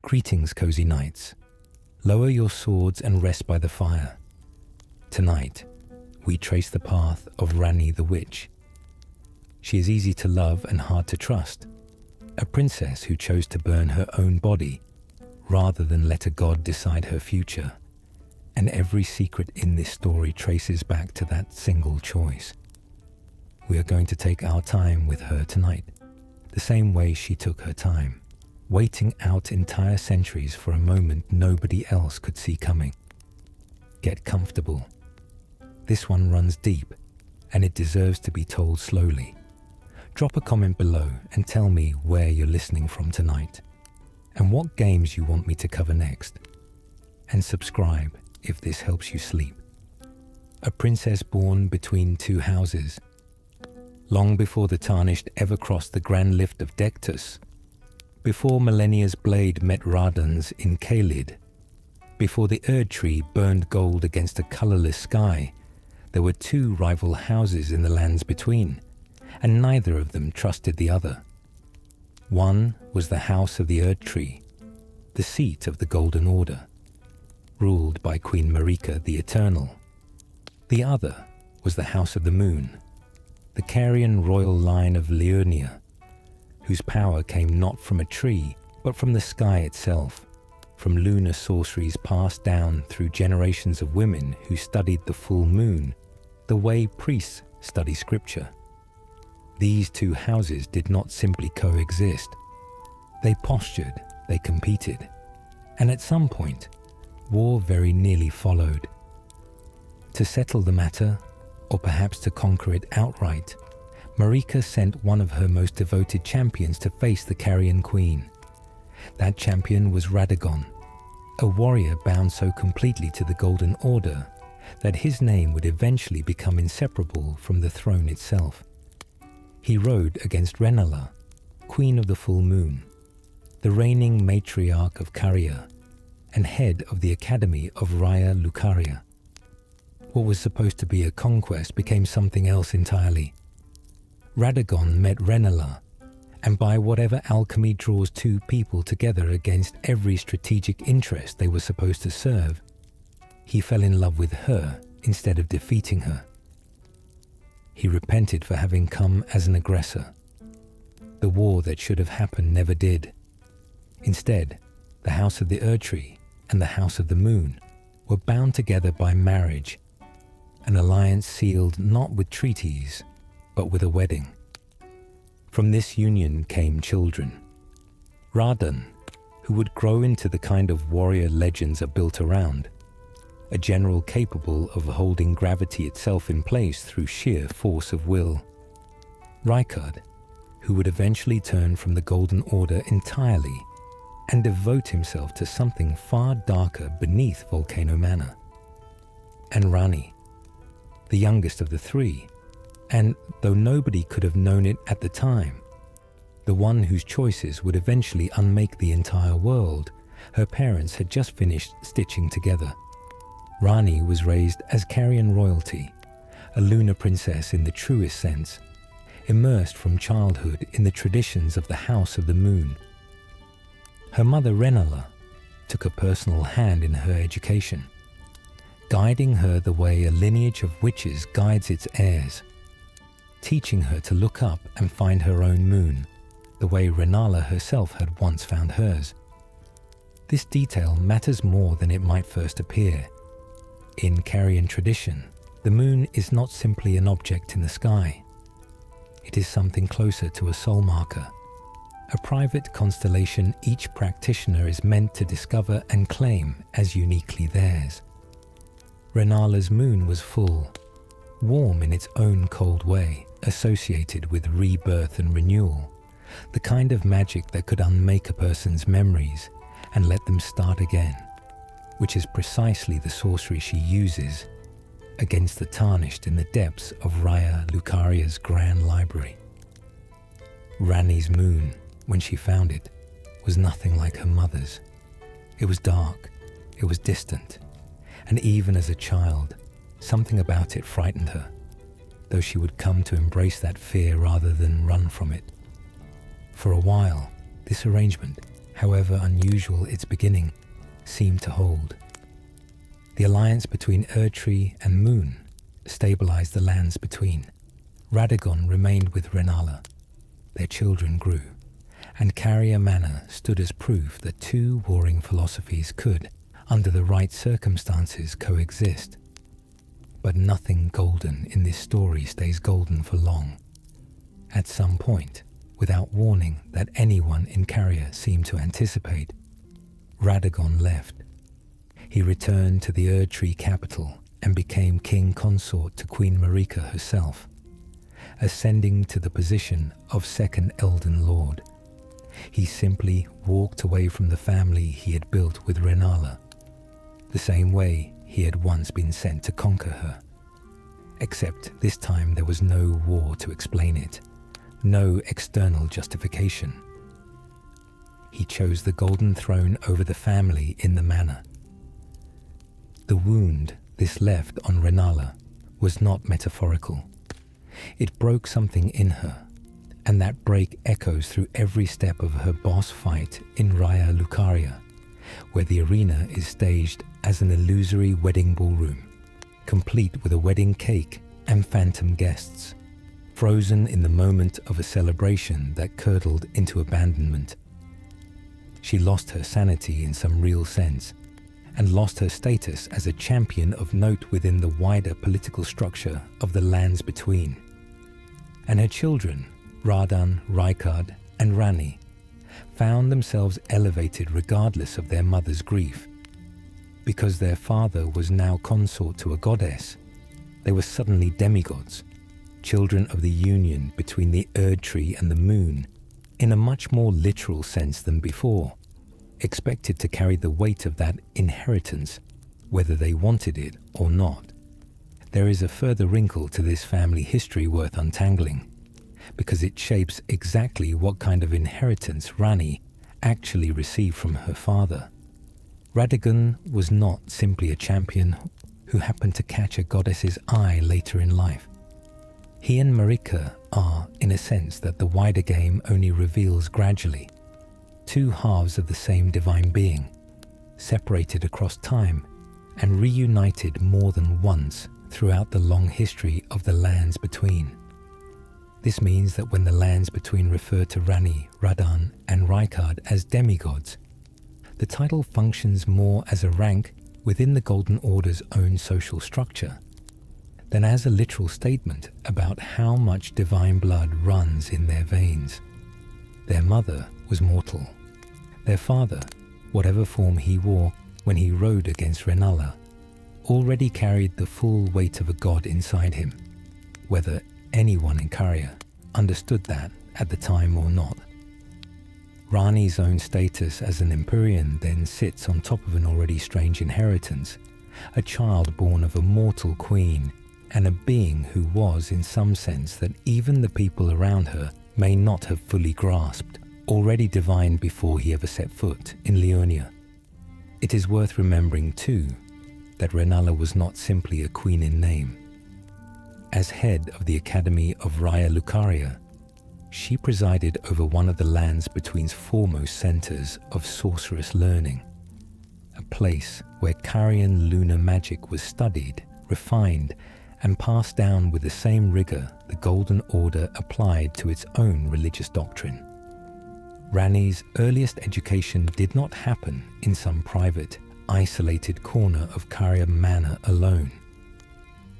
Greetings, cozy knights. Lower your swords and rest by the fire. Tonight, we trace the path of Ranni the witch. She is easy to love and hard to trust, a princess who chose to burn her own body rather than let a god decide her future. And every secret in this story traces back to that single choice. We are going to take our time with her tonight, the same way she took her time, waiting out entire centuries for a moment nobody else could see coming. Get comfortable. This one runs deep, and it deserves to be told slowly. Drop a comment below and tell me where you're listening from tonight, and what games you want me to cover next. And subscribe if this helps you sleep. A princess born between two houses. Long before the Tarnished ever crossed the grand lift of Dectus, before Millennia's blade met Radan's in Caelid, before the Erd Tree burned gold against a colourless sky, there were two rival houses in the lands between, and neither of them trusted the other. One was the House of the Erd Tree, the seat of the Golden Order, ruled by Queen Marika the Eternal. The other was the House of the Moon, the Carian royal line of Liurnia, whose power came not from a tree, but from the sky itself, from lunar sorceries passed down through generations of women who studied the full moon, the way priests study scripture. These two houses did not simply coexist. They postured, they competed, and at some point, war very nearly followed. To settle the matter, or perhaps to conquer it outright, Marika sent one of her most devoted champions to face the Carian Queen. That champion was Radagon, a warrior bound so completely to the Golden Order that his name would eventually become inseparable from the throne itself. He rode against Renna, Queen of the Full Moon, the reigning matriarch of Caria, and head of the Academy of Raya Lucaria. What was supposed to be a conquest became something else entirely. Radagon met Renna, and by whatever alchemy draws two people together against every strategic interest they were supposed to serve, he fell in love with her instead of defeating her. He repented for having come as an aggressor. The war that should have happened never did. Instead, the House of the Erd Tree and the House of the Moon were bound together by marriage, an alliance sealed not with treaties, but with a wedding. From this union came children. Radan, who would grow into the kind of warrior legends are built around, a general capable of holding gravity itself in place through sheer force of will. Rykard, who would eventually turn from the Golden Order entirely and devote himself to something far darker beneath Volcano Manor. And Ranni, the youngest of the three, and though nobody could have known it at the time, the one whose choices would eventually unmake the entire world, her parents had just finished stitching together. Ranni was raised as Carian royalty, a lunar princess in the truest sense, immersed from childhood in the traditions of the House of the Moon. Her mother Renna took a personal hand in her education, guiding her the way a lineage of witches guides its heirs, teaching her to look up and find her own moon, the way Renna herself had once found hers. This detail matters more than it might first appear. In Carian tradition, the moon is not simply an object in the sky. It is something closer to a soul marker, a private constellation each practitioner is meant to discover and claim as uniquely theirs. Renna's moon was full, warm in its own cold way, associated with rebirth and renewal, the kind of magic that could unmake a person's memories and let them start again, which is precisely the sorcery she uses against the Tarnished in the depths of Raya Lucaria's grand library. Ranni's moon, when she found it, was nothing like her mother's. It was dark, it was distant, and even as a child, something about it frightened her, though she would come to embrace that fear rather than run from it. For a while, this arrangement however unusual its beginning, seemed to hold. The alliance between Erdtree and Moon stabilized the lands between. Radagon remained with Renala. Their children grew, and Carrier Manor stood as proof that two warring philosophies could, under the right circumstances, coexist. But nothing golden in this story stays golden for long. At some point, without warning that anyone in Carrier seemed to anticipate, Radagon left. He returned to the Erdtree capital and became king consort to Queen Marika herself, ascending to the position of second Elden Lord. He simply walked away from the family he had built with Renala, the same way he had once been sent to conquer her. Except this time there was no war to explain it, no external justification. He chose the golden throne over the family in the manor. The wound this left on Renala was not metaphorical. It broke something in her, and that break echoes through every step of her boss fight in Raya Lucaria, where the arena is staged as an illusory wedding ballroom, complete with a wedding cake and phantom guests, frozen in the moment of a celebration that curdled into abandonment. She lost her sanity in some real sense, and lost her status as a champion of note within the wider political structure of the lands between. And her children, Radan, Rykard, and Ranni, found themselves elevated regardless of their mother's grief. Because their father was now consort to a goddess, they were suddenly demigods, children of the union between the Erdtree and the moon, in a much more literal sense than before, expected to carry the weight of that inheritance, whether they wanted it or not. There is a further wrinkle to this family history worth untangling, because it shapes exactly what kind of inheritance Ranni actually received from her father. Radagon was not simply a champion who happened to catch a goddess's eye later in life. He and Marika are, in a sense that the wider game only reveals gradually, two halves of the same divine being, separated across time and reunited more than once throughout the long history of the lands between. This means that when the lands between refer to Ranni, Radan, and Rykard as demigods, the title functions more as a rank within the Golden Order's own social structure than as a literal statement about how much divine blood runs in their veins. Their mother was mortal. Their father, whatever form he wore when he rode against Renala, already carried the full weight of a god inside him, whether anyone in Carrier understood that at the time or not. Ranni's own status as an Empyrean then sits on top of an already strange inheritance, a child born of a mortal queen, and a being who was, in some sense, that even the people around her may not have fully grasped, already divine before he ever set foot in Leonia. It is worth remembering, too, that Renala was not simply a queen in name. As head of the Academy of Raya Lucaria, she presided over one of the lands between's foremost centers of sorcerous learning, a place where Carian lunar magic was studied, refined, and passed down with the same rigor the Golden Order applied to its own religious doctrine. Ranni's earliest education did not happen in some private, isolated corner of Carrier Manor alone.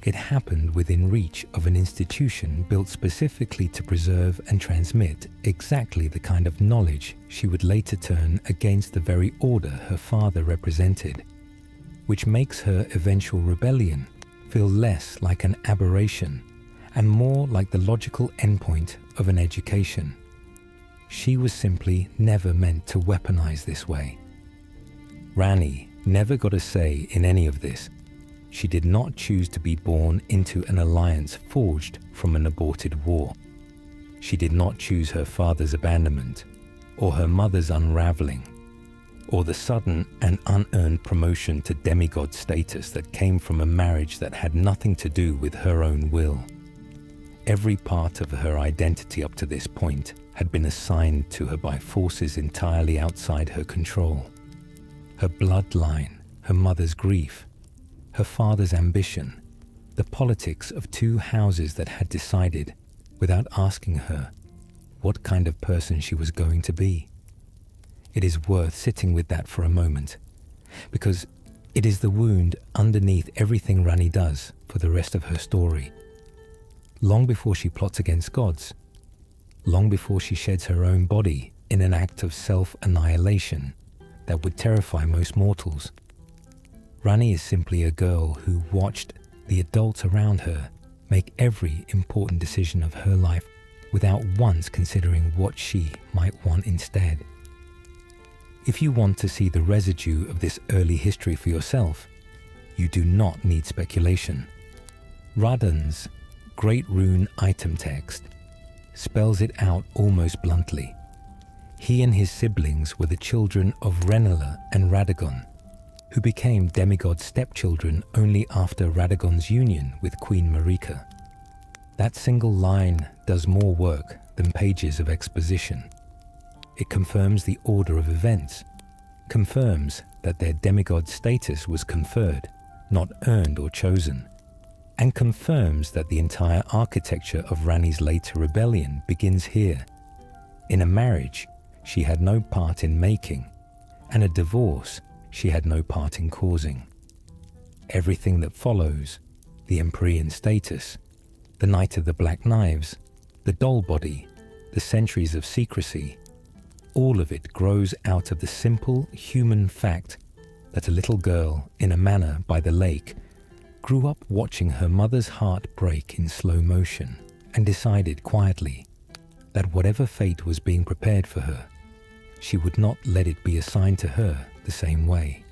It happened within reach of an institution built specifically to preserve and transmit exactly the kind of knowledge she would later turn against the very order her father represented, which makes her eventual rebellion feel less like an aberration and more like the logical endpoint of an education. She was simply never meant to weaponize this way. Ranni never got a say in any of this. She did not choose to be born into an alliance forged from an aborted war. She did not choose her father's abandonment, or her mother's unraveling, or the sudden and unearned promotion to demigod status that came from a marriage that had nothing to do with her own will. Every part of her identity up to this point had been assigned to her by forces entirely outside her control. Her bloodline, her mother's grief, her father's ambition, the politics of two houses that had decided, without asking her, what kind of person she was going to be. It is worth sitting with that for a moment, because it is the wound underneath everything Ranni does for the rest of her story. Long before she plots against gods, long before she sheds her own body in an act of self-annihilation that would terrify most mortals, Ranni is simply a girl who watched the adults around her make every important decision of her life without once considering what she might want instead. If you want to see the residue of this early history for yourself, you do not need speculation. Radon's Great Rune item text spells it out almost bluntly. He and his siblings were the children of Renna and Radagon, who became demigod stepchildren only after Radagon's union with Queen Marika. That single line does more work than pages of exposition. It confirms the order of events, confirms that their demigod status was conferred, not earned or chosen, and confirms that the entire architecture of Ranni's later rebellion begins here, in a marriage she had no part in making, and a divorce she had no part in causing. Everything that follows, the Empyrean status, the Night of the Black Knives, the doll body, the centuries of secrecy, all of it grows out of the simple human fact that a little girl in a manor by the lake grew up watching her mother's heart break in slow motion and decided quietly that whatever fate was being prepared for her, she would not let it be assigned to her the same way.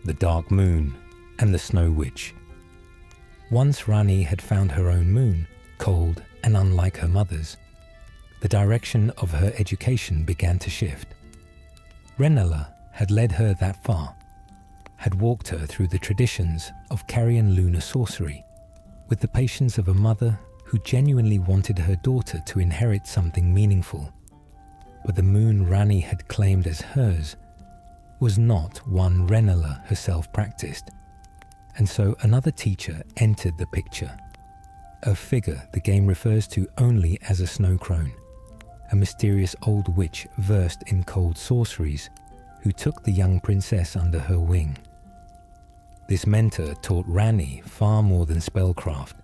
The Dark Moon and the Snow Witch. Once Ranni had found her own moon, cold and unlike her mother's, the direction of her education began to shift. Renna had led her that far, had walked her through the traditions of Carian lunar sorcery, with the patience of a mother who genuinely wanted her daughter to inherit something meaningful. But the moon Ranni had claimed as hers was not one Renna herself practiced, and so another teacher entered the picture, a figure the game refers to only as a snow crone, a mysterious old witch versed in cold sorceries who took the young princess under her wing. This mentor taught Ranni far more than spellcraft.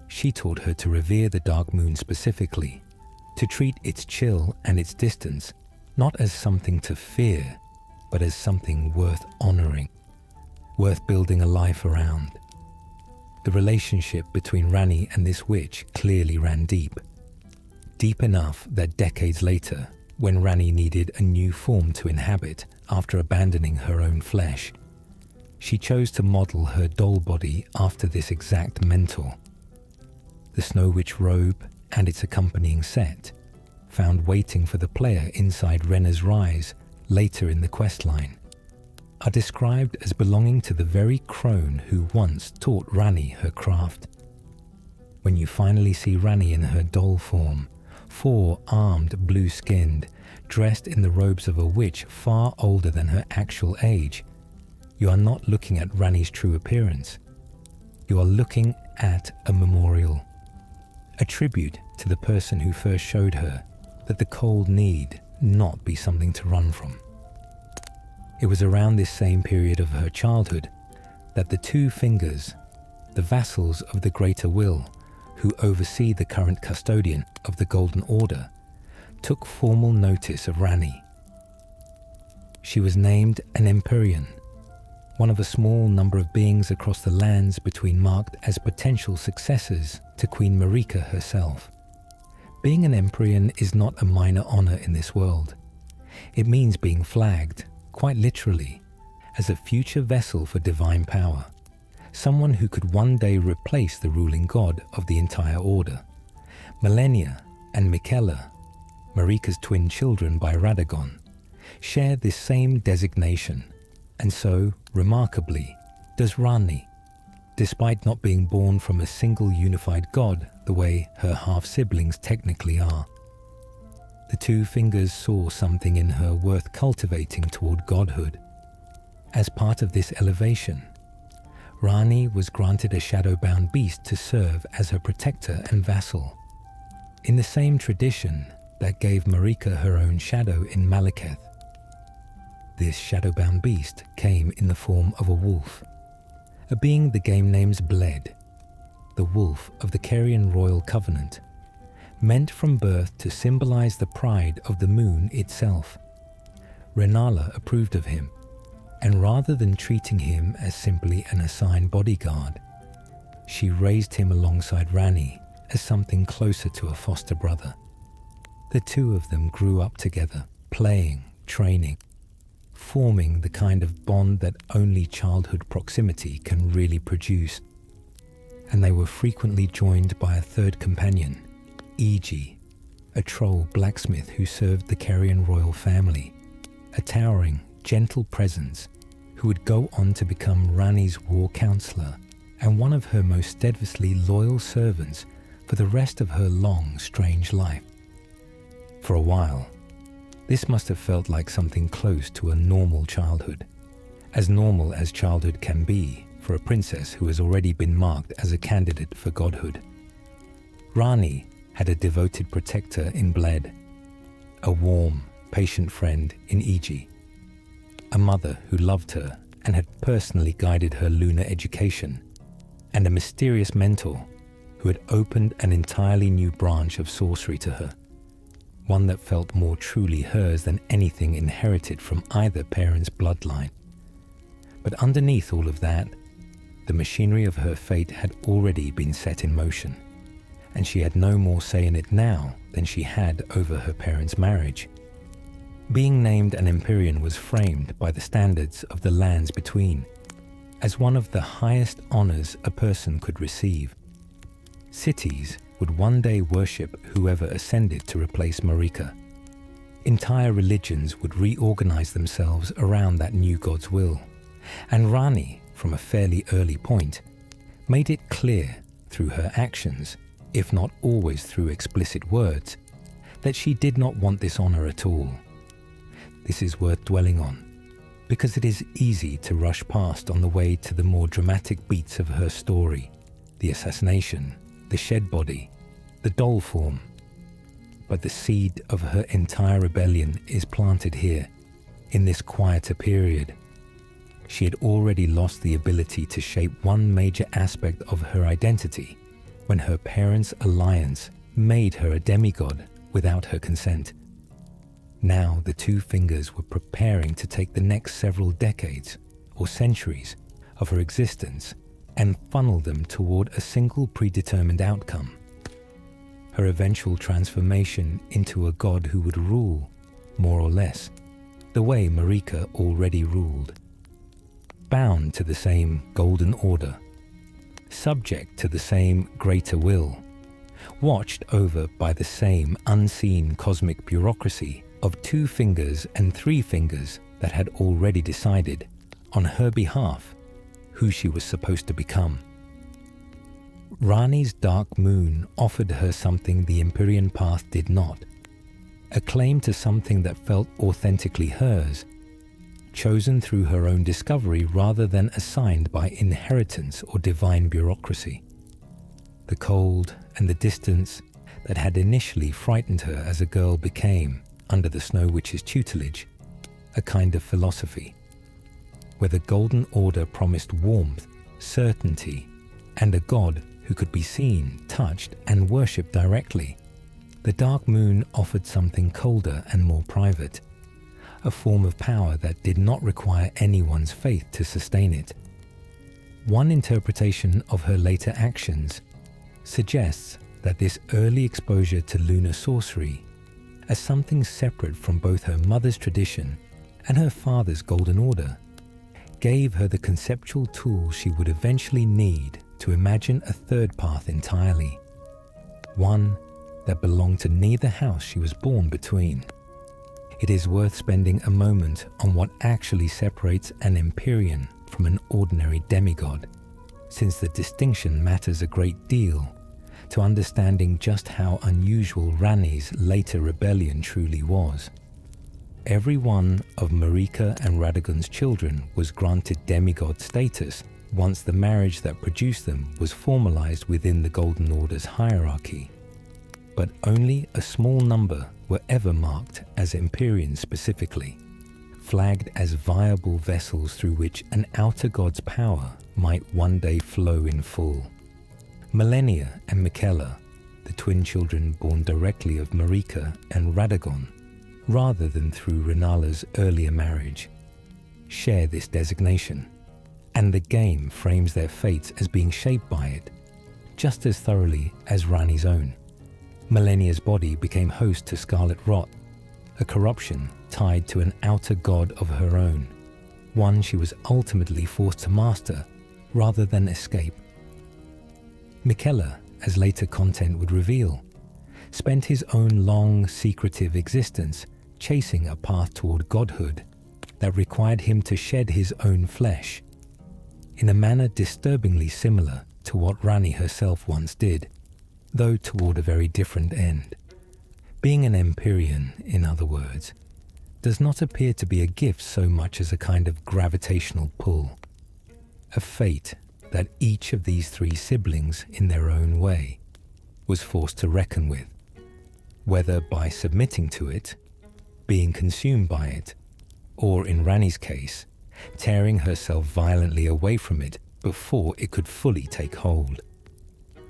She taught her to revere the dark moon specifically, to treat its chill and its distance not as something to fear, but as something worth honoring, worth building a life around. The relationship between Ranni and this witch clearly ran deep. Deep enough that decades later, when Ranni needed a new form to inhabit after abandoning her own flesh, she chose to model her doll body after this exact mentor. The Snow Witch robe and its accompanying set, found waiting for the player inside Renna's Rise later in the questline, are described as belonging to the very crone who once taught Ranni her craft. When you finally see Ranni in her doll form, four-armed, blue-skinned, dressed in the robes of a witch far older than her actual age, you are not looking at Ranni's true appearance. You are looking at a memorial, a tribute to the person who first showed her that the cold need not be something to run from. It was around this same period of her childhood that the two fingers, the vassals of the Greater Will, who oversee the current custodian of the Golden Order, took formal notice of Ranni. She was named an Empyrean, one of a small number of beings across the lands between marked as potential successors to Queen Marika herself. Being an Empyrean is not a minor honor in this world. It means being flagged, quite literally, as a future vessel for divine power, someone who could one day replace the ruling god of the entire order. Malenia and Miquella, Marika's twin children by Radagon, share this same designation, and so, remarkably, does Ranni, despite not being born from a single unified god the way her half-siblings technically are. The two fingers saw something in her worth cultivating toward godhood. As part of this elevation, Ranni was granted a shadow-bound beast to serve as her protector and vassal, in the same tradition that gave Marika her own shadow in Malekith. This shadow-bound beast came in the form of a wolf, a being the game names Bled, the wolf of the Carian royal covenant, meant from birth to symbolize the pride of the moon itself. Renna approved of him, and rather than treating him as simply an assigned bodyguard, she raised him alongside Ranni as something closer to a foster brother. The two of them grew up together, playing, training, forming the kind of bond that only childhood proximity can really produce. And they were frequently joined by a third companion, Elleh, a troll blacksmith who served the Carian royal family, a towering, gentle presence who would go on to become Ranni's war counselor and one of her most steadfastly loyal servants for the rest of her long, strange life. For a while, this must have felt like something close to a normal childhood, as normal as childhood can be for a princess who has already been marked as a candidate for godhood. Ranni had a devoted protector in Bled, a warm, patient friend in Elleh, a mother who loved her and had personally guided her lunar education, and a mysterious mentor who had opened an entirely new branch of sorcery to her, one that felt more truly hers than anything inherited from either parent's bloodline. But underneath all of that, the machinery of her fate had already been set in motion, and she had no more say in it now than she had over her parents' marriage. Being named an Empyrean was framed by the standards of the lands between as one of the highest honors a person could receive. Cities would one day worship whoever ascended to replace Marika. Entire religions would reorganize themselves around that new god's will, and Ranni, from a fairly early point, made it clear through her actions, if not always through explicit words, that she did not want this honor at all. This is worth dwelling on, because it is easy to rush past on the way to the more dramatic beats of her story, the assassination, the shed body, the doll form. But the seed of her entire rebellion is planted here, in this quieter period. She had already lost the ability to shape one major aspect of her identity when her parents' alliance made her a demigod without her consent. Now the two fingers were preparing to take the next several decades or centuries of her existence and funnel them toward a single predetermined outcome: her eventual transformation into a god who would rule, more or less, the way Marika already ruled. Bound to the same golden order, subject to the same greater will, watched over by the same unseen cosmic bureaucracy of two fingers and three fingers that had already decided, on her behalf, who she was supposed to become. Ranni's dark moon offered her something the Empyrean path did not, a claim to something that felt authentically hers, chosen through her own discovery rather than assigned by inheritance or divine bureaucracy. The cold and the distance that had initially frightened her as a girl became, under the Snow Witch's tutelage, a kind of philosophy, where the Golden Order promised warmth, certainty, and a god who could be seen, touched, and worshipped directly. The Dark Moon offered something colder and more private, a form of power that did not require anyone's faith to sustain it. One interpretation of her later actions suggests that this early exposure to lunar sorcery, as something separate from both her mother's tradition and her father's Golden Order, gave her the conceptual tools she would eventually need to imagine a third path entirely, one that belonged to neither house she was born between. It is worth spending a moment on what actually separates an Empyrean from an ordinary demigod, since the distinction matters a great deal to understanding just how unusual Ranni's later rebellion truly was. Every one of Marika and Radagon's children was granted demigod status once the marriage that produced them was formalized within the Golden Order's hierarchy. But only a small number were ever marked as Empyreans specifically, flagged as viable vessels through which an outer god's power might one day flow in full. Malenia and Miquella, the twin children born directly of Marika and Radagon, rather than through Renala's earlier marriage, share this designation, and the game frames their fates as being shaped by it, just as thoroughly as Ranni's own. Malenia's body became host to Scarlet Rot, a corruption tied to an outer god of her own, one she was ultimately forced to master rather than escape. Miquella, as later content would reveal, spent his own long, secretive existence chasing a path toward godhood that required him to shed his own flesh, in a manner disturbingly similar to what Ranni herself once did, though toward a very different end. Being an Empyrean, in other words, does not appear to be a gift so much as a kind of gravitational pull, a fate that each of these three siblings, in their own way, was forced to reckon with, whether by submitting to it, being consumed by it, or in Ranni's case, tearing herself violently away from it before it could fully take hold.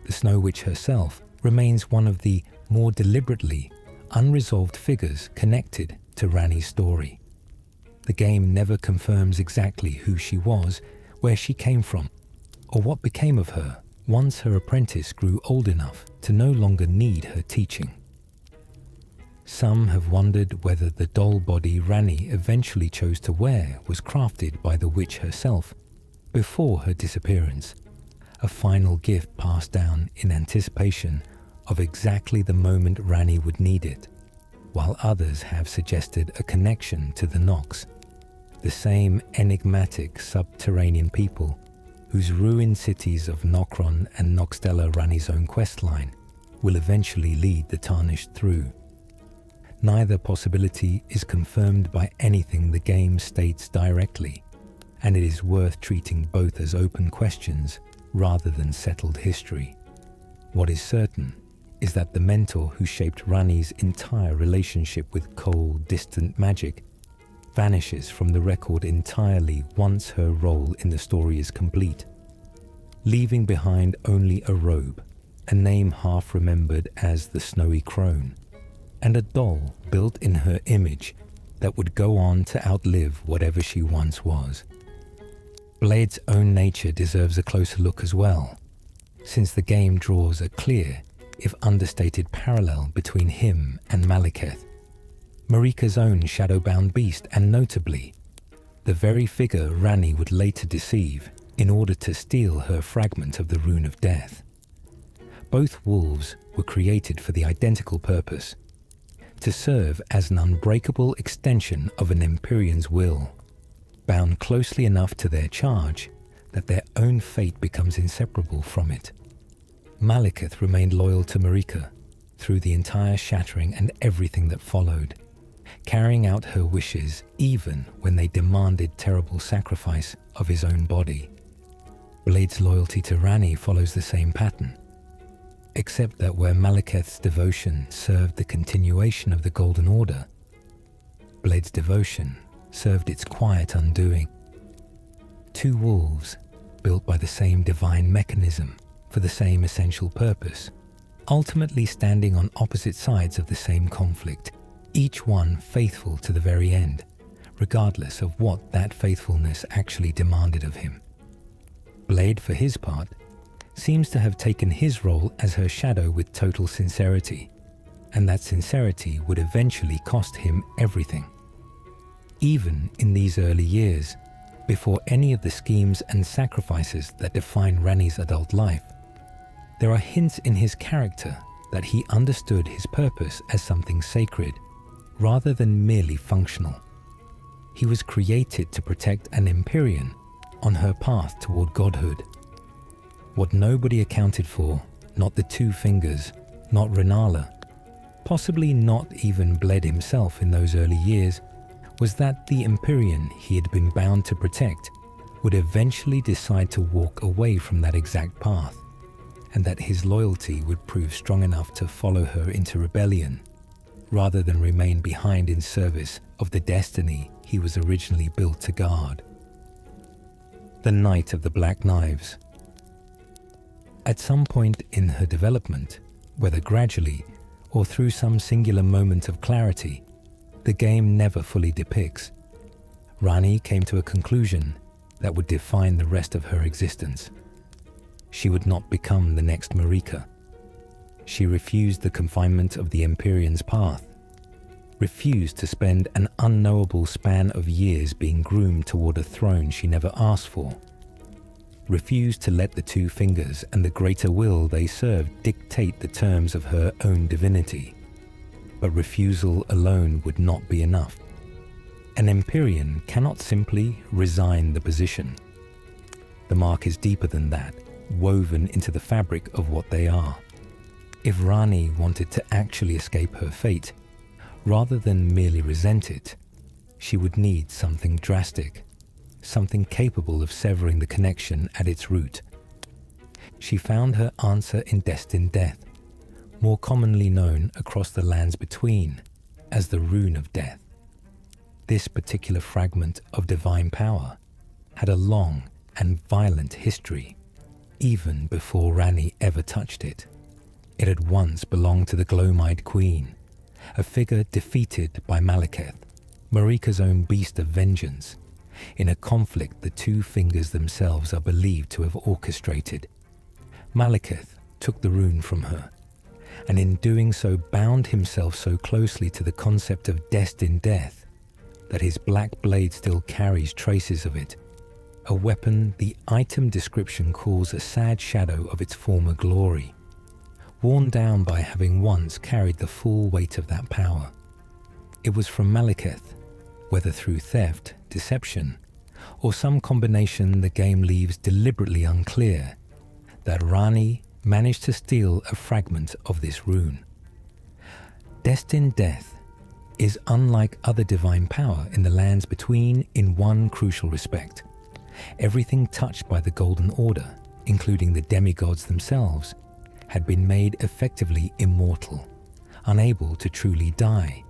The Snow Witch herself remains one of the more deliberately unresolved figures connected to Ranni's story. The game never confirms exactly who she was, where she came from, or what became of her once her apprentice grew old enough to no longer need her teaching. Some have wondered whether the doll body Ranni eventually chose to wear was crafted by the witch herself before her disappearance, a final gift passed down in anticipation of exactly the moment Ranni would need it, while others have suggested a connection to the Nox, the same enigmatic subterranean people whose ruined cities of Nokron and Noxtella Ranni's own questline will eventually lead the Tarnished through. Neither possibility is confirmed by anything the game states directly, and it is worth treating both as open questions rather than settled history. What is certain is that the mentor who shaped Ranni's entire relationship with cold, distant magic vanishes from the record entirely once her role in the story is complete, leaving behind only a robe, a name half remembered as the Snowy Crone, and a doll built in her image that would go on to outlive whatever she once was. Blade's own nature deserves a closer look as well, since the game draws a clear, if understated, parallel between him and Maliketh, Marika's own shadow-bound beast, and notably, the very figure Ranni would later deceive in order to steal her fragment of the Rune of Death. Both wolves were created for the identical purpose, to serve as an unbreakable extension of an Empyrean's will, bound closely enough to their charge that their own fate becomes inseparable from it. Maliketh remained loyal to Marika through the entire shattering and everything that followed, carrying out her wishes even when they demanded terrible sacrifice of his own body. Blade's loyalty to Ranni follows the same pattern, except that where Maliketh's devotion served the continuation of the Golden Order, Blade's devotion served its quiet undoing. Two wolves, built by the same divine mechanism for the same essential purpose, ultimately standing on opposite sides of the same conflict, each one faithful to the very end, regardless of what that faithfulness actually demanded of him. Blade, for his part, seems to have taken his role as her shadow with total sincerity, and that sincerity would eventually cost him everything. Even in these early years, before any of the schemes and sacrifices that define Ranni's adult life, there are hints in his character that he understood his purpose as something sacred, rather than merely functional. He was created to protect an Empyrean on her path toward godhood. What nobody accounted for not the two fingers, not Renala, possibly not even Bled himself in those early years, was that the Empyrean he had been bound to protect would eventually decide to walk away from that exact path, and that his loyalty would prove strong enough to follow her into rebellion, rather than remain behind in service of the destiny he was originally built to guard. The Knight of the Black Knives. At some point in her development, whether gradually or through some singular moment of clarity, the game never fully depicts, Ranni came to a conclusion that would define the rest of her existence. She would not become the next Marika. She refused the confinement of the Empyrean's path, refused to spend an unknowable span of years being groomed toward a throne she never asked for, refused to let the two fingers and the greater will they served dictate the terms of her own divinity. But refusal alone would not be enough. An Empyrean cannot simply resign the position. The mark is deeper than that, woven into the fabric of what they are. If Ranni wanted to actually escape her fate, rather than merely resent it, she would need something drastic, something capable of severing the connection at its root. She found her answer in Destined Death, more commonly known across the lands between as the Rune of Death. This particular fragment of divine power had a long and violent history, even before Ranni ever touched it. It had once belonged to the Glow-Eyed Queen, a figure defeated by Malekith, Marika's own beast of vengeance, in a conflict the two fingers themselves are believed to have orchestrated. Malekith took the rune from her, and in doing so bound himself so closely to the concept of Destined Death that his black blade still carries traces of it, a weapon the item description calls a sad shadow of its former glory, worn down by having once carried the full weight of that power. It was from Malekith, whether through theft, deception, or some combination the game leaves deliberately unclear, that Ranni managed to steal a fragment of this rune. Destined Death is unlike other divine power in the lands between in one crucial respect. Everything touched by the Golden Order, including the demigods themselves, had been made effectively immortal, unable to truly die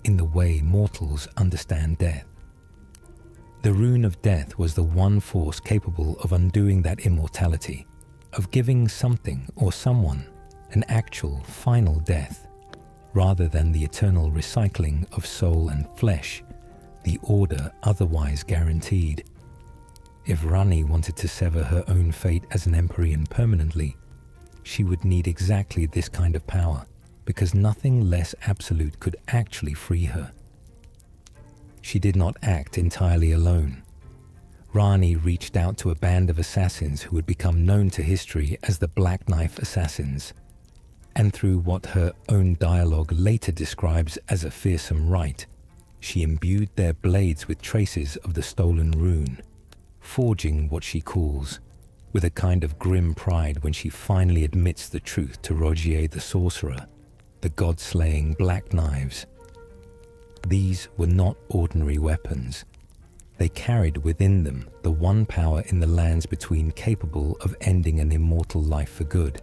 in the way mortals understand death. The Rune of Death was the one force capable of undoing that immortality, of giving something or someone an actual final death, rather than the eternal recycling of soul and flesh, the order otherwise guaranteed. If Ranni wanted to sever her own fate as an Empyrean permanently, she would need exactly this kind of power, because nothing less absolute could actually free her. She did not act entirely alone. Ranni reached out to a band of assassins who would become known to history as the Black Knife Assassins, and through what her own dialogue later describes as a fearsome rite, she imbued their blades with traces of the stolen rune, forging what she calls, with a kind of grim pride when she finally admits the truth to Rogier the Sorcerer, the god-slaying Black Knives. These were not ordinary weapons. They carried within them the one power in the lands between capable of ending an immortal life for good.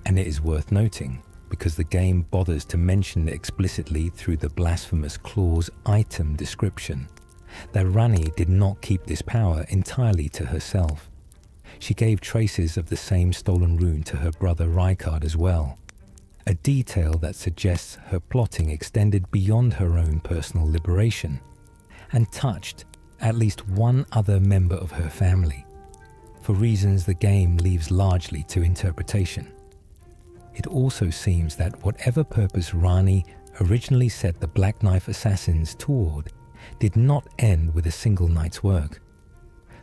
And it is worth noting, because the game bothers to mention explicitly through the blasphemous clause item description, that Ranni did not keep this power entirely to herself. She gave traces of the same stolen rune to her brother Rykard as well, a detail that suggests her plotting extended beyond her own personal liberation, and touched at least one other member of her family, for reasons the game leaves largely to interpretation. It also seems that whatever purpose Ranni originally set the Black Knife Assassins toward did not end with a single night's work.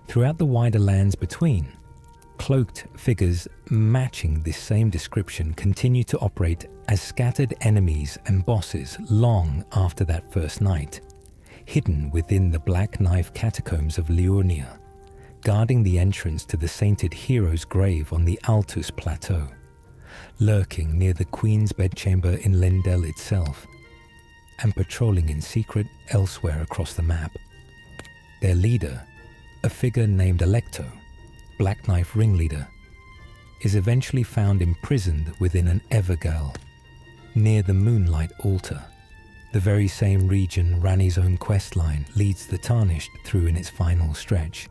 Throughout the wider lands between, cloaked figures matching this same description continue to operate as scattered enemies and bosses long after that first night, hidden within the Black Knife catacombs of Liurnia, guarding the entrance to the sainted hero's grave on the Altus Plateau, lurking near the Queen's bedchamber in Lendel itself, and patrolling in secret elsewhere across the map. Their leader, a figure named Alecto, Black Knife ringleader, is eventually found imprisoned within an Evergale, near the Moonlight altar, the very same region Ranni's own questline leads the Tarnished through in its final stretch,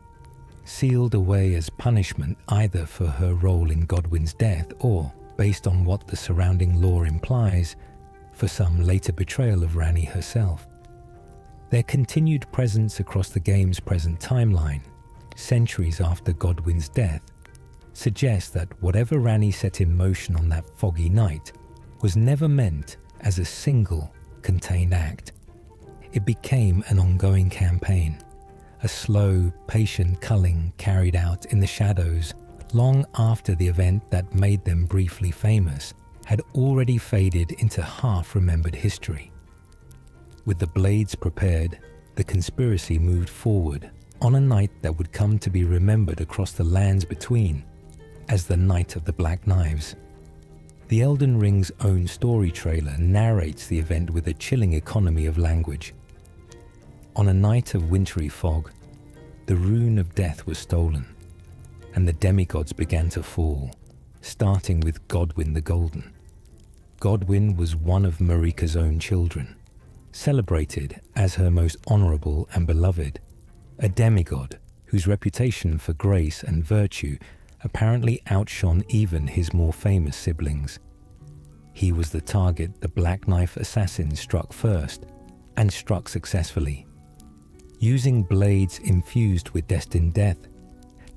sealed away as punishment either for her role in Godwyn's death or, based on what the surrounding lore implies, for some later betrayal of Ranni herself. Their continued presence across the game's present timeline, centuries after Godwyn's death, suggests that whatever Ranni set in motion on that foggy night was never meant as a single, contained act. It became an ongoing campaign, a slow, patient culling carried out in the shadows long after the event that made them briefly famous had already faded into half-remembered history. With the blades prepared, the conspiracy moved forward on a night that would come to be remembered across the lands between as the Night of the Black Knives. The Elden Ring's own story trailer narrates the event with a chilling economy of language. On a night of wintry fog, the rune of death was stolen, and the demigods began to fall, starting with Godwyn the Golden. Godwyn was one of Marika's own children, celebrated as her most honorable and beloved, a demigod whose reputation for grace and virtue apparently outshone even his more famous siblings. He was the target the Black Knife assassins struck first, and struck successfully. Using blades infused with destined death,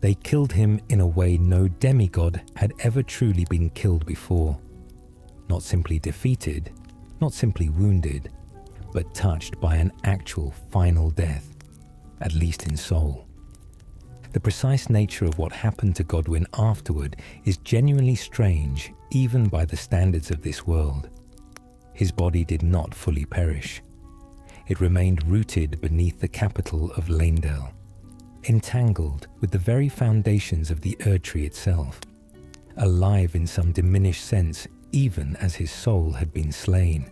they killed him in a way no demigod had ever truly been killed before. Not simply defeated, not simply wounded, but touched by an actual final death, at least in soul. The precise nature of what happened to Godwyn afterward is genuinely strange even by the standards of this world. His body did not fully perish. It remained rooted beneath the capital of Lendel, entangled with the very foundations of the Erdtree itself, alive in some diminished sense even as his soul had been slain.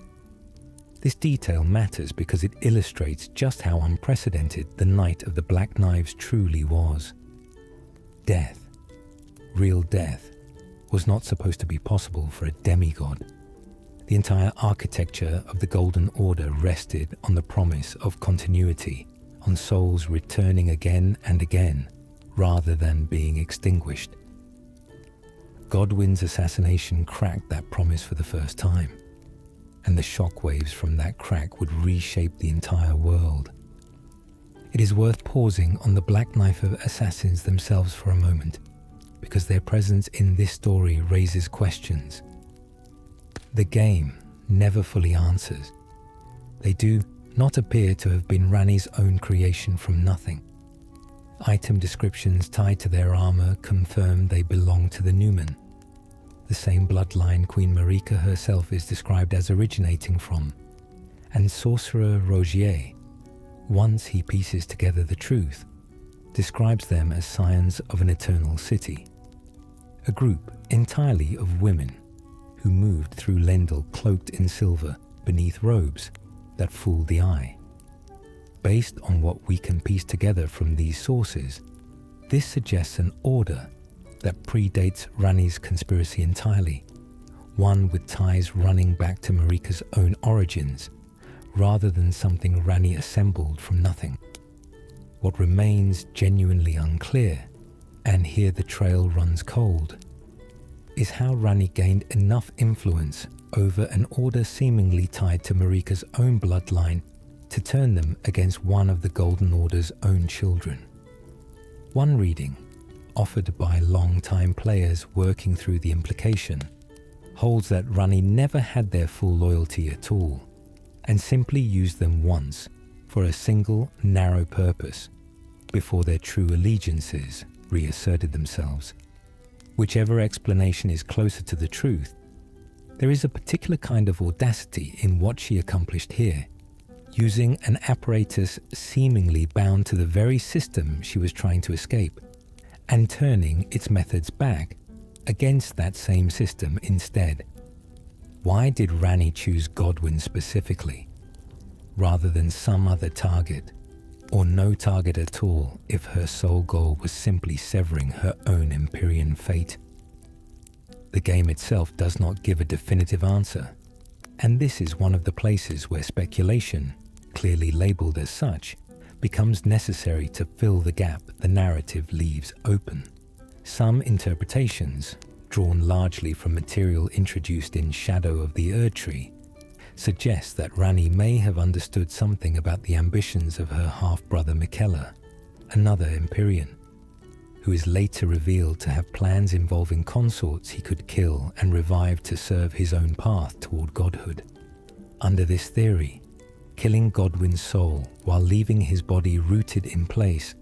This detail matters because it illustrates just how unprecedented the Night of the Black Knives truly was. Death, real death, was not supposed to be possible for a demigod. The entire architecture of the Golden Order rested on the promise of continuity, on souls returning again and again, rather than being extinguished. Godwyn's assassination cracked that promise for the first time, and the shockwaves from that crack would reshape the entire world. It is worth pausing on the Black Knife assassins themselves for a moment, because their presence in this story raises questions. The game never fully answers. They do not appear to have been Ranni's own creation from nothing. Item descriptions tied to their armor confirm they belong to the Numen, the same bloodline Queen Marika herself is described as originating from, and Sorcerer Rogier, once he pieces together the truth, describes them as scions of an eternal city, a group entirely of women who moved through Lendel cloaked in silver beneath robes that fooled the eye. Based on what we can piece together from these sources, this suggests an order that predates Ranni's conspiracy entirely, one with ties running back to Marika's own origins, rather than something Ranni assembled from nothing. What remains genuinely unclear, and here the trail runs cold, is how Ranni gained enough influence over an order seemingly tied to Marika's own bloodline to turn them against one of the Golden Order's own children. One reading, offered by long-time players working through the implication, holds that Ranni never had their full loyalty at all, and simply used them once for a single narrow purpose before their true allegiances reasserted themselves. Whichever explanation is closer to the truth, there is a particular kind of audacity in what she accomplished here, using an apparatus seemingly bound to the very system she was trying to escape, and turning its methods back against that same system instead. Why did Ranni choose Godwyn specifically, rather than some other target, or no target at all if her sole goal was simply severing her own Empyrean fate? The game itself does not give a definitive answer, and this is one of the places where speculation, clearly labelled as such, becomes necessary to fill the gap the narrative leaves open. Some interpretations, drawn largely from material introduced in Shadow of the Erdtree, suggest that Ranni may have understood something about the ambitions of her half-brother Miquella, another Empyrean, who is later revealed to have plans involving consorts he could kill and revive to serve his own path toward godhood. Under this theory, killing Godwyn's soul while leaving his body rooted in place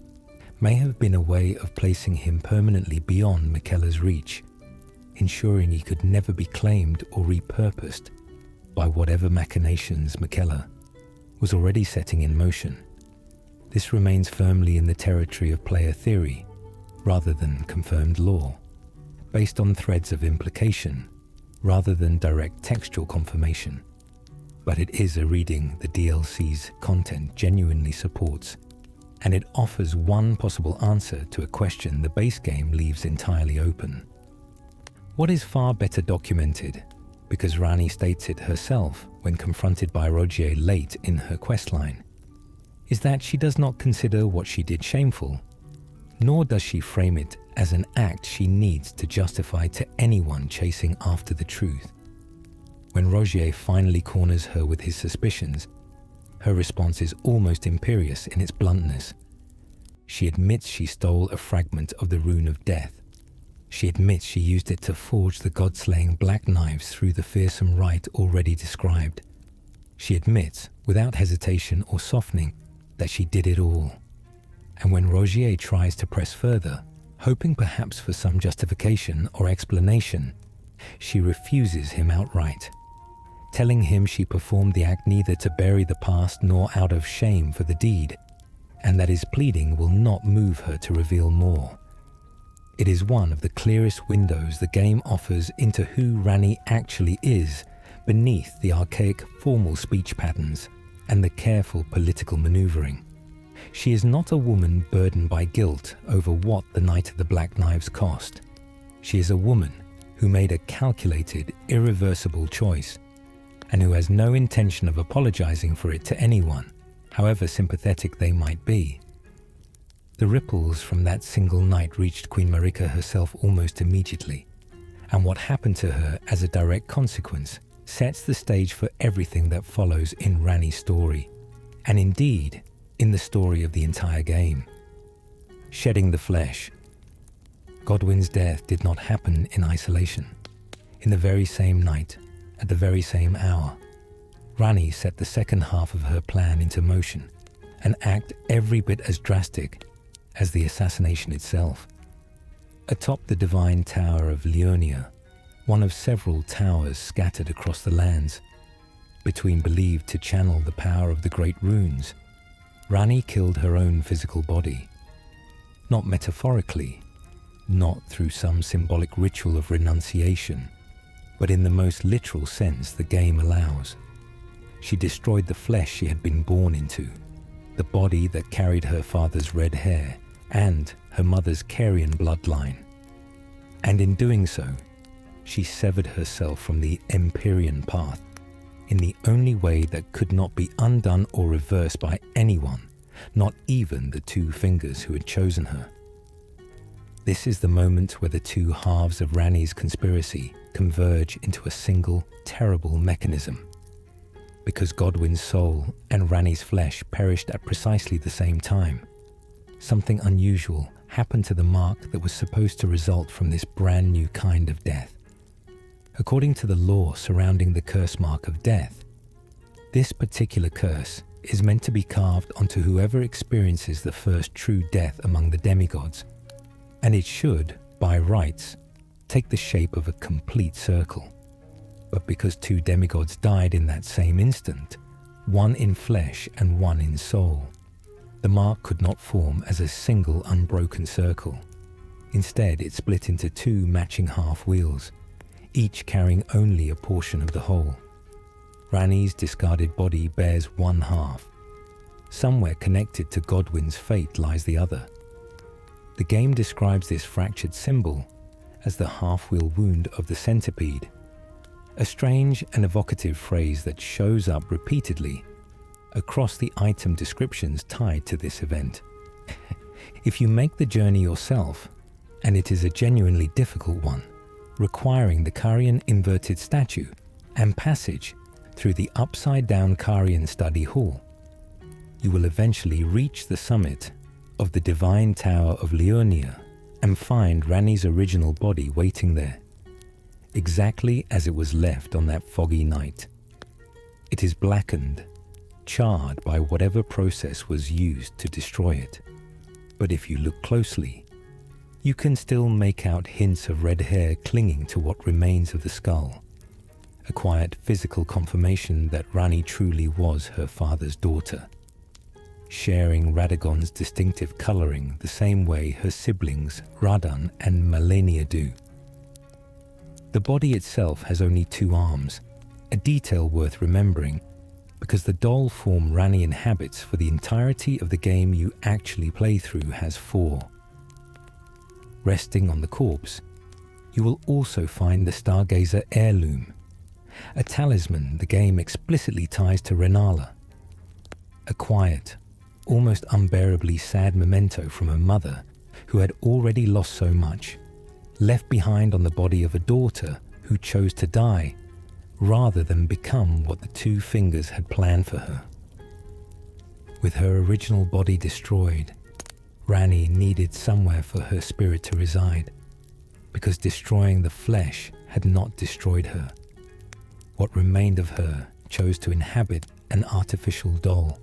may have been a way of placing him permanently beyond Miquella's reach, ensuring he could never be claimed or repurposed by whatever machinations Miquella was already setting in motion. This remains firmly in the territory of player theory rather than confirmed lore, based on threads of implication rather than direct textual confirmation. But it is a reading the DLC's content genuinely supports, and it offers one possible answer to a question the base game leaves entirely open. What is far better documented, because Ranni states it herself when confronted by Rogier late in her questline, is that she does not consider what she did shameful, nor does she frame it as an act she needs to justify to anyone chasing after the truth. When Rogier finally corners her with his suspicions, her response is almost imperious in its bluntness. She admits she stole a fragment of the Rune of Death. She admits she used it to forge the god-slaying black knives through the fearsome rite already described. She admits, without hesitation or softening, that she did it all. And when Rogier tries to press further, hoping perhaps for some justification or explanation, she refuses him outright, telling him she performed the act neither to bury the past nor out of shame for the deed, and that his pleading will not move her to reveal more. It is one of the clearest windows the game offers into who Ranni actually is beneath the archaic formal speech patterns and the careful political maneuvering. She is not a woman burdened by guilt over what the Night of the Black Knives cost. She is a woman who made a calculated, irreversible choice, and who has no intention of apologizing for it to anyone, however sympathetic they might be. The ripples from that single night reached Queen Marika herself almost immediately, and what happened to her as a direct consequence sets the stage for everything that follows in Ranni's story, and indeed, in the story of the entire game. Shedding the flesh. Godwyn's death did not happen in isolation. In the very same night, at the very same hour, Ranni set the second half of her plan into motion, an act every bit as drastic as the assassination itself. Atop the divine tower of Leonia, one of several towers scattered across the lands, between believed to channel the power of the great runes, Ranni killed her own physical body. Not metaphorically, not through some symbolic ritual of renunciation, but in the most literal sense the game allows. She destroyed the flesh she had been born into, the body that carried her father's red hair and her mother's Carian bloodline. And in doing so, she severed herself from the Empyrean path in the only way that could not be undone or reversed by anyone, not even the two fingers who had chosen her. This is the moment where the two halves of Ranni's conspiracy converge into a single, terrible mechanism. Because Godwyn's soul and Ranni's flesh perished at precisely the same time, something unusual happened to the mark that was supposed to result from this brand new kind of death. According to the lore surrounding the Cursemark of death, this particular curse is meant to be carved onto whoever experiences the first true death among the demigods, and it should, by rights, take the shape of a complete circle. But because two demigods died in that same instant, one in flesh and one in soul, the mark could not form as a single unbroken circle. Instead, it split into 2 matching half wheels, each carrying only a portion of the whole. Ranni's discarded body bears one half. Somewhere connected to Godwyn's fate lies the other. The game describes this fractured symbol as the half-wheel wound of the centipede, a strange and evocative phrase that shows up repeatedly across the item descriptions tied to this event. If you make the journey yourself, and it is a genuinely difficult one, requiring the Carian inverted statue and passage through the upside-down Carian study hall, you will eventually reach the summit of the Divine Tower of Liurnia and find Ranni's original body waiting there, exactly as it was left on that foggy night. It is blackened, charred by whatever process was used to destroy it. But if you look closely, you can still make out hints of red hair clinging to what remains of the skull, a quiet physical confirmation that Ranni truly was her father's daughter, sharing Radagon's distinctive colouring the same way her siblings Radan and Malenia do. The body itself has only 2 arms, a detail worth remembering, because the doll form Ranni inhabits for the entirety of the game you actually play through has 4. Resting on the corpse, you will also find the Stargazer heirloom, a talisman the game explicitly ties to Renala, a quiet, almost unbearably sad memento from a mother who had already lost so much, left behind on the body of a daughter who chose to die rather than become what the 2 fingers had planned for her. With her original body destroyed, Ranni needed somewhere for her spirit to reside, because destroying the flesh had not destroyed her. What remained of her chose to inhabit an artificial doll,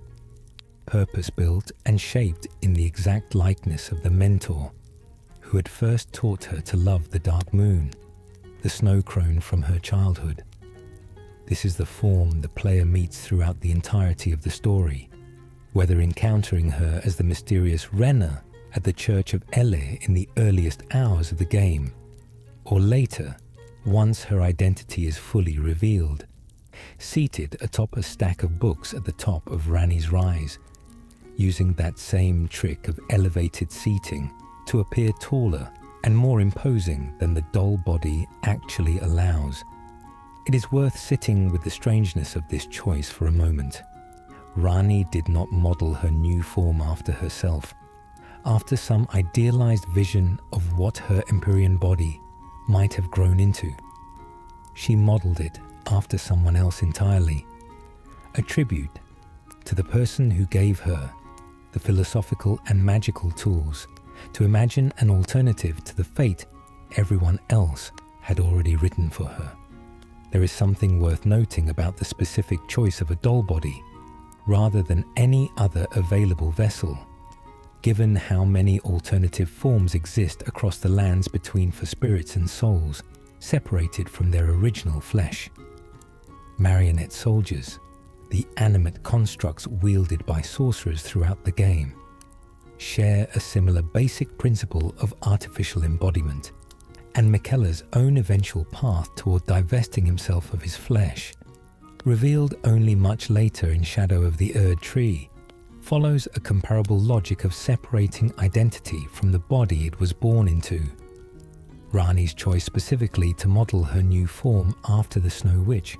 purpose-built and shaped in the exact likeness of the mentor who had first taught her to love the dark moon, the snow crone from her childhood. This is the form the player meets throughout the entirety of the story, whether encountering her as the mysterious Renna at the church of Elleh in the earliest hours of the game, or later, once her identity is fully revealed, seated atop a stack of books at the top of Ranni's rise, using that same trick of elevated seating to appear taller and more imposing than the doll body actually allows. It is worth sitting with the strangeness of this choice for a moment. Ranni did not model her new form after herself, after some idealized vision of what her Empyrean body might have grown into. She modeled it after someone else entirely, a tribute to the person who gave her the philosophical and magical tools to imagine an alternative to the fate everyone else had already written for her. There is something worth noting about the specific choice of a doll body rather than any other available vessel, given how many alternative forms exist across the lands between for spirits and souls, separated from their original flesh. Marionette soldiers, the animate constructs wielded by sorcerers throughout the game, share a similar basic principle of artificial embodiment, and Miquella's own eventual path toward divesting himself of his flesh, revealed only much later in Shadow of the Erd Tree, follows a comparable logic of separating identity from the body it was born into. Ranni's choice specifically to model her new form after the Snow Witch,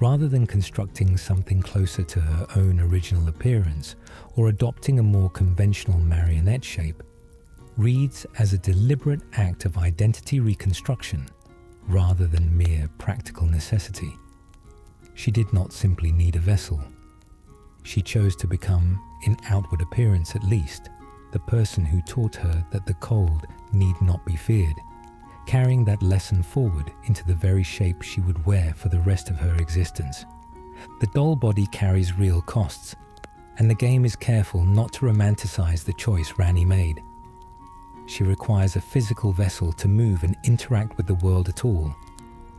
rather than constructing something closer to her own original appearance or adopting a more conventional marionette shape, reads as a deliberate act of identity reconstruction rather than mere practical necessity. She did not simply need a vessel. She chose to become, in outward appearance at least, the person who taught her that the cold need not be feared, carrying that lesson forward into the very shape she would wear for the rest of her existence. The doll body carries real costs, and the game is careful not to romanticize the choice Ranni made. She requires a physical vessel to move and interact with the world at all,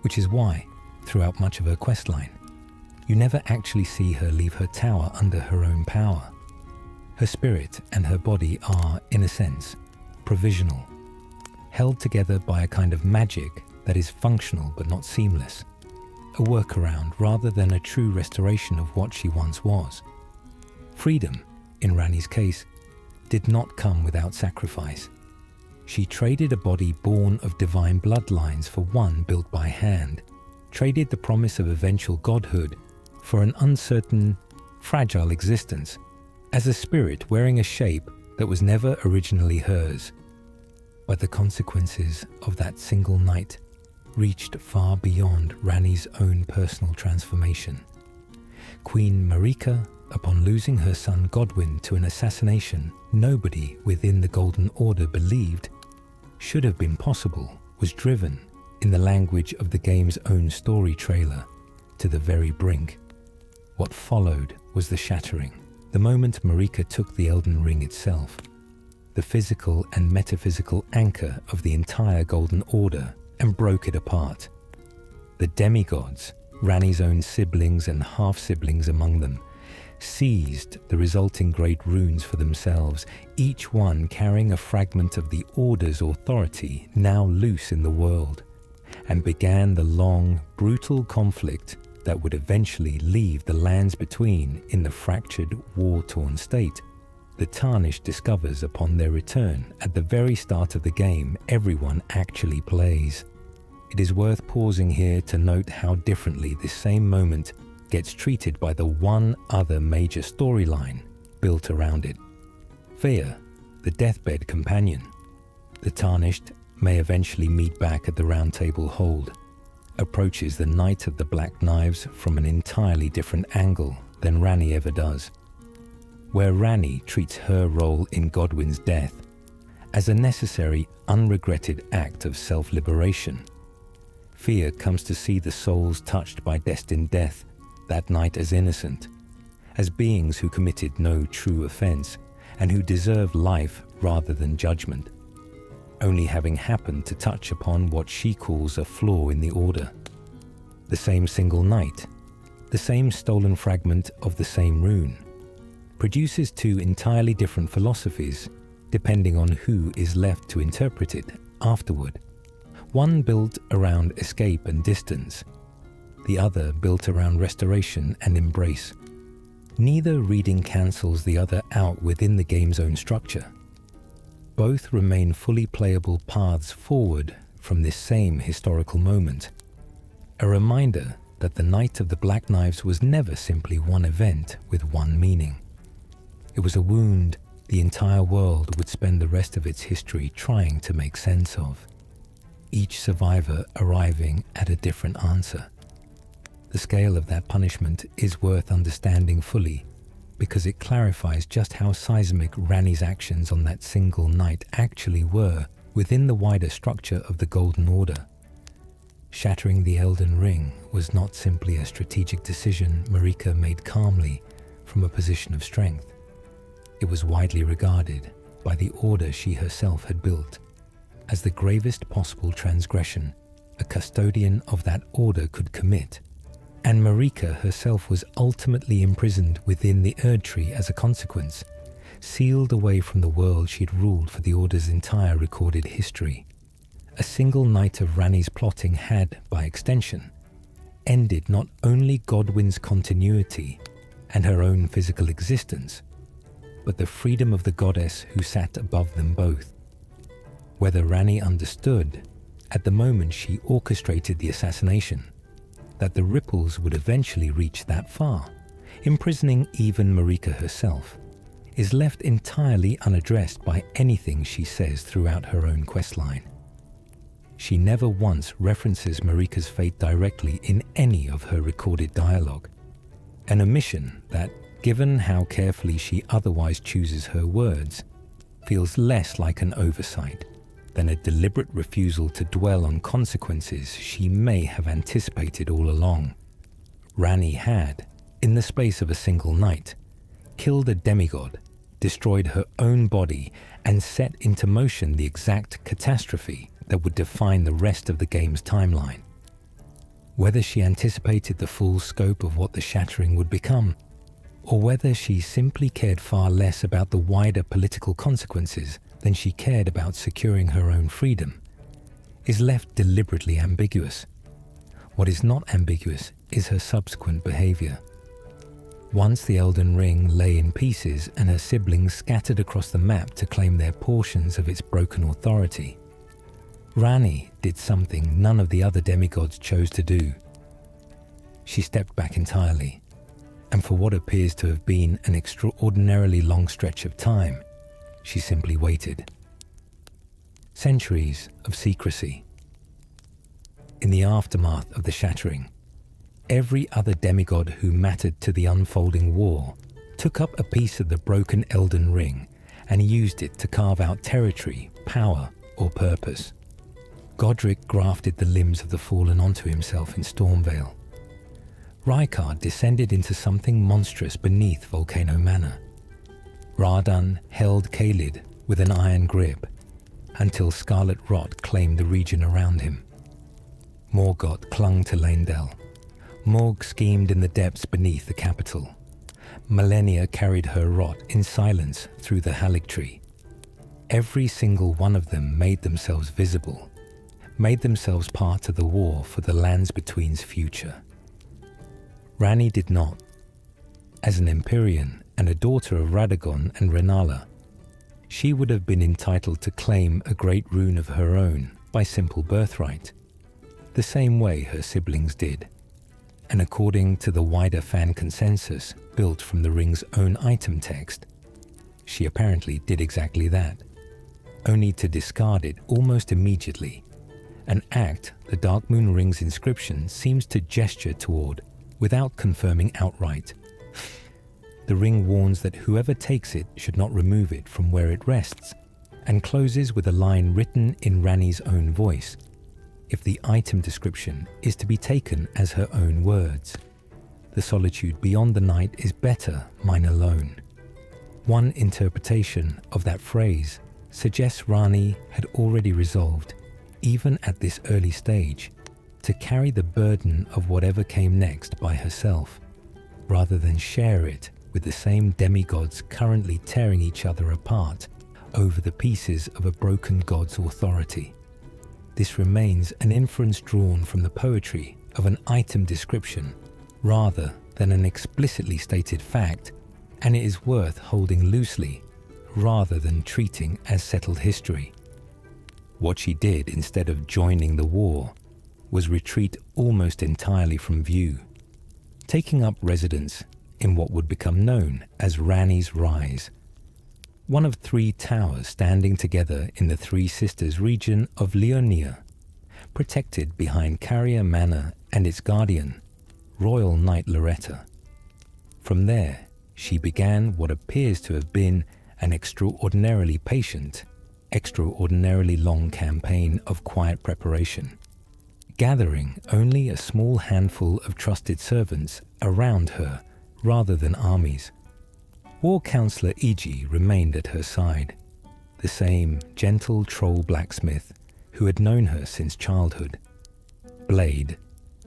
which is why, throughout much of her questline, you never actually see her leave her tower under her own power. Her spirit and her body are, in a sense, provisional, held together by a kind of magic that is functional but not seamless, a workaround rather than a true restoration of what she once was. Freedom, in Ranni's case, did not come without sacrifice. She traded a body born of divine bloodlines for one built by hand, traded the promise of eventual godhood for an uncertain, fragile existence, as a spirit wearing a shape that was never originally hers. But the consequences of that single night reached far beyond Ranni's own personal transformation. Queen Marika, upon losing her son Godwyn to an assassination nobody within the Golden Order believed should have been possible, was driven, in the language of the game's own story trailer, to the very brink. What followed was the shattering, the moment Marika took the Elden Ring itself, the physical and metaphysical anchor of the entire Golden Order, and broke it apart. The demigods, Ranni's own siblings and half-siblings among them, seized the resulting great runes for themselves, each one carrying a fragment of the Order's authority now loose in the world, and began the long, brutal conflict that would eventually leave the lands between in the fractured, war-torn state. The Tarnished discovers upon their return at the very start of the game everyone actually plays. It is worth pausing here to note how differently this same moment gets treated by the one other major storyline built around it. Fia, the deathbed companion. The Tarnished may eventually meet back at the Round Table Hold, approaches the Knight of the Black Knives from an entirely different angle than Ranni ever does, where Ranni treats her role in Godwyn's death as a necessary, unregretted act of self-liberation. Fia comes to see the souls touched by destined death that night as innocent, as beings who committed no true offense and who deserve life rather than judgment, only having happened to touch upon what she calls a flaw in the Order. The same single night, the same stolen fragment of the same rune, produces two entirely different philosophies depending on who is left to interpret it afterward. One built around escape and distance, the other built around restoration and embrace. Neither reading cancels the other out within the game's own structure. Both remain fully playable paths forward from this same historical moment. A reminder that the Night of the Black Knives was never simply one event with one meaning. It was a wound the entire world would spend the rest of its history trying to make sense of, each survivor arriving at a different answer. The scale of that punishment is worth understanding fully because it clarifies just how seismic Ranni's actions on that single night actually were within the wider structure of the Golden Order. Shattering the Elden Ring was not simply a strategic decision Marika made calmly from a position of strength. It was widely regarded by the Order she herself had built as the gravest possible transgression a custodian of that Order could commit. And Marika herself was ultimately imprisoned within the Erdtree as a consequence, sealed away from the world she'd ruled for the Order's entire recorded history. A single night of Ranni's plotting had, by extension, ended not only Godwyn's continuity and her own physical existence, but the freedom of the goddess who sat above them both. Whether Ranni understood, at the moment she orchestrated the assassination, that the ripples would eventually reach that far, imprisoning even Marika herself, is left entirely unaddressed by anything she says throughout her own questline. She never once references Marika's fate directly in any of her recorded dialogue, an omission that, given how carefully she otherwise chooses her words, feels less like an oversight than a deliberate refusal to dwell on consequences she may have anticipated all along. Ranni had, in the space of a single night, killed a demigod, destroyed her own body, and set into motion the exact catastrophe that would define the rest of the game's timeline. Whether she anticipated the full scope of what the shattering would become, or whether she simply cared far less about the wider political consequences than she cared about securing her own freedom, is left deliberately ambiguous. What is not ambiguous is her subsequent behavior. Once the Elden Ring lay in pieces and her siblings scattered across the map to claim their portions of its broken authority, Ranni did something none of the other demigods chose to do. She stepped back entirely, and for what appears to have been an extraordinarily long stretch of time, she simply waited. Centuries of secrecy. In the aftermath of the shattering, every other demigod who mattered to the unfolding war took up a piece of the broken Elden Ring and used it to carve out territory, power, or purpose. Godric grafted the limbs of the fallen onto himself in Stormvale. Rykard descended into something monstrous beneath Volcano Manor. Radahn held Caelid with an iron grip until scarlet rot claimed the region around him. Morgott clung to Leyndell. Morg schemed in the depths beneath the capital. Millennia carried her rot in silence through the Haligtree. Every single one of them made themselves visible, made themselves part of the war for the Lands Between's future. Ranni did not. As an Empyrean and a daughter of Radagon and Rennala, she would have been entitled to claim a great rune of her own by simple birthright, the same way her siblings did. And according to the wider fan consensus built from the ring's own item text, she apparently did exactly that, only to discard it almost immediately, an act the Darkmoon Ring's inscription seems to gesture toward without confirming outright. The ring warns that whoever takes it should not remove it from where it rests, and closes with a line written in Ranni's own voice, if the item description is to be taken as her own words. The solitude beyond the night is better mine alone. One interpretation of that phrase suggests Ranni had already resolved, even at this early stage, to carry the burden of whatever came next by herself, rather than share it with the same demigods currently tearing each other apart over the pieces of a broken god's authority. This remains an inference drawn from the poetry of an item description rather than an explicitly stated fact, and it is worth holding loosely rather than treating as settled history. What she did instead of joining the war was retreat almost entirely from view, taking up residence in what would become known as Ranni's Rise, one of 3 towers standing together in the Three Sisters region of Leonia, protected behind Carrier Manor and its guardian, Royal Knight Loretta. From there, she began what appears to have been an extraordinarily patient, extraordinarily long campaign of quiet preparation, gathering only a small handful of trusted servants around her rather than armies. War Counselor Iji remained at her side, the same gentle troll blacksmith who had known her since childhood. Blade,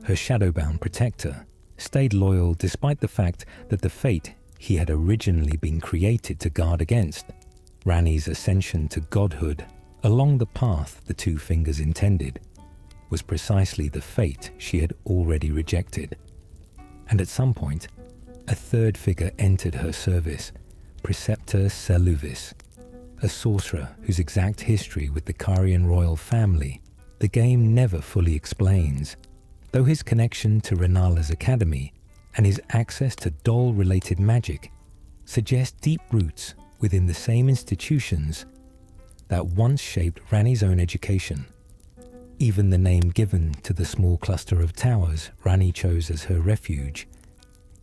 her shadowbound protector, stayed loyal despite the fact that the fate he had originally been created to guard against, Ranni's ascension to godhood along the path the Two Fingers intended, was precisely the fate she had already rejected. And at some point, a third figure entered her service, Preceptor Seluvis, a sorcerer whose exact history with the Carian royal family the game never fully explains, though his connection to Rennala's academy and his access to doll-related magic suggest deep roots within the same institutions that once shaped Ranni's own education. Even the name given to the small cluster of towers Ranni chose as her refuge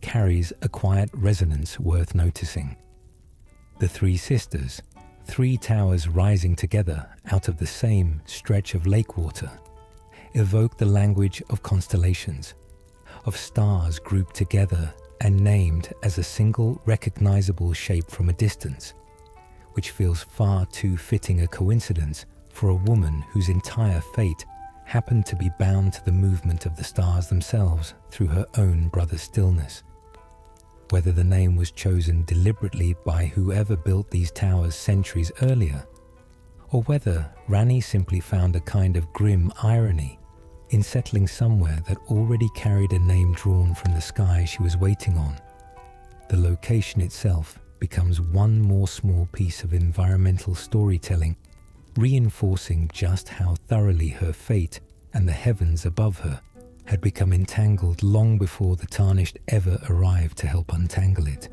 carries a quiet resonance worth noticing. The Three Sisters, 3 towers rising together out of the same stretch of lake water, evoke the language of constellations, of stars grouped together and named as a single recognizable shape from a distance, which feels far too fitting a coincidence for a woman whose entire fate happened to be bound to the movement of the stars themselves through her own brother's stillness. Whether the name was chosen deliberately by whoever built these towers centuries earlier, or whether Ranni simply found a kind of grim irony in settling somewhere that already carried a name drawn from the sky she was waiting on. The location itself becomes one more small piece of environmental storytelling, reinforcing just how thoroughly her fate and the heavens above her had become entangled long before the Tarnished ever arrived to help untangle it.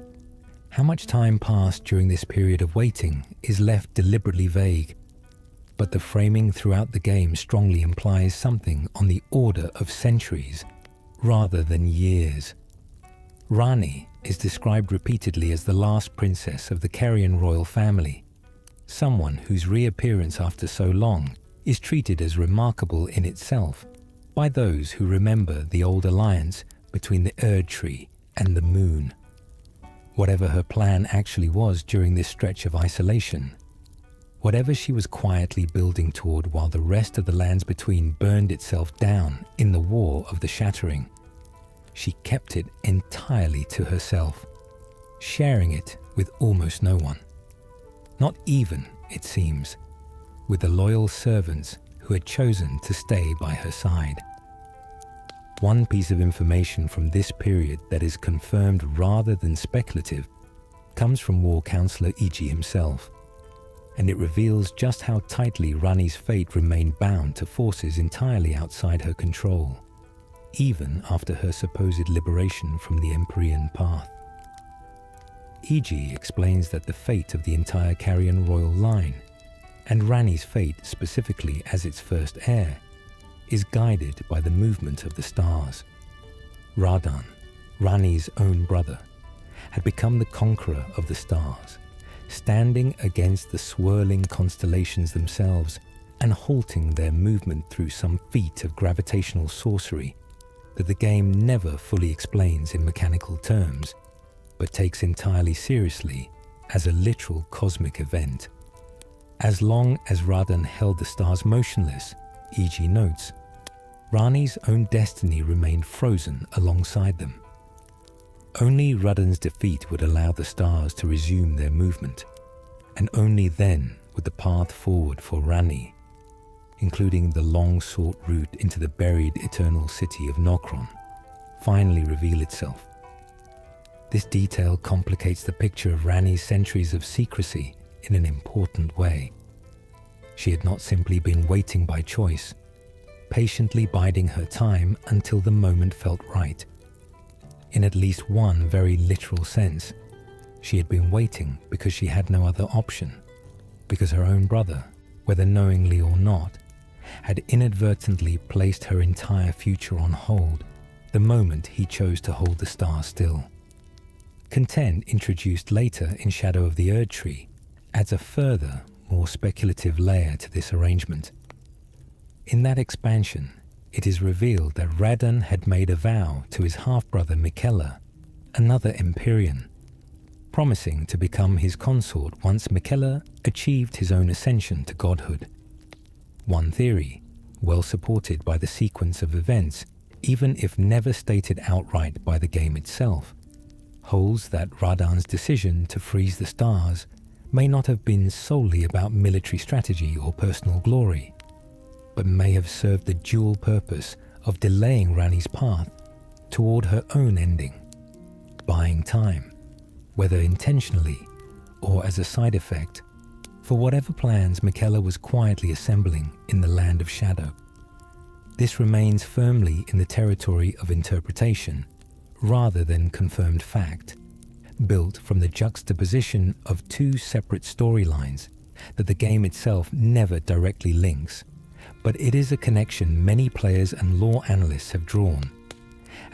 How much time passed during this period of waiting is left deliberately vague, but the framing throughout the game strongly implies something on the order of centuries rather than years. Ranni is described repeatedly as the last princess of the Carian royal family, someone whose reappearance after so long is treated as remarkable in itself by those who remember the old alliance between the Erd Tree and the moon. Whatever her plan actually was during this stretch of isolation, whatever she was quietly building toward while the rest of the lands between burned itself down in the War of the Shattering, she kept it entirely to herself, sharing it with almost no one. Not even, it seems, with the loyal servants who had chosen to stay by her side. One piece of information from this period that is confirmed rather than speculative comes from War Councillor Iji himself, and it reveals just how tightly Ranni's fate remained bound to forces entirely outside her control, even after her supposed liberation from the Empyrean path. Iji explains that the fate of the entire Carian royal line, and Ranni's fate specifically as its first heir, is guided by the movement of the stars. Radan, Ranni's own brother, had become the conqueror of the stars, standing against the swirling constellations themselves and halting their movement through some feat of gravitational sorcery that the game never fully explains in mechanical terms, but takes entirely seriously as a literal cosmic event. As long as Radan held the stars motionless, E.G. notes, Ranni's own destiny remained frozen alongside them. Only Radan's defeat would allow the stars to resume their movement, and only then would the path forward for Ranni, including the long-sought route into the buried eternal city of Nokron, finally reveal itself. This detail complicates the picture of Ranni's centuries of secrecy in an important way. She had not simply been waiting by choice, patiently biding her time until the moment felt right. In at least one very literal sense, she had been waiting because she had no other option, because her own brother, whether knowingly or not, had inadvertently placed her entire future on hold the moment he chose to hold the star still. Content introduced later in Shadow of the Erd Tree adds a further, more speculative layer to this arrangement. In that expansion, it is revealed that Radan had made a vow to his half-brother Miquella, another Empyrean, promising to become his consort once Miquella achieved his own ascension to godhood. One theory, well supported by the sequence of events, even if never stated outright by the game itself, holds that Radan's decision to freeze the stars may not have been solely about military strategy or personal glory, but may have served the dual purpose of delaying Ranni's path toward her own ending, buying time, whether intentionally or as a side effect, for whatever plans Miquella was quietly assembling in the Land of Shadow. This remains firmly in the territory of interpretation rather than confirmed fact, built from the juxtaposition of two separate storylines that the game itself never directly links, but it is a connection many players and lore analysts have drawn,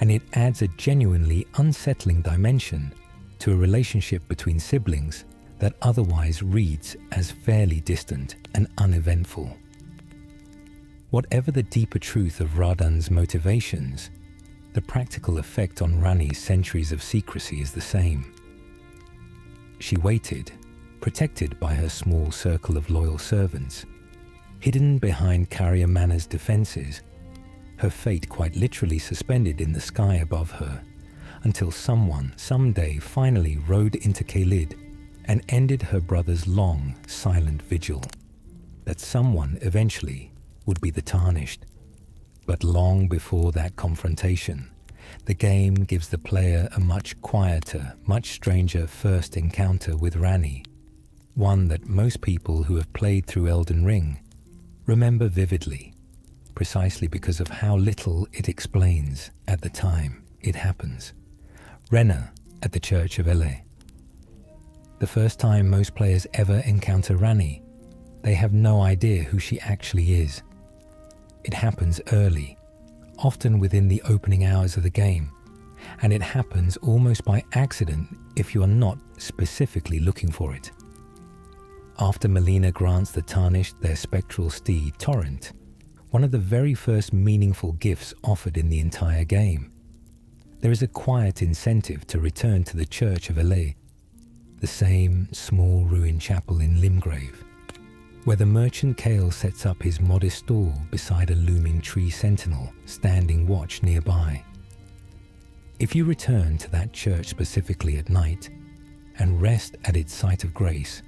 and it adds a genuinely unsettling dimension to a relationship between siblings that otherwise reads as fairly distant and uneventful. Whatever the deeper truth of Radan's motivations, the practical effect on Ranni's centuries of secrecy is the same. She waited, protected by her small circle of loyal servants, hidden behind Carrier Manor's defenses, her fate quite literally suspended in the sky above her, until someone someday finally rode into Caelid and ended her brother's long, silent vigil. that someone eventually would be the Tarnished. But long before that confrontation, the game gives the player a much quieter, much stranger first encounter with Ranni, one that most people who have played through Elden Ring remember vividly, precisely because of how little it explains at the time it happens. Renna at the Church of Elleh. The first time most players ever encounter Ranni, they have no idea who she actually is. It happens early, often within the opening hours of the game, and it happens almost by accident if you are not specifically looking for it. After Melina grants the Tarnished their spectral steed Torrent, one of the very first meaningful gifts offered in the entire game, there is a quiet incentive to return to the Church of Elleh, the same small ruined chapel in Limgrave, where the merchant Kael sets up his modest stall beside a looming tree sentinel standing watch nearby. If you return to that church specifically at night and rest at its site of grace,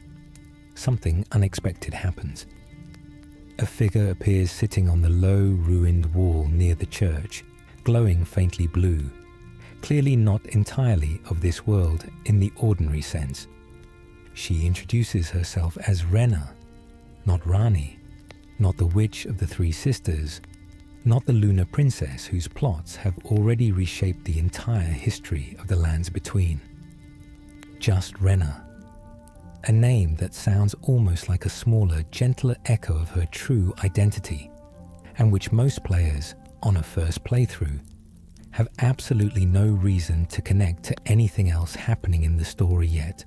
something unexpected happens. A figure appears sitting on the low, ruined wall near the church, glowing faintly blue, clearly not entirely of this world in the ordinary sense. She introduces herself as Renna, not Ranni, not the Witch of the Three Sisters, not the Lunar Princess whose plots have already reshaped the entire history of the lands between. Just Renna, a name that sounds almost like a smaller, gentler echo of her true identity, and which most players, on a first playthrough, have absolutely no reason to connect to anything else happening in the story yet.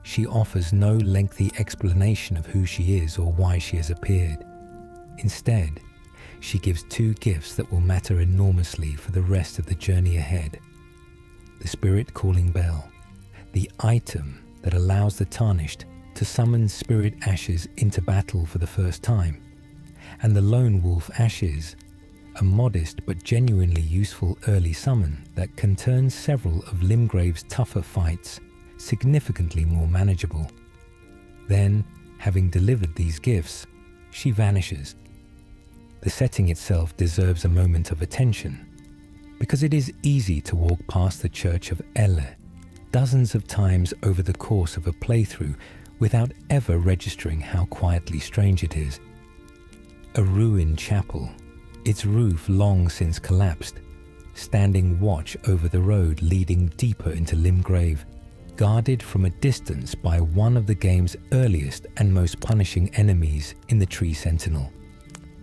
She offers no lengthy explanation of who she is or why she has appeared. Instead, she gives two gifts that will matter enormously for the rest of the journey ahead. The Spirit Calling Bell, the item that allows the Tarnished to summon spirit ashes into battle for the first time, and the Lone Wolf Ashes, a modest but genuinely useful early summon that can turn several of Limgrave's tougher fights significantly more manageable. Then, having delivered these gifts, she vanishes. The setting itself deserves a moment of attention, because it is easy to walk past the Church of Elleh dozens of times over the course of a playthrough without ever registering how quietly strange it is. A ruined chapel, its roof long since collapsed, standing watch over the road leading deeper into Limgrave, guarded from a distance by one of the game's earliest and most punishing enemies in the Tree Sentinel,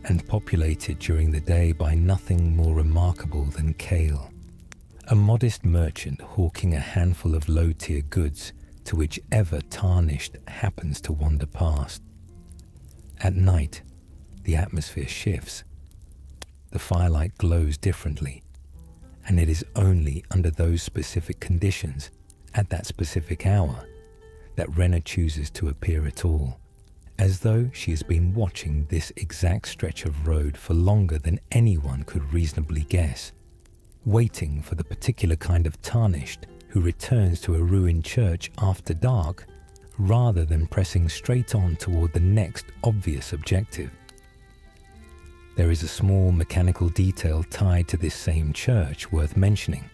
and populated during the day by nothing more remarkable than Kael, a modest merchant hawking a handful of low-tier goods to whichever Tarnished happens to wander past. At night, the atmosphere shifts. The firelight glows differently, and it is only under those specific conditions, at that specific hour, that Renna chooses to appear at all, as though she has been watching this exact stretch of road for longer than anyone could reasonably guess, waiting for the particular kind of Tarnished who returns to a ruined church after dark, rather than pressing straight on toward the next obvious objective. There is a small mechanical detail tied to this same church worth mentioning,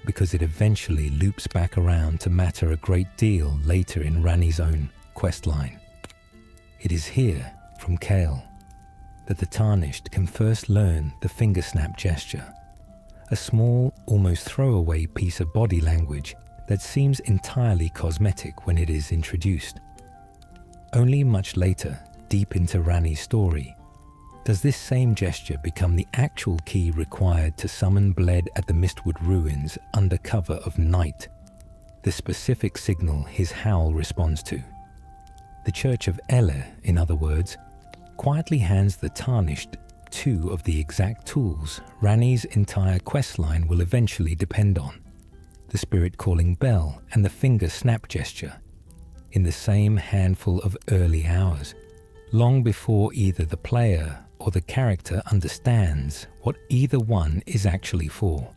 because it eventually loops back around to matter a great deal later in Ranni's own questline. It is here, from Kael, that the Tarnished can first learn the finger snap gesture, a small, almost throwaway piece of body language that seems entirely cosmetic when it is introduced. Only much later, deep into Ranni's story, does this same gesture become the actual key required to summon Bled at the Mistwood Ruins under cover of night, the specific signal his howl responds to. The Church of Elleh, in other words, quietly hands the Tarnished two of the exact tools Ranni's entire questline will eventually depend on, the Spirit Calling Bell and the finger snap gesture, in the same handful of early hours, long before either the player or the character understands what either one is actually for.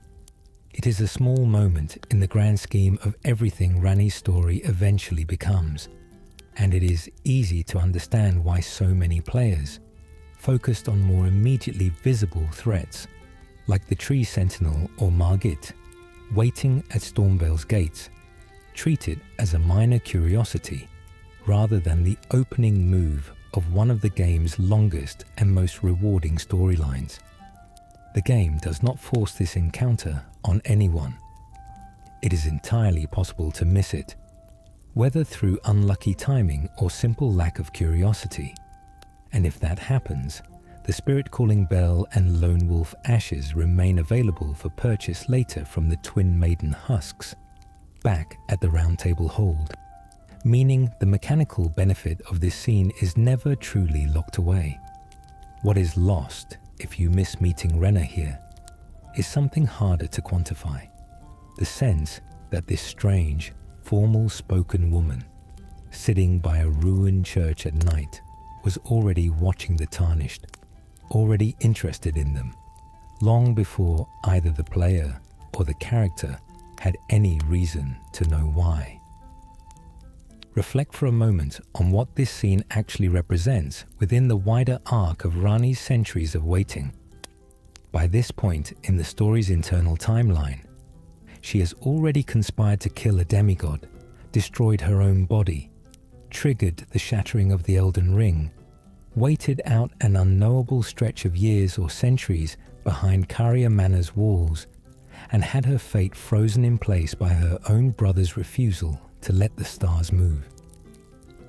It is a small moment in the grand scheme of everything Ranni's story eventually becomes, and it is easy to understand why so many players focused on more immediately visible threats, like the Tree Sentinel or Margit, waiting at Stormvale's gates, treat it as a minor curiosity rather than the opening move of one of the game's longest and most rewarding storylines. The game does not force this encounter on anyone. It is entirely possible to miss it, whether through unlucky timing or simple lack of curiosity. And if that happens, the Spirit Calling Bell and Lone Wolf Ashes remain available for purchase later from the Twin Maiden Husks, back at the Round Table Hold, meaning the mechanical benefit of this scene is never truly locked away. What is lost if you miss meeting Renna here is something harder to quantify. The sense that this strange, formal spoken woman, sitting by a ruined church at night, was already watching the Tarnished, already interested in them, long before either the player or the character had any reason to know why. Reflect for a moment on what this scene actually represents within the wider arc of Ranni's centuries of waiting. By this point in the story's internal timeline, she has already conspired to kill a demigod, destroyed her own body, triggered the shattering of the Elden Ring, waited out an unknowable stretch of years or centuries behind Caria Manor's walls, and had her fate frozen in place by her own brother's refusal to let the stars move.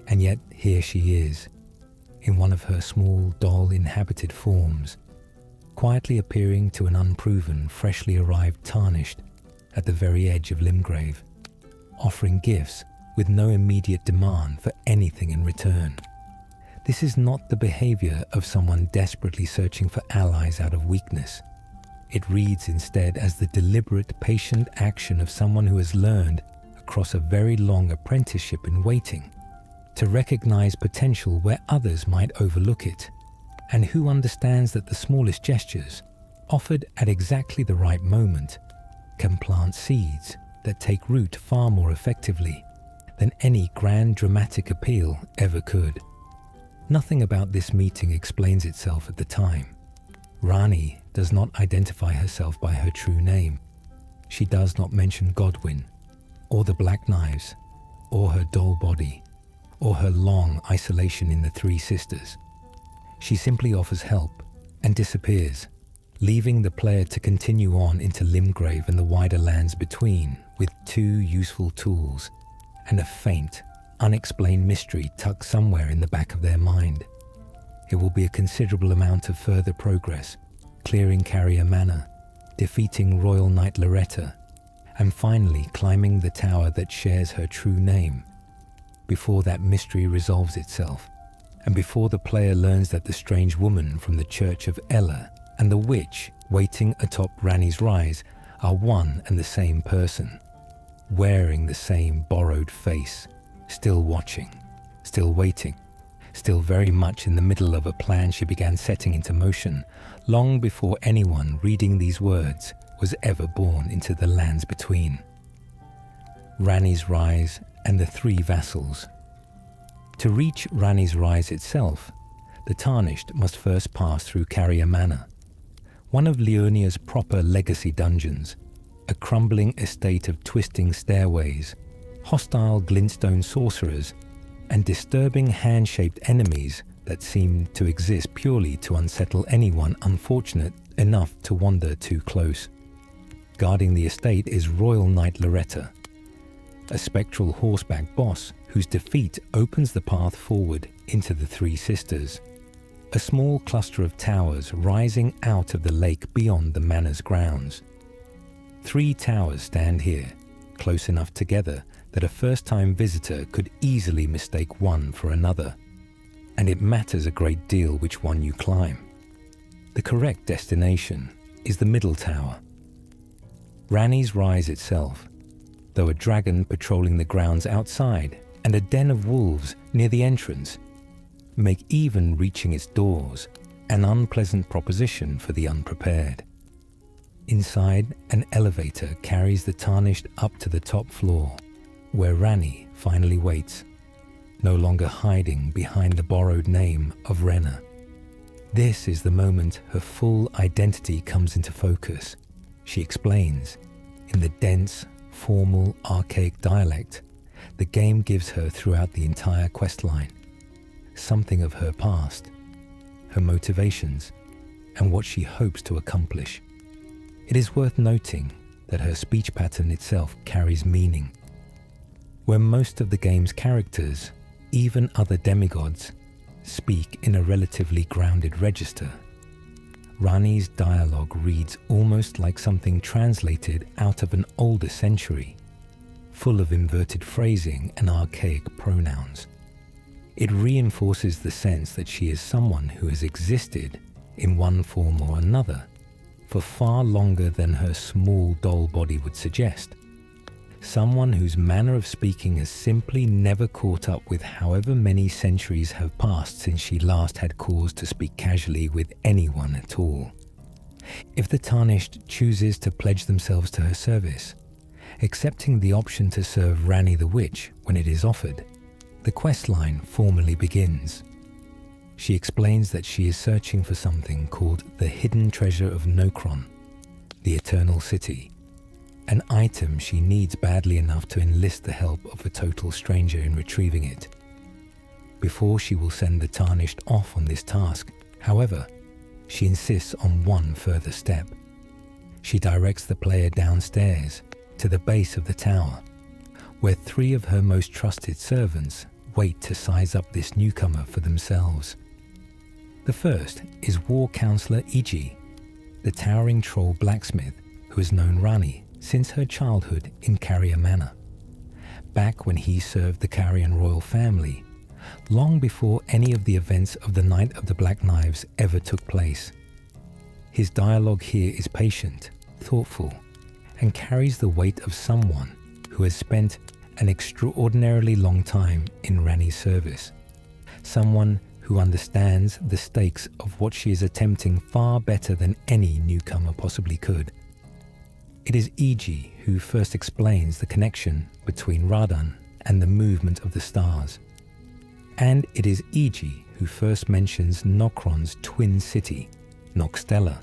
And yet here she is, in one of her small doll-inhabited forms, quietly appearing to an unproven, freshly arrived Tarnished at the very edge of Limgrave, offering gifts with no immediate demand for anything in return. This is not the behavior of someone desperately searching for allies out of weakness. It reads instead as the deliberate, patient action of someone who has learned, across a very long apprenticeship in waiting, to recognize potential where others might overlook it, and who understands that the smallest gestures, offered at exactly the right moment, can plant seeds that take root far more effectively than any grand dramatic appeal ever could. Nothing about this meeting explains itself at the time. Ranni does not identify herself by her true name. She does not mention Godwyn, or the Black Knives, or her doll body, or her long isolation in the Three Sisters. She simply offers help and disappears, leaving the player to continue on into Limgrave and the wider lands between with 2 useful tools and a faint, unexplained mystery tucked somewhere in the back of their mind. It will be a considerable amount of further progress, clearing Caria Manor, defeating Royal Knight Loretta, and finally climbing the tower that shares her true name, before that mystery resolves itself, and before the player learns that the strange woman from the Church of Elleh and the witch waiting atop Ranni's Rise are one and the same person, wearing the same borrowed face, still watching, still waiting, still very much in the middle of a plan she began setting into motion long before anyone reading these words was ever born into the lands between. Ranni's Rise and the 3 Vassals. To reach Ranni's Rise itself, the Tarnished must first pass through Caria Manor, one of Liurnia's proper legacy dungeons, a crumbling estate of twisting stairways, hostile glintstone sorcerers, and disturbing hand-shaped enemies that seem to exist purely to unsettle anyone unfortunate enough to wander too close. Guarding the estate is Royal Knight Loretta, a spectral horseback boss whose defeat opens the path forward into the Three Sisters, a small cluster of towers rising out of the lake beyond the manor's grounds. 3 towers stand here, close enough together that a first-time visitor could easily mistake one for another, and it matters a great deal which one you climb. The correct destination is the middle tower. Ranni's Rise itself, though a dragon patrolling the grounds outside and a den of wolves near the entrance, make even reaching its doors an unpleasant proposition for the unprepared. Inside, an elevator carries the Tarnished up to the top floor, where Ranni finally waits. no longer hiding behind the borrowed name of Renna. This is the moment her full identity comes into focus. She explains, in the dense, formal, archaic dialect the game gives her throughout the entire questline, something of her past, her motivations, and what she hopes to accomplish. It is worth noting that her speech pattern itself carries meaning. Where most of the game's characters, even other demigods, speak in a relatively grounded register, Ranni's dialogue reads almost like something translated out of an older century, full of inverted phrasing and archaic pronouns. It reinforces the sense that she is someone who has existed in one form or another for far longer than her small doll body would suggest. Someone whose manner of speaking has simply never caught up with however many centuries have passed since she last had cause to speak casually with anyone at all. If the Tarnished chooses to pledge themselves to her service, accepting the option to serve Ranni the Witch when it is offered, the questline formally begins. She explains that she is searching for something called the Hidden Treasure of Nokron, the Eternal City, an item she needs badly enough to enlist the help of a total stranger in retrieving it. Before she will send the Tarnished off on this task, however, she insists on one further step. She directs the player downstairs to the base of the tower, where 3 of her most trusted servants wait to size up this newcomer for themselves. The first is War Counselor Elleh, the towering troll blacksmith who has known Ranni since her childhood in Carrier Manor, back when he served the Carrion royal family, long before any of the events of the Night of the Black Knives ever took place. His dialogue here is patient, thoughtful, and carries the weight of someone who has spent an extraordinarily long time in Ranni's service, someone who understands the stakes of what she is attempting far better than any newcomer possibly could. It is Elleh who first explains the connection between Radan and the movement of the stars. And it is Elleh who first mentions Nokron's twin city, Nokstella,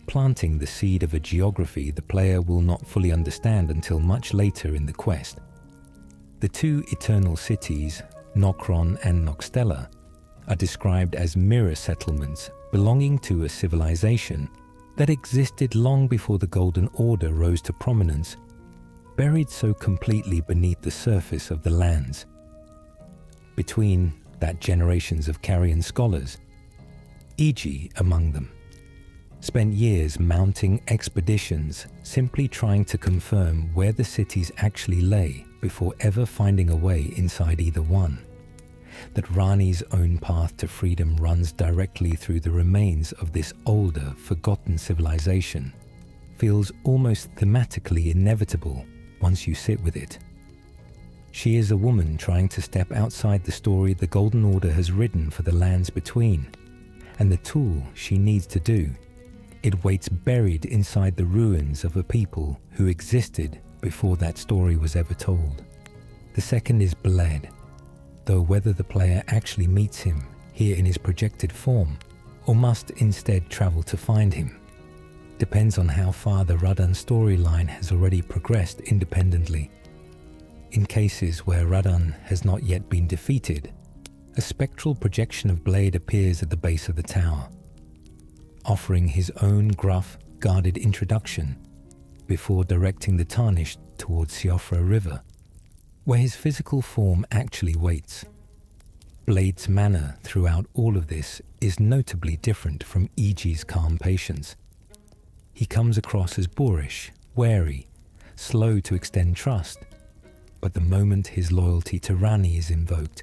planting the seed of a geography the player will not fully understand until much later in the quest. The 2 eternal cities, Nokron and Nokstella, are described as mirror settlements belonging to a civilization that existed long before the Golden Order rose to prominence, buried so completely beneath the surface of the lands. Between that generations of Carrion scholars, Elleh among them, spent years mounting expeditions simply trying to confirm where the cities actually lay before ever finding a way inside either one. That Ranni's own path to freedom runs directly through the remains of this older, forgotten civilization feels almost thematically inevitable once you sit with it. She is a woman trying to step outside the story the Golden Order has written for the lands between, and the tool she needs to do, it waits buried inside the ruins of a people who existed before that story was ever told. The second is Bled, though whether the player actually meets him here in his projected form or must instead travel to find him depends on how far the Radan storyline has already progressed independently. In cases where Radan has not yet been defeated, a spectral projection of Blade appears at the base of the tower, offering his own gruff, guarded introduction before directing the Tarnished towards Siofra River, where his physical form actually waits. Blade's manner throughout all of this is notably different from Elleh's calm patience. He comes across as boorish, wary, slow to extend trust, but the moment his loyalty to Ranni is invoked,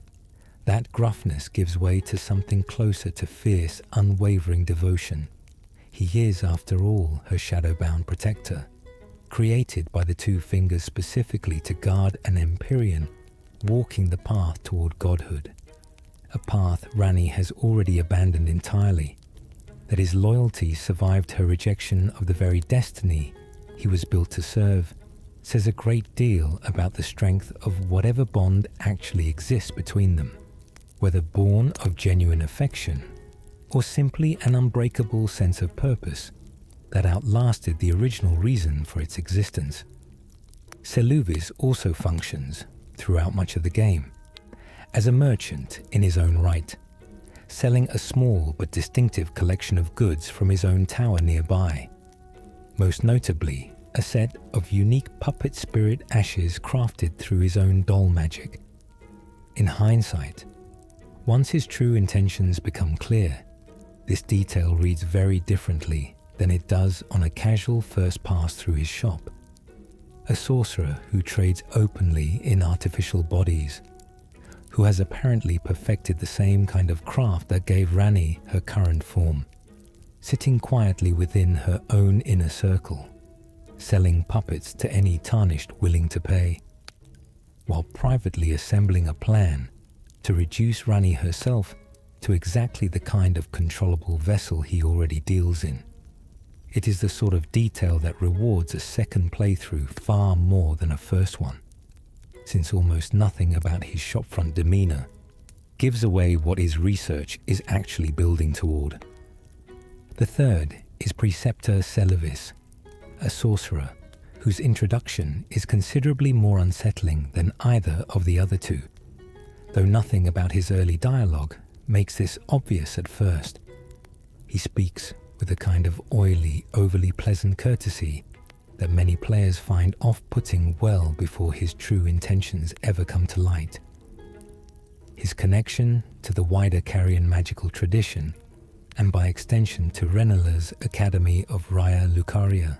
that gruffness gives way to something closer to fierce, unwavering devotion. He is, after all, her shadow-bound protector, created by the 2 fingers specifically to guard an Empyrean walking the path toward godhood, a path Ranni has already abandoned entirely, that his loyalty survived her rejection of the very destiny he was built to serve says a great deal about the strength of whatever bond actually exists between them, whether born of genuine affection or simply an unbreakable sense of purpose that outlasted the original reason for its existence. Seluvis also functions, throughout much of the game, as a merchant in his own right, selling a small but distinctive collection of goods from his own tower nearby, most notably a set of unique puppet spirit ashes crafted through his own doll magic. In hindsight, once his true intentions become clear, this detail reads very differently than it does on a casual first pass through his shop. A sorcerer who trades openly in artificial bodies, who has apparently perfected the same kind of craft that gave Ranni her current form, sitting quietly within her own inner circle, selling puppets to any tarnished willing to pay, while privately assembling a plan to reduce Ranni herself to exactly the kind of controllable vessel he already deals in. It is the sort of detail that rewards a second playthrough far more than a first one, since almost nothing about his shopfront demeanor gives away what his research is actually building toward. The third is Preceptor Seluvis, a sorcerer whose introduction is considerably more unsettling than either of the other two, though nothing about his early dialogue makes this obvious at first. He speaks with a kind of oily, overly pleasant courtesy that many players find off-putting well before his true intentions ever come to light. His connection to the wider Carian magical tradition, and by extension to Renna's Academy of Raya Lucaria,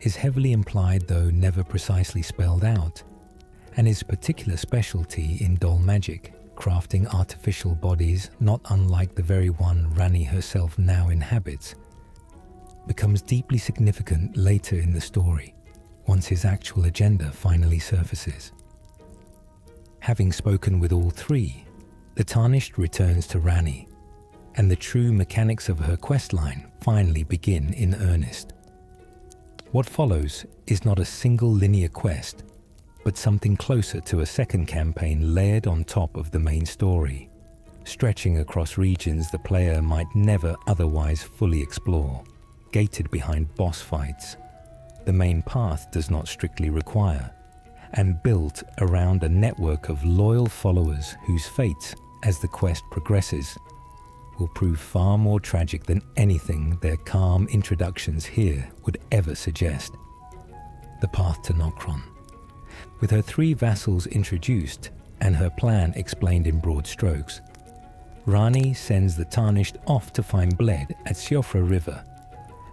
is heavily implied though never precisely spelled out, and his particular specialty in doll magic, crafting artificial bodies not unlike the very one Ranni herself now inhabits, becomes deeply significant later in the story, once his actual agenda finally surfaces. Having spoken with all three, the Tarnished returns to Ranni, and the true mechanics of her questline finally begin in earnest. What follows is not a single linear quest, but something closer to a second campaign layered on top of the main story, stretching across regions the player might never otherwise fully explore, gated behind boss fights the main path does not strictly require, and built around a network of loyal followers whose fates, as the quest progresses, will prove far more tragic than anything their calm introductions here would ever suggest. The path to Nokron. With her 3 vassals introduced and her plan explained in broad strokes, Ranni sends the Tarnished off to find Bled at Siofra River,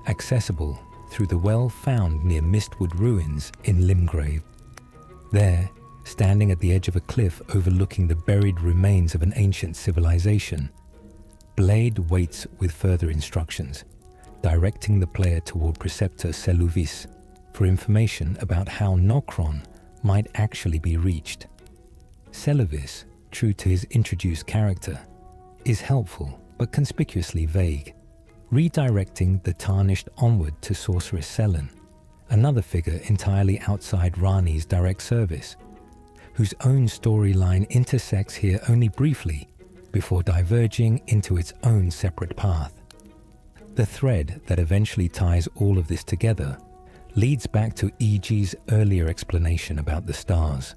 accessible through the well found near Mistwood Ruins in Limgrave. There, standing at the edge of a cliff overlooking the buried remains of an ancient civilization, Blade waits with further instructions, directing the player toward Preceptor Seluvis for information about how Nokron might actually be reached. Seluvis, true to his introduced character, is helpful but conspicuously vague, redirecting the Tarnished onward to Sorceress Selen, another figure entirely outside Ranni's direct service, whose own storyline intersects here only briefly before diverging into its own separate path. The thread that eventually ties all of this together leads back to E.G.'s earlier explanation about the stars.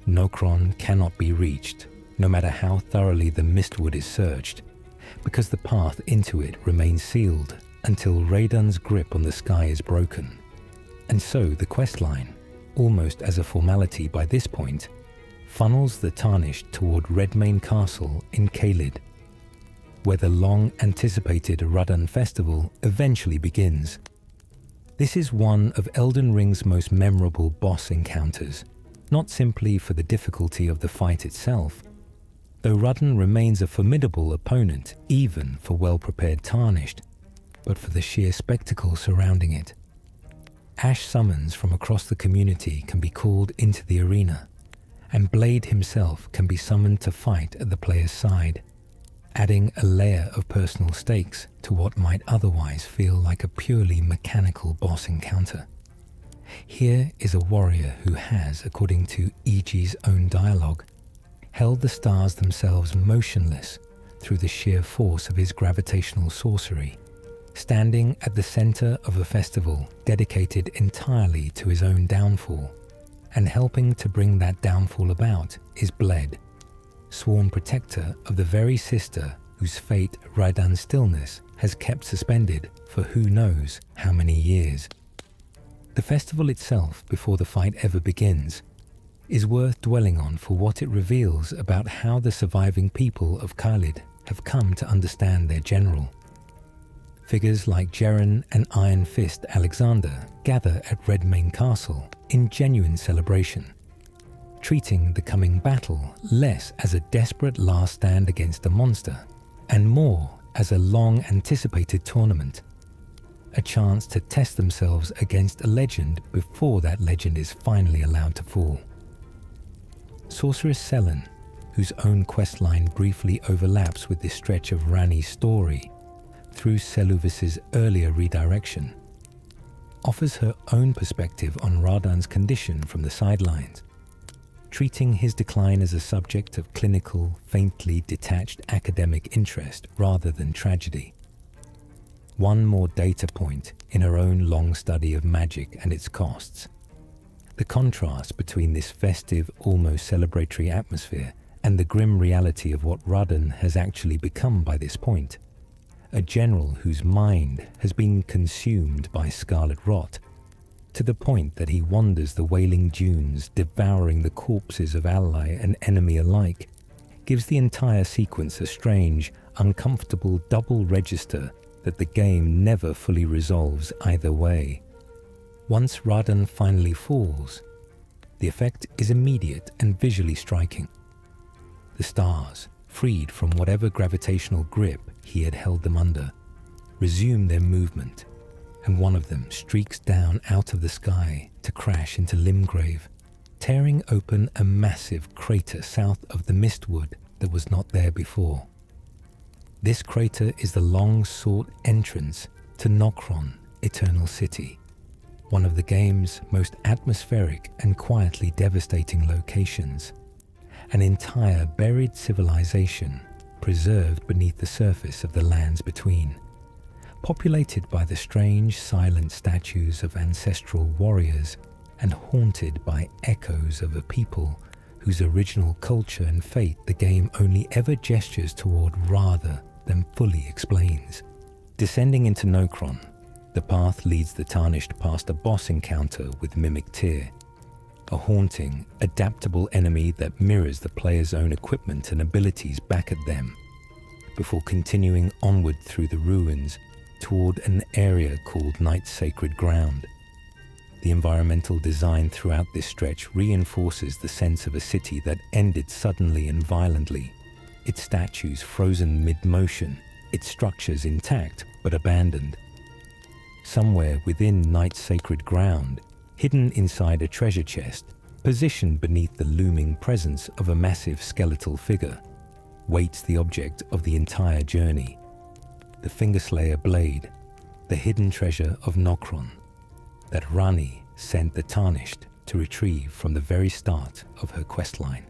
Nokron cannot be reached, no matter how thoroughly the Mistwood is searched, because the path into it remains sealed until Raydun's grip on the sky is broken. And so the questline, almost as a formality by this point, funnels the Tarnished toward Redmane Castle in Caelid, where the long-anticipated Ruddan festival eventually begins. This is one of Elden Ring's most memorable boss encounters, not simply for the difficulty of the fight itself, though Ruddan remains a formidable opponent even for well-prepared Tarnished, but for the sheer spectacle surrounding it. Ash summons from across the community can be called into the arena, and Blade himself can be summoned to fight at the player's side, adding a layer of personal stakes to what might otherwise feel like a purely mechanical boss encounter. Here is a warrior who has, according to E.G.'s own dialogue, held the stars themselves motionless through the sheer force of his gravitational sorcery, standing at the center of a festival dedicated entirely to his own downfall, and helping to bring that downfall about is Bled, sworn protector of the very sister whose fate Raidan's stillness has kept suspended for who knows how many years. The festival itself, before the fight ever begins, is worth dwelling on for what it reveals about how the surviving people of Caelid have come to understand their general. Figures like Jeren and Iron Fist Alexander gather at Redmane Castle in genuine celebration, treating the coming battle less as a desperate last stand against a monster and more as a long-anticipated tournament, a chance to test themselves against a legend before that legend is finally allowed to fall. Sorceress Selen, whose own questline briefly overlaps with this stretch of Ranni's story through Seluvis's earlier redirection, offers her own perspective on Radahn's condition from the sidelines, treating his decline as a subject of clinical, faintly detached academic interest rather than tragedy. One more data point in her own long study of magic and its costs. The contrast between this festive, almost celebratory atmosphere and the grim reality of what Radahnn has actually become by this point. A general whose mind has been consumed by scarlet rot, to the point that he wanders the wailing dunes, devouring the corpses of ally and enemy alike, gives the entire sequence a strange, uncomfortable double register that the game never fully resolves either way. Once Radahnn finally falls, the effect is immediate and visually striking. The stars, freed from whatever gravitational grip he had held them under, resume their movement, and one of them streaks down out of the sky to crash into Limgrave, tearing open a massive crater south of the mistwood that was not there before. This crater is the long-sought entrance to Nokron, Eternal City, one of the game's most atmospheric and quietly devastating locations, an entire buried civilization preserved beneath the surface of the lands between, populated by the strange, silent statues of ancestral warriors and haunted by echoes of a people whose original culture and fate the game only ever gestures toward rather than fully explains. Descending into Nokron, the path leads the Tarnished past a boss encounter with Mimic Tyr, a haunting, adaptable enemy that mirrors the player's own equipment and abilities back at them, before continuing onward through the ruins toward an area called Night's Sacred Ground. The environmental design throughout this stretch reinforces the sense of a city that ended suddenly and violently, its statues frozen mid-motion, its structures intact but abandoned. Somewhere within Night's Sacred Ground, hidden inside a treasure chest, positioned beneath the looming presence of a massive skeletal figure, waits the object of the entire journey, the Fingerslayer blade, the hidden treasure of Nokron, that Ranni sent the Tarnished to retrieve from the very start of her questline.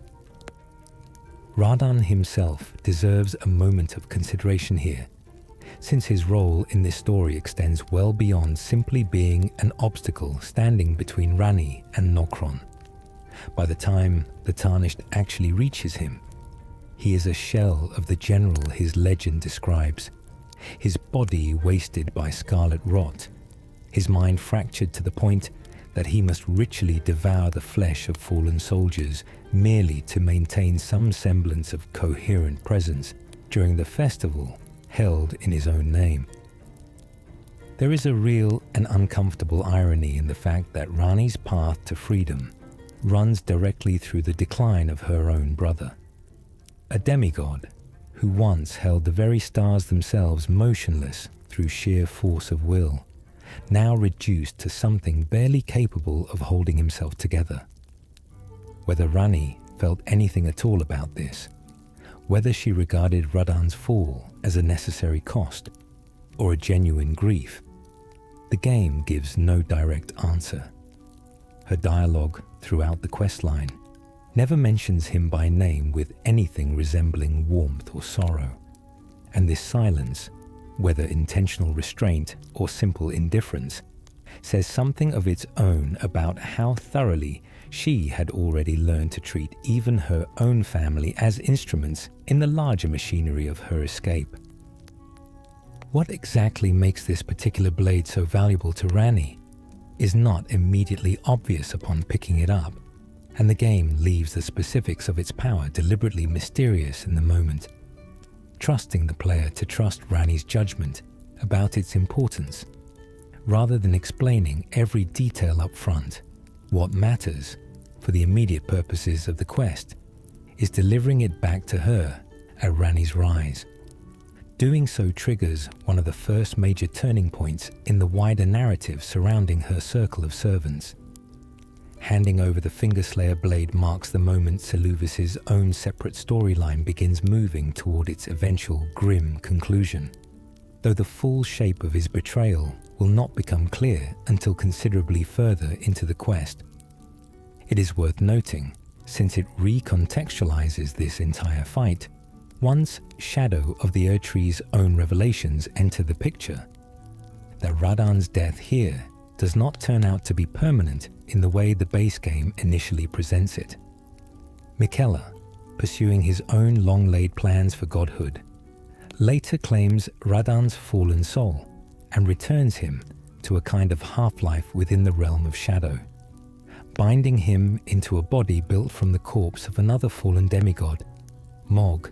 Radahnn himself deserves a moment of consideration here, since his role in this story extends well beyond simply being an obstacle standing between Ranni and Nokron. By the time the Tarnished actually reaches him, he is a shell of the general his legend describes, his body wasted by scarlet rot, his mind fractured to the point that he must ritually devour the flesh of fallen soldiers merely to maintain some semblance of coherent presence during the festival held in his own name. There is a real and uncomfortable irony in the fact that Ranni's path to freedom runs directly through the decline of her own brother, a demigod who once held the very stars themselves motionless through sheer force of will, now reduced to something barely capable of holding himself together. Whether Ranni felt anything at all about this, whether she regarded Radahnn's fall as a necessary cost or a genuine grief, the game gives no direct answer. Her dialogue throughout the questline never mentions him by name with anything resembling warmth or sorrow, and this silence, whether intentional restraint or simple indifference, says something of its own about how thoroughly she had already learned to treat even her own family as instruments in the larger machinery of her escape. What exactly makes this particular blade so valuable to Ranni is not immediately obvious upon picking it up, and the game leaves the specifics of its power deliberately mysterious in the moment, trusting the player to trust Ranni's judgment about its importance. Rather than explaining every detail up front, what matters, for the immediate purposes of the quest, is delivering it back to her at Ranni's rise. Doing so triggers one of the first major turning points in the wider narrative surrounding her circle of servants. Handing over the Fingerslayer blade marks the moment Seluvis's own separate storyline begins moving toward its eventual grim conclusion, though the full shape of his betrayal will not become clear until considerably further into the quest. It is worth noting, since it recontextualizes this entire fight, once Shadow of the Erdtree's own revelations enter the picture, that Radahn's death here does not turn out to be permanent in the way the base game initially presents it. Miquella, pursuing his own long-laid plans for godhood, later claims Radahn's fallen soul and returns him to a kind of half-life within the realm of shadow, binding him into a body built from the corpse of another fallen demigod, Mog,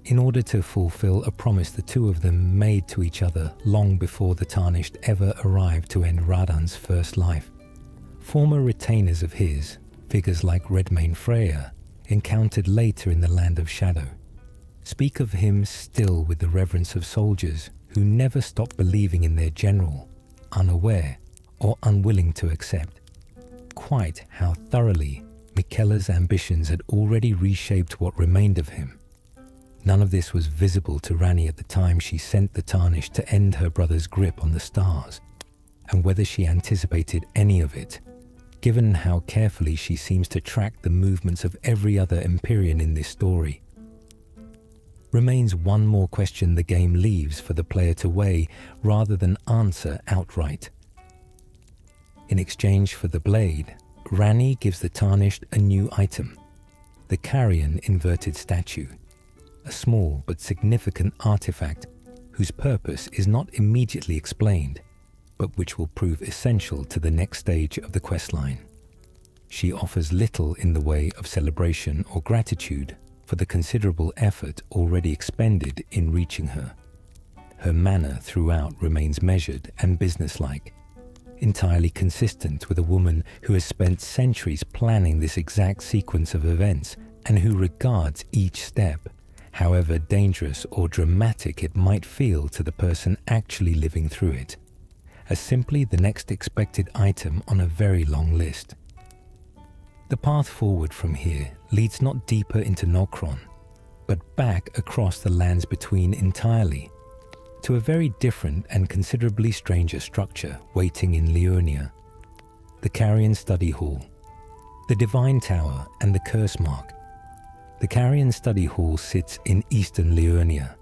in order to fulfill a promise the two of them made to each other long before the Tarnished ever arrived to end Radahn's first life. Former retainers of his, figures like Redmane Freya, encountered later in the Land of Shadow, speak of him still with the reverence of soldiers who never stop believing in their general, unaware or unwilling to accept quite how thoroughly Miquella's ambitions had already reshaped what remained of him. None of this was visible to Ranni at the time she sent the Tarnished to end her brother's grip on the stars, and whether she anticipated any of it, given how carefully she seems to track the movements of every other Empyrean in this story, remains one more question the game leaves for the player to weigh rather than answer outright. In exchange for the blade, Ranni gives the Tarnished a new item, the Carrion inverted statue, a small but significant artifact whose purpose is not immediately explained, but which will prove essential to the next stage of the questline. She offers little in the way of celebration or gratitude for the considerable effort already expended in reaching her. Her manner throughout remains measured and businesslike, entirely consistent with a woman who has spent centuries planning this exact sequence of events and who regards each step, however dangerous or dramatic it might feel to the person actually living through it, as simply the next expected item on a very long list. The path forward from here leads not deeper into Nokron, but back across the lands between entirely, to a very different and considerably stranger structure waiting in Liurnia, the Carrion Study Hall, the Divine Tower and the Cursemark. The Carrion Study Hall sits in eastern Liurnia,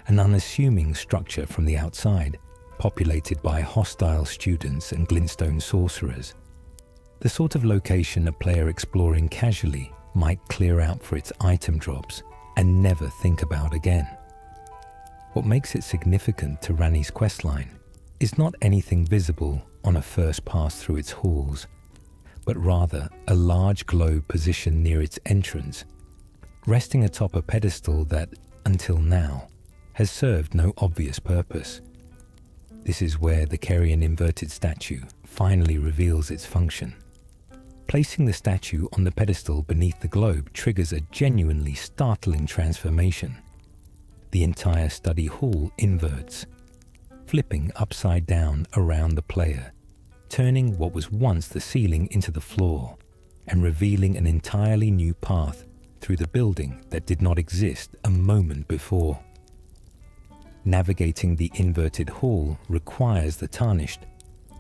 an unassuming structure from the outside, populated by hostile students and glintstone sorcerers. The sort of location a player exploring casually might clear out for its item drops and never think about again. What makes it significant to Ranni's questline is not anything visible on a first pass through its halls, but rather a large globe positioned near its entrance, resting atop a pedestal that, until now, has served no obvious purpose. This is where the Carrion inverted statue finally reveals its function. Placing the statue on the pedestal beneath the globe triggers a genuinely startling transformation. The entire study hall inverts, flipping upside down around the player, turning what was once the ceiling into the floor, and revealing an entirely new path through the building that did not exist a moment before. Navigating the inverted hall requires the Tarnished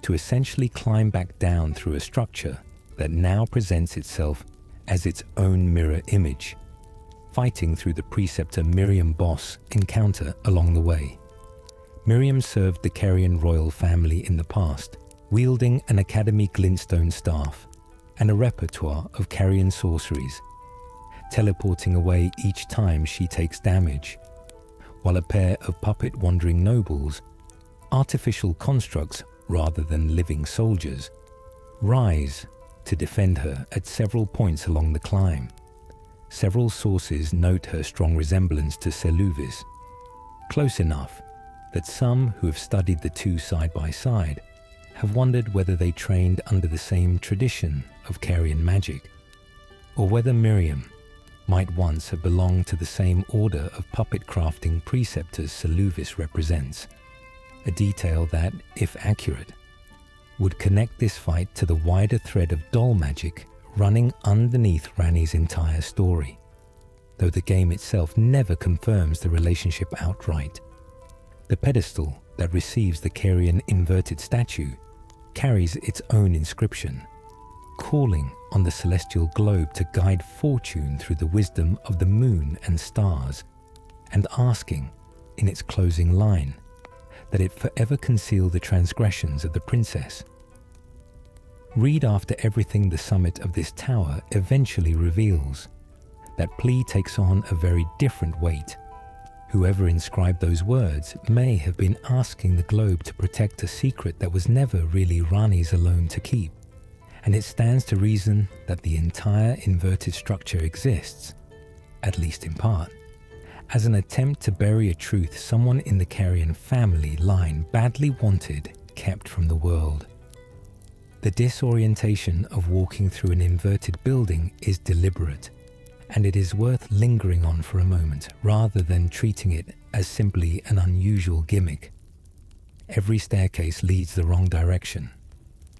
to essentially climb back down through a structure that now presents itself as its own mirror image, fighting through the preceptor Miriam boss encounter along the way. Miriam served the Carian royal family in the past, wielding an Academy glintstone staff and a repertoire of Carian sorceries, teleporting away each time she takes damage, while a pair of puppet wandering nobles, artificial constructs rather than living soldiers, rise to defend her at several points along the climb. Several sources note her strong resemblance to Seluvis, close enough that some who have studied the two side by side have wondered whether they trained under the same tradition of Carian magic, or whether Miriam might once have belonged to the same order of puppet crafting preceptors Seluvis represents, a detail that, if accurate, would connect this fight to the wider thread of doll magic running underneath Ranni's entire story, though the game itself never confirms the relationship outright. The pedestal that receives the Carian inverted statue carries its own inscription, calling on the celestial globe to guide fortune through the wisdom of the moon and stars, and asking, in its closing line, that it forever conceal the transgressions of the princess. Read after everything the summit of this tower eventually reveals. That plea takes on a very different weight. Whoever inscribed those words may have been asking the globe to protect a secret that was never really Ranni's alone to keep, and it stands to reason that the entire inverted structure exists, at least in part, as an attempt to bury a truth someone in the Carian family line badly wanted kept from the world. The disorientation of walking through an inverted building is deliberate, and it is worth lingering on for a moment rather than treating it as simply an unusual gimmick. Every staircase leads the wrong direction.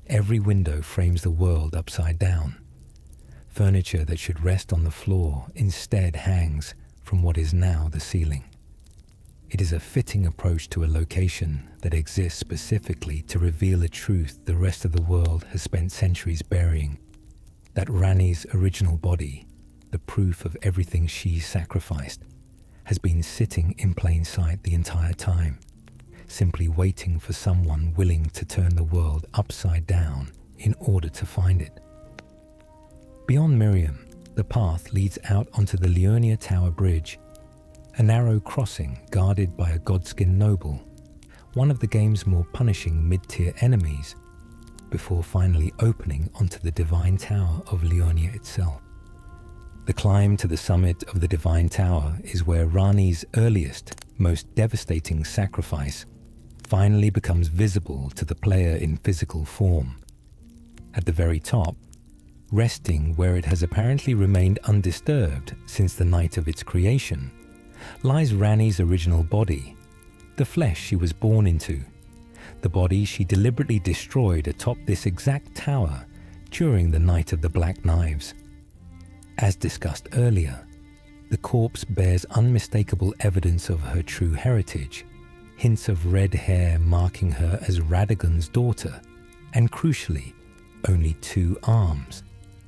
Every window frames the world upside down. Furniture that should rest on the floor instead hangs from what is now the ceiling. It is a fitting approach to a location that exists specifically to reveal a truth the rest of the world has spent centuries burying, that Ranni's original body, the proof of everything she sacrificed, has been sitting in plain sight the entire time, simply waiting for someone willing to turn the world upside down in order to find it. Beyond Miriam, the path leads out onto the Leonia Tower Bridge, a narrow crossing guarded by a godskin noble, one of the game's more punishing mid-tier enemies, before finally opening onto the Divine Tower of Leonia itself. The climb to the summit of the Divine Tower is where Ranni's earliest, most devastating sacrifice finally becomes visible to the player in physical form. At the very top, resting where it has apparently remained undisturbed since the night of its creation, lies Ranni's original body, the flesh she was born into, the body she deliberately destroyed atop this exact tower during the Night of the Black Knives. As discussed earlier, the corpse bears unmistakable evidence of her true heritage, hints of red hair marking her as Radagon's daughter, and crucially, only 2 arms,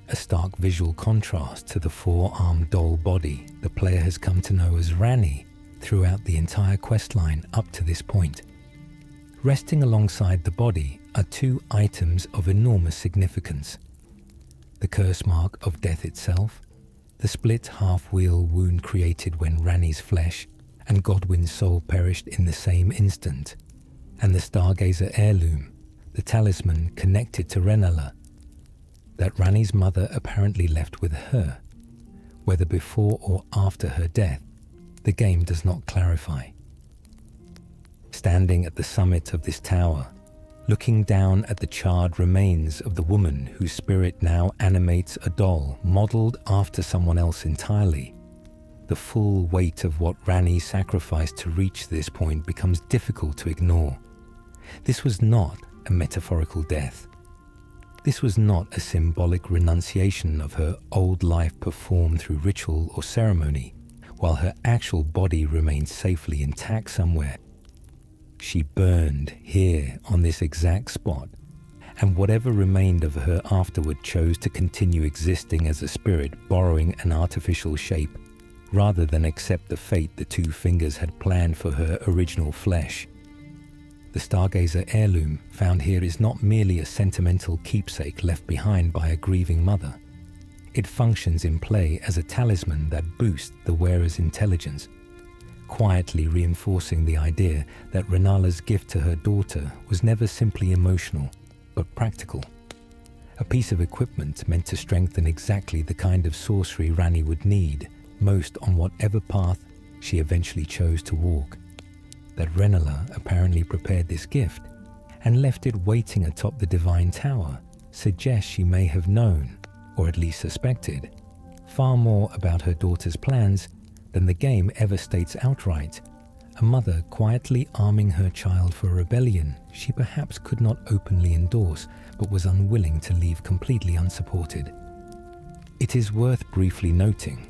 a stark visual contrast to the 4-armed doll body the player has come to know as Ranni throughout the entire questline up to this point. Resting alongside the body are 2 items of enormous significance: the Cursemark of death itself, the split half-wheel wound created when Ranni's flesh and Godwyn's soul perished in the same instant, and the Stargazer heirloom, the talisman connected to Renna, that Ranni's mother apparently left with her. Whether before or after her death, the game does not clarify. Standing at the summit of this tower, looking down at the charred remains of the woman whose spirit now animates a doll modelled after someone else entirely, the full weight of what Ranni sacrificed to reach this point becomes difficult to ignore. This was not a metaphorical death. This was not a symbolic renunciation of her old life performed through ritual or ceremony, while her actual body remained safely intact somewhere. She burned here on this exact spot, and whatever remained of her afterward chose to continue existing as a spirit borrowing an artificial shape, rather than accept the fate the two fingers had planned for her original flesh. The Stargazer heirloom found here is not merely a sentimental keepsake left behind by a grieving mother. It functions in play as a talisman that boosts the wearer's intelligence, quietly reinforcing the idea that Renala's gift to her daughter was never simply emotional, but practical. A piece of equipment meant to strengthen exactly the kind of sorcery Ranni would need most on whatever path she eventually chose to walk. That Renna apparently prepared this gift and left it waiting atop the Divine Tower suggests she may have known, or at least suspected, far more about her daughter's plans than the game ever states outright. A mother quietly arming her child for a rebellion she perhaps could not openly endorse but was unwilling to leave completely unsupported. It is worth briefly noting,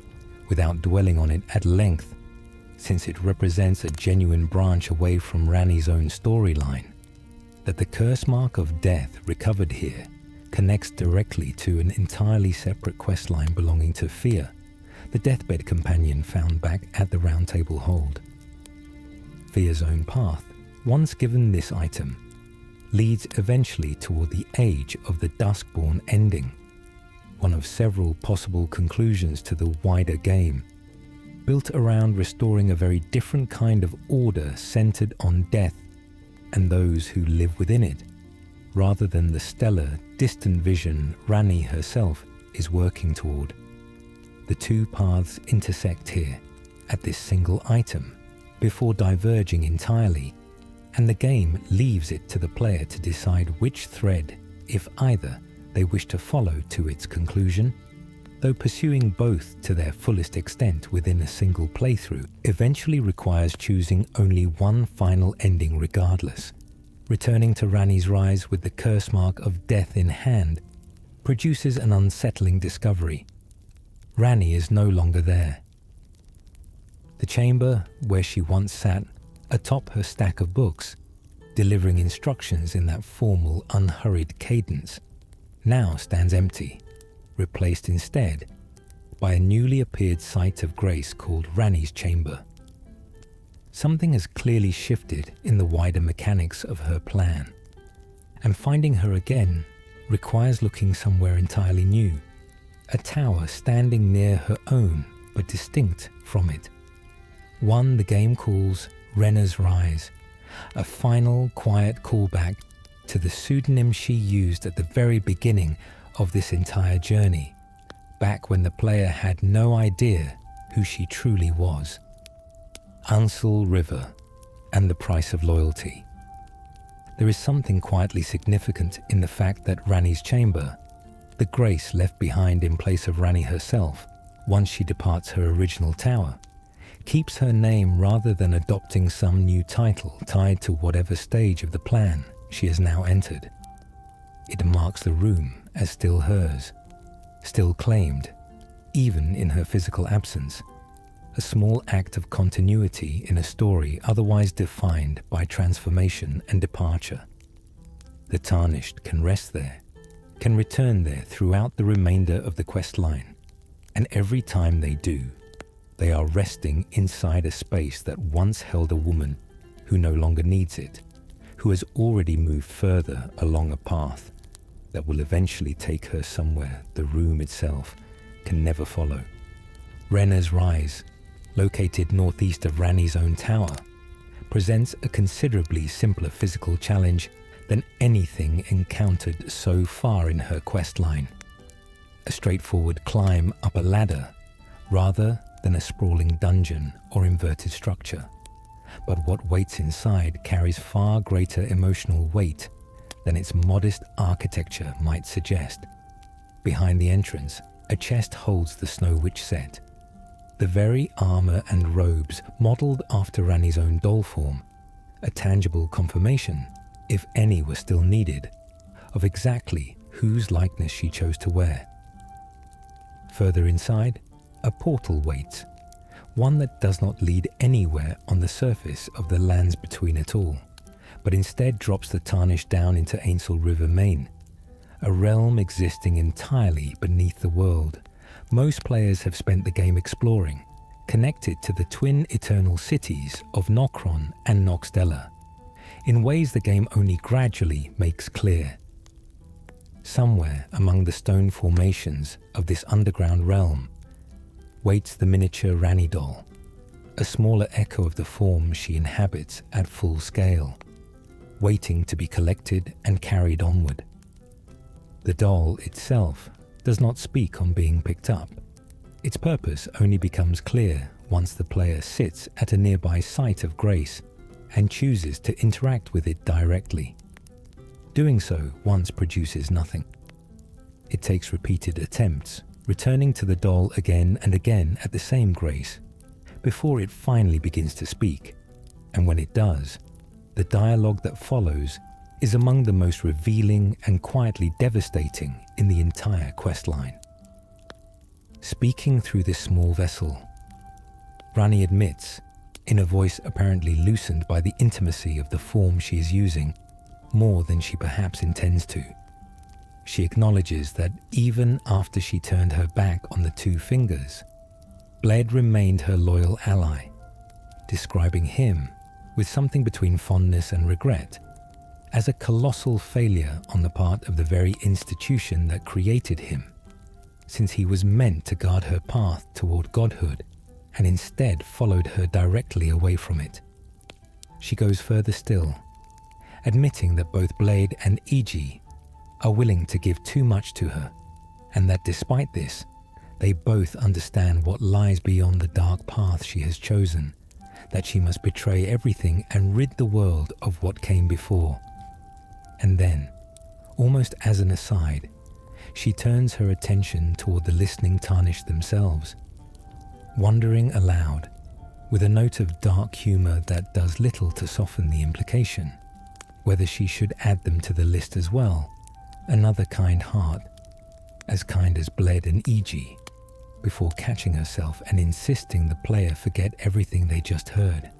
without dwelling on it at length, since it represents a genuine branch away from Ranni's own storyline, that the Cursemark of Death recovered here connects directly to an entirely separate questline belonging to Fear, the deathbed companion found back at the Round Table Hold. Fear's own path, once given this item, leads eventually toward the age of the Duskborn ending, one of several possible conclusions to the wider game, built around restoring a very different kind of order centered on death and those who live within it, rather than the stellar, distant vision Ranni herself is working toward. The two paths intersect here, at this single item, before diverging entirely, and the game leaves it to the player to decide which thread, if either, they wish to follow to its conclusion, though pursuing both to their fullest extent within a single playthrough eventually requires choosing only one final ending regardless. Returning to Ranni's rise with the Cursemark of Death in hand produces an unsettling discovery. Ranni is no longer there. The chamber where she once sat atop her stack of books, delivering instructions in that formal, unhurried cadence, now stands empty, replaced instead by a newly appeared site of grace called Ranni's Chamber. Something has clearly shifted in the wider mechanics of her plan, and finding her again requires looking somewhere entirely new, a tower standing near her own but distinct from it. One the game calls Renna's Rise, a final, quiet callback to the pseudonym she used at the very beginning of this entire journey, back when the player had no idea who she truly was. Ainsel River and the price of loyalty. There is something quietly significant in the fact that Ranni's chamber, the grace left behind in place of Ranni herself once she departs her original tower, keeps her name rather than adopting some new title tied to whatever stage of the plan she has now entered. It marks the room as still hers, still claimed, even in her physical absence, a small act of continuity in a story otherwise defined by transformation and departure. The Tarnished can rest there, can return there throughout the remainder of the quest line, and every time they do, they are resting inside a space that once held a woman who no longer needs it, who has already moved further along a path that will eventually take her somewhere the room itself can never follow. Renna's Rise, located northeast of Ranni's own tower, presents a considerably simpler physical challenge than anything encountered so far in her quest line. A straightforward climb up a ladder, rather than a sprawling dungeon or inverted structure. But what waits inside carries far greater emotional weight than its modest architecture might suggest. Behind the entrance, a chest holds the Snow Witch set. The very armor and robes modeled after Ranni's own doll form, a tangible confirmation, if any were still needed, of exactly whose likeness she chose to wear. Further inside, a portal waits, one that does not lead anywhere on the surface of the lands between it all, but instead drops the Tarnished down into Ainsel River Main, a realm existing entirely beneath the world. Most players have spent the game exploring, connected to the twin eternal cities of Nokron and Elleh, in ways the game only gradually makes clear. Somewhere among the stone formations of this underground realm waits the miniature Ranni doll, a smaller echo of the form she inhabits at full scale, waiting to be collected and carried onward. The doll itself does not speak on being picked up. Its purpose only becomes clear once the player sits at a nearby site of grace and chooses to interact with it directly. Doing so once produces nothing. It takes repeated attempts, returning to the doll again and again at the same grace, before it finally begins to speak. And when it does, the dialogue that follows is among the most revealing and quietly devastating in the entire questline. Speaking through this small vessel, Ranni admits, in a voice apparently loosened by the intimacy of the form she is using, more than she perhaps intends to. She acknowledges that even after she turned her back on the two fingers, Bled remained her loyal ally, describing him with something between fondness and regret as a colossal failure on the part of the very institution that created him, since he was meant to guard her path toward godhood and instead followed her directly away from it. She goes further still, admitting that both Blade and Iji are willing to give too much to her, and that despite this, they both understand what lies beyond the dark path she has chosen, that she must betray everything and rid the world of what came before. And then, almost as an aside, she turns her attention toward the listening Tarnished themselves, wondering aloud, with a note of dark humor that does little to soften the implication, whether she should add them to the list as well, another kind heart, as kind as Bled and Iji, before catching herself and insisting the player forget everything they just heard.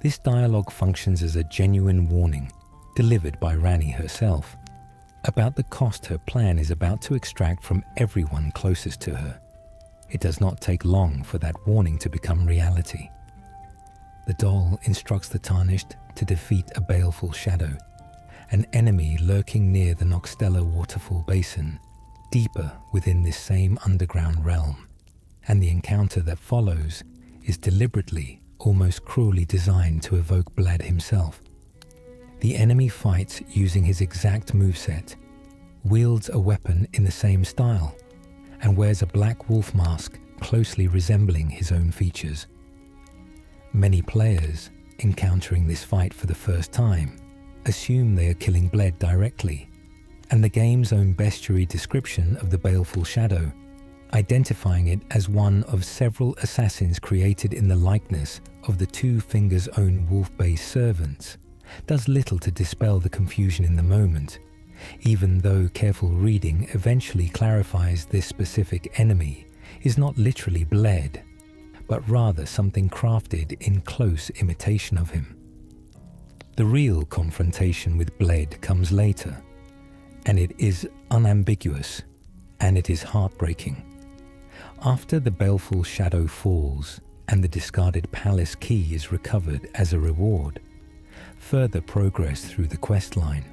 This dialogue functions as a genuine warning, delivered by Ranni herself, about the cost her plan is about to extract from everyone closest to her. It does not take long for that warning to become reality. The doll instructs the Tarnished to defeat a baleful shadow, an enemy lurking near the Elleh waterfall basin, deeper within this same underground realm, and the encounter that follows is deliberately, almost cruelly designed to evoke Bled himself. The enemy fights using his exact moveset, wields a weapon in the same style, and wears a black wolf mask closely resembling his own features. Many players, encountering this fight for the first time, assume they are killing Bled directly, and the game's own bestiary description of the baleful shadow, identifying it as one of several assassins created in the likeness of the Two Fingers' own wolf-based servants, does little to dispel the confusion in the moment, even though careful reading eventually clarifies this specific enemy is not literally Bled, but rather something crafted in close imitation of him. The real confrontation with Bled comes later, and it is unambiguous, and it is heartbreaking. After the baleful shadow falls and the discarded palace key is recovered as a reward, further progress through the questline,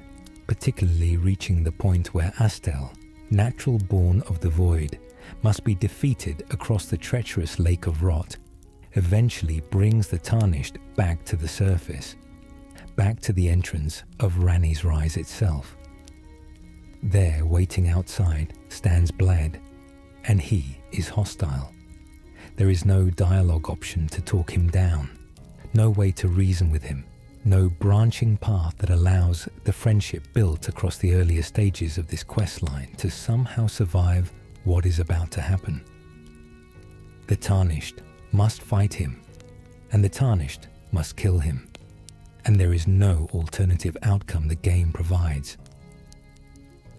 particularly reaching the point where Astel, natural born of the void, must be defeated across the treacherous lake of rot, eventually brings the Tarnished back to the surface, back to the entrance of Ranni's Rise itself. There, waiting outside, stands Bled, and he is hostile. There is no dialogue option to talk him down, no way to reason with him, no branching path that allows the friendship built across the earlier stages of this questline to somehow survive what is about to happen. The Tarnished must fight him, and the Tarnished must kill him, and there is no alternative outcome the game provides.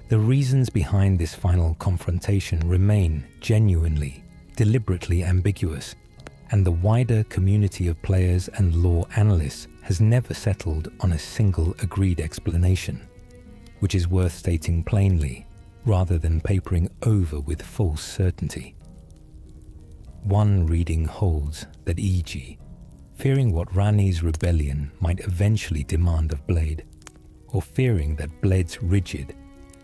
The reasons behind this final confrontation remain genuinely, deliberately ambiguous, and the wider community of players and lore analysts has never settled on a single agreed explanation. which is worth stating plainly, rather than papering over with false certainty. One reading holds that e.g., fearing what Ranni's rebellion might eventually demand of Blade, or fearing that Blade's rigid,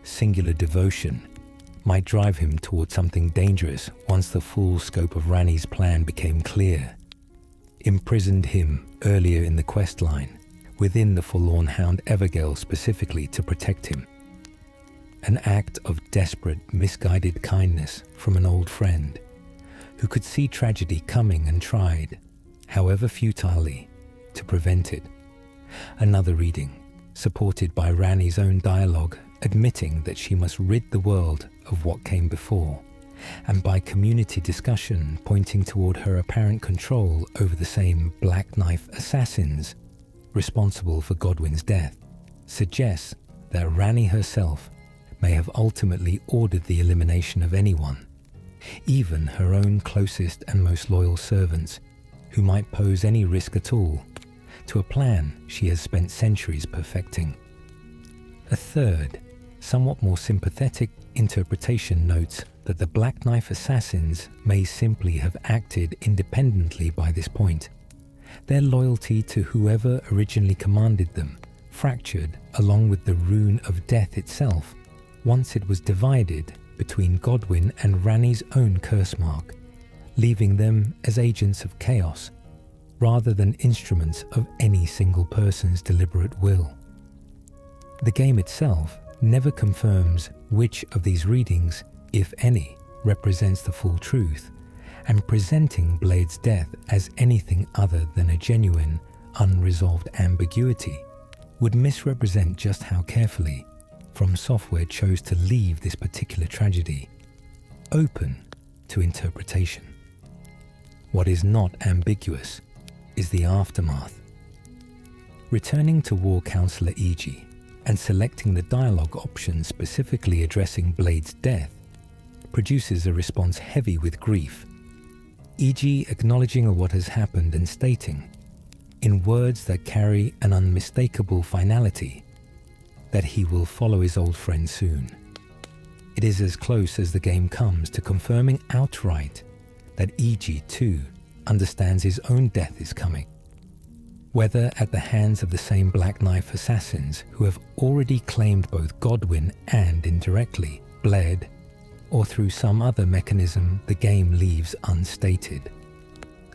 singular devotion might drive him towards something dangerous once the full scope of Ranni's plan became clear, imprisoned him earlier in the quest line, within the forlorn hound Evergale specifically to protect him. An act of desperate, misguided kindness from an old friend who could see tragedy coming and tried, however futilely, to prevent it. Another reading, supported by Ranni's own dialogue, admitting that she must rid the world of what came before, and by community discussion pointing toward her apparent control over the same Black Knife assassins responsible for Godwyn's death, suggests that Ranni herself may have ultimately ordered the elimination of anyone, even her own closest and most loyal servants, who might pose any risk at all, to a plan she has spent centuries perfecting. A third, somewhat more sympathetic interpretation notes that the Black Knife assassins may simply have acted independently by this point, their loyalty to whoever originally commanded them fractured along with the rune of death itself once it was divided between Godwyn and Ranni's own Cursemark, leaving them as agents of chaos rather than instruments of any single person's deliberate will. The game itself never confirms which of these readings, if any, represents the full truth, and presenting Blade's death as anything other than a genuine, unresolved ambiguity would misrepresent just how carefully From Software chose to leave this particular tragedy open to interpretation. What is not ambiguous is the aftermath. Returning to War Counselor E.G. and selecting the dialogue option specifically addressing Blade's death produces a response heavy with grief, E.G. acknowledging what has happened and stating, in words that carry an unmistakable finality, that he will follow his old friend soon. It is as close as the game comes to confirming outright that E.G. too understands his own death is coming, whether at the hands of the same Black Knife assassins who have already claimed both Godwyn and, indirectly, Blade, or through some other mechanism the game leaves unstated.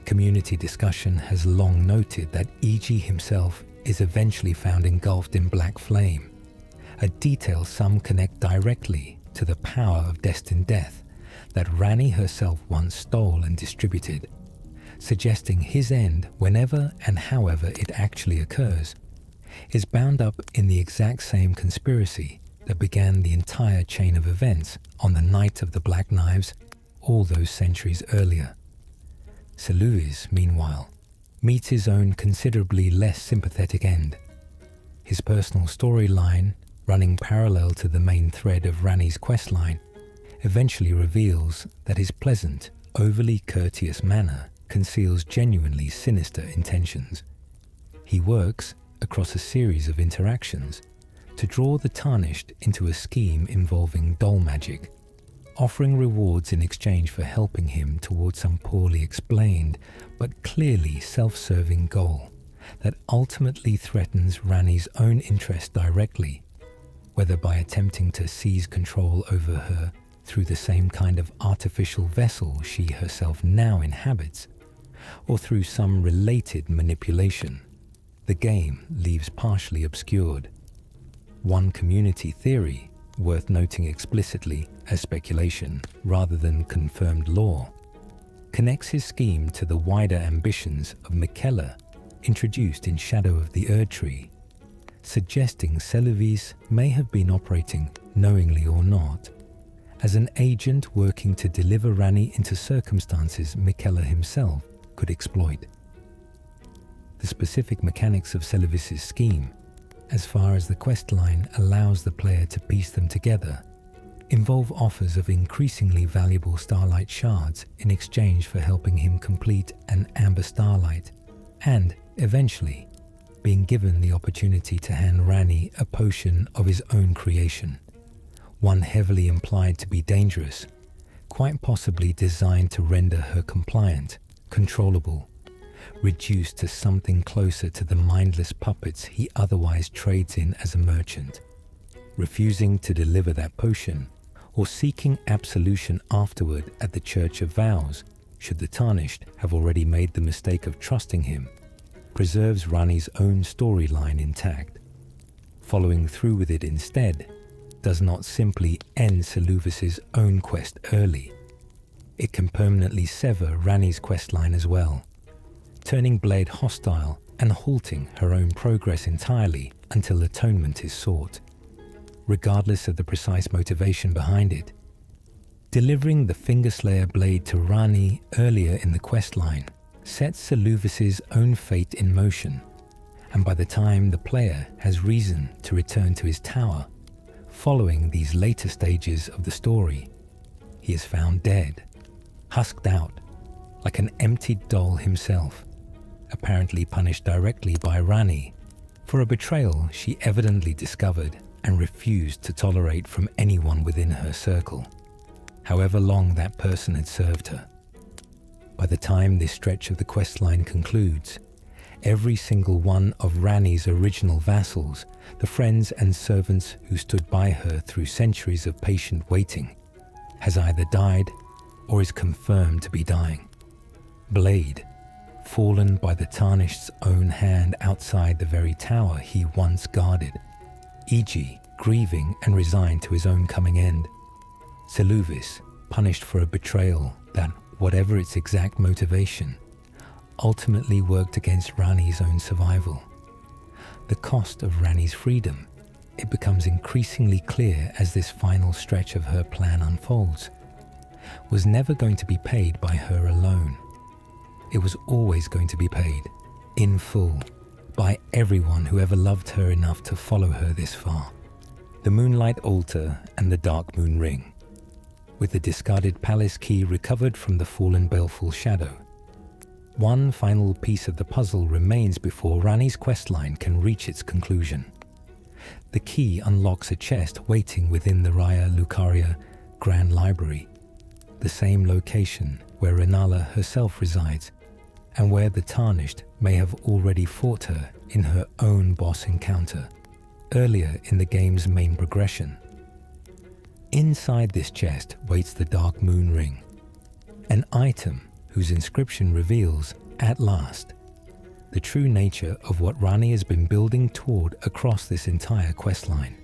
Community discussion has long noted that E.G. himself is eventually found engulfed in black flame, a detail some connect directly to the power of destined death that Ranni herself once stole and distributed, suggesting his end, whenever and however it actually occurs, is bound up in the exact same conspiracy that began the entire chain of events on the night of the Black Knives all those centuries earlier. Seluvis, meanwhile, meets his own considerably less sympathetic end. His personal storyline, running parallel to the main thread of Ranni's questline, eventually reveals that his pleasant, overly courteous manner conceals genuinely sinister intentions. He works across a series of interactions to draw the Tarnished into a scheme involving doll magic, offering rewards in exchange for helping him towards some poorly explained but clearly self-serving goal that ultimately threatens Ranni's own interest directly, whether by attempting to seize control over her through the same kind of artificial vessel she herself now inhabits, or through some related manipulation. The game leaves partially obscured. One community theory, worth noting explicitly as speculation rather than confirmed lore, connects his scheme to the wider ambitions of Miquella introduced in Shadow of the Erd Tree, suggesting Seluvis may have been operating, knowingly or not, as an agent working to deliver Ranni into circumstances Miquella himself could exploit. The specific mechanics of Seluvis' scheme, as far as the questline allows the player to piece them together, involve offers of increasingly valuable Starlight shards in exchange for helping him complete an Amber Starlight, and, eventually, being given the opportunity to hand Ranni a potion of his own creation, one heavily implied to be dangerous, quite possibly designed to render her compliant, controllable, reduced to something closer to the mindless puppets he otherwise trades in as a merchant. Refusing to deliver that potion, or seeking absolution afterward at the Church of Vows, should the Tarnished have already made the mistake of trusting him, preserves Ranni's own storyline intact. Following through with it instead does not simply end Seluvis's own quest early. It can permanently sever Ranni's questline as well, turning Blade hostile and halting her own progress entirely until atonement is sought, regardless of the precise motivation behind it. Delivering the Fingerslayer blade to Ranni earlier in the questline sets Seluvis's own fate in motion, and by the time the player has reason to return to his tower, following these later stages of the story, he is found dead, husked out, like an emptied doll himself, apparently punished directly by Ranni for a betrayal she evidently discovered and refused to tolerate from anyone within her circle, however long that person had served her. By the time this stretch of the questline concludes, every single one of Ranni's original vassals, the friends and servants who stood by her through centuries of patient waiting, has either died or is confirmed to be dying. Blade, fallen by the Tarnished's own hand outside the very tower he once guarded, e.g. grieving and resigned to his own coming end. Seluvis, punished for a betrayal that, whatever its exact motivation, ultimately worked against Ranni's own survival. The cost of Ranni's freedom, it becomes increasingly clear as this final stretch of her plan unfolds, was never going to be paid by her alone. It was always going to be paid, in full, by everyone who ever loved her enough to follow her this far. The Moonlight altar and the Dark Moon ring, with the discarded palace key recovered from the fallen baleful shadow. One final piece of the puzzle remains before Ranni's questline can reach its conclusion. The key unlocks a chest waiting within the Raya Lucaria Grand Library, the same location where Renna herself resides, and where the Tarnished may have already fought her in her own boss encounter, earlier in the game's main progression. Inside this chest waits the Dark Moon Ring, an item whose inscription reveals, at last, the true nature of what Ranni has been building toward across this entire questline.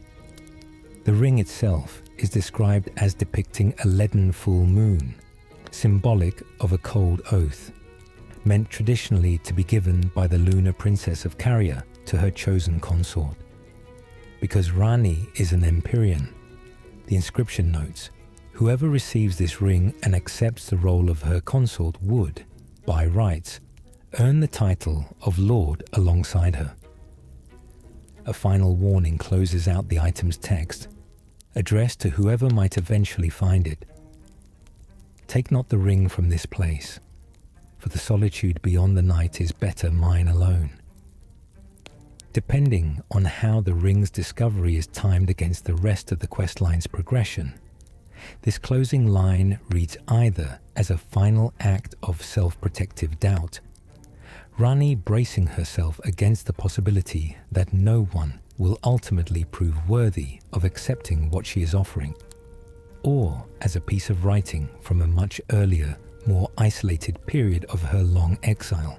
The ring itself is described as depicting a leaden full moon, symbolic of a cold oath, meant traditionally to be given by the lunar princess of Caria to her chosen consort. Because Ranni is an Empyrean, the inscription notes, whoever receives this ring and accepts the role of her consort would, by rights, earn the title of Lord alongside her. A final warning closes out the item's text, addressed to whoever might eventually find it. Take not the ring from this place, for the solitude beyond the night is better mine alone. Depending on how the ring's discovery is timed against the rest of the questline's progression, this closing line reads either as a final act of self-protective doubt, Ranni bracing herself against the possibility that no one will ultimately prove worthy of accepting what she is offering, or as a piece of writing from a much earlier, more isolated period of her long exile,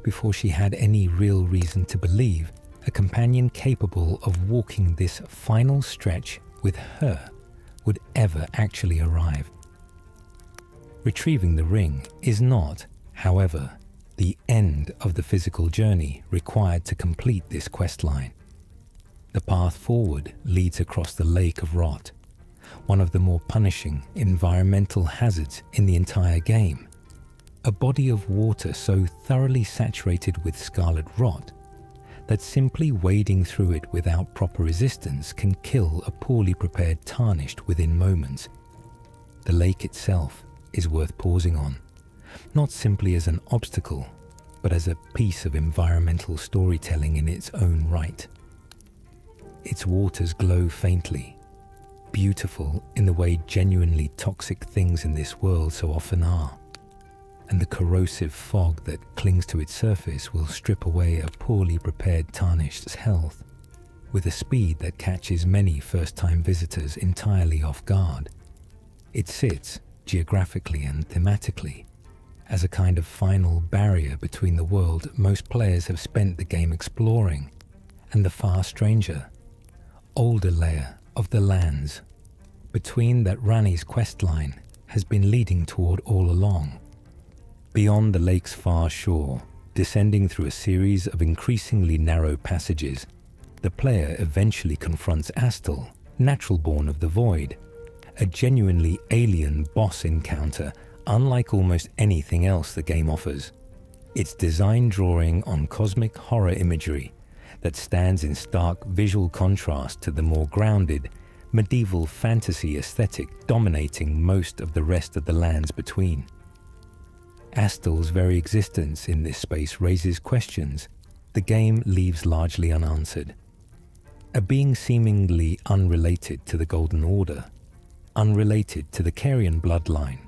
before she had any real reason to believe a companion capable of walking this final stretch with her would ever actually arrive. Retrieving the ring is not, however, the end of the physical journey required to complete this questline. The path forward leads across the Lake of Rot, one of the more punishing environmental hazards in the entire game. A body of water so thoroughly saturated with scarlet rot that simply wading through it without proper resistance can kill a poorly prepared Tarnished within moments. The lake itself is worth pausing on, not simply as an obstacle, but as a piece of environmental storytelling in its own right. Its waters glow faintly, beautiful in the way genuinely toxic things in this world so often are, and the corrosive fog that clings to its surface will strip away a poorly prepared tarnished health with a speed that catches many first-time visitors entirely off guard. It sits, geographically and thematically, as a kind of final barrier between the world most players have spent the game exploring and the far stranger, older layer of the lands between that Ranni's questline has been leading toward all along. Beyond the lake's far shore, descending through a series of increasingly narrow passages, the player eventually confronts Astel, natural-born of the Void, a genuinely alien boss encounter unlike almost anything else the game offers. Its design drawing on cosmic horror imagery that stands in stark visual contrast to the more grounded, medieval fantasy aesthetic dominating most of the rest of the lands between. Astel's very existence in this space raises questions the game leaves largely unanswered. A being seemingly unrelated to the Golden Order, unrelated to the Carian bloodline,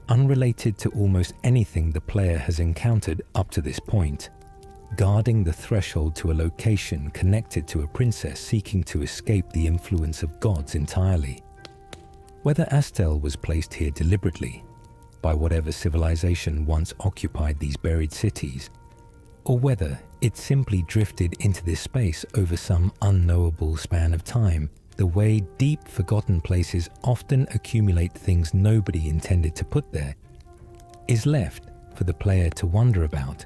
unrelated to almost anything the player has encountered up to this point, guarding the threshold to a location connected to a princess seeking to escape the influence of gods entirely. Whether Astel was placed here deliberately, by whatever civilization once occupied these buried cities, or whether it simply drifted into this space over some unknowable span of time, the way deep forgotten places often accumulate things nobody intended to put there, is left for the player to wonder about,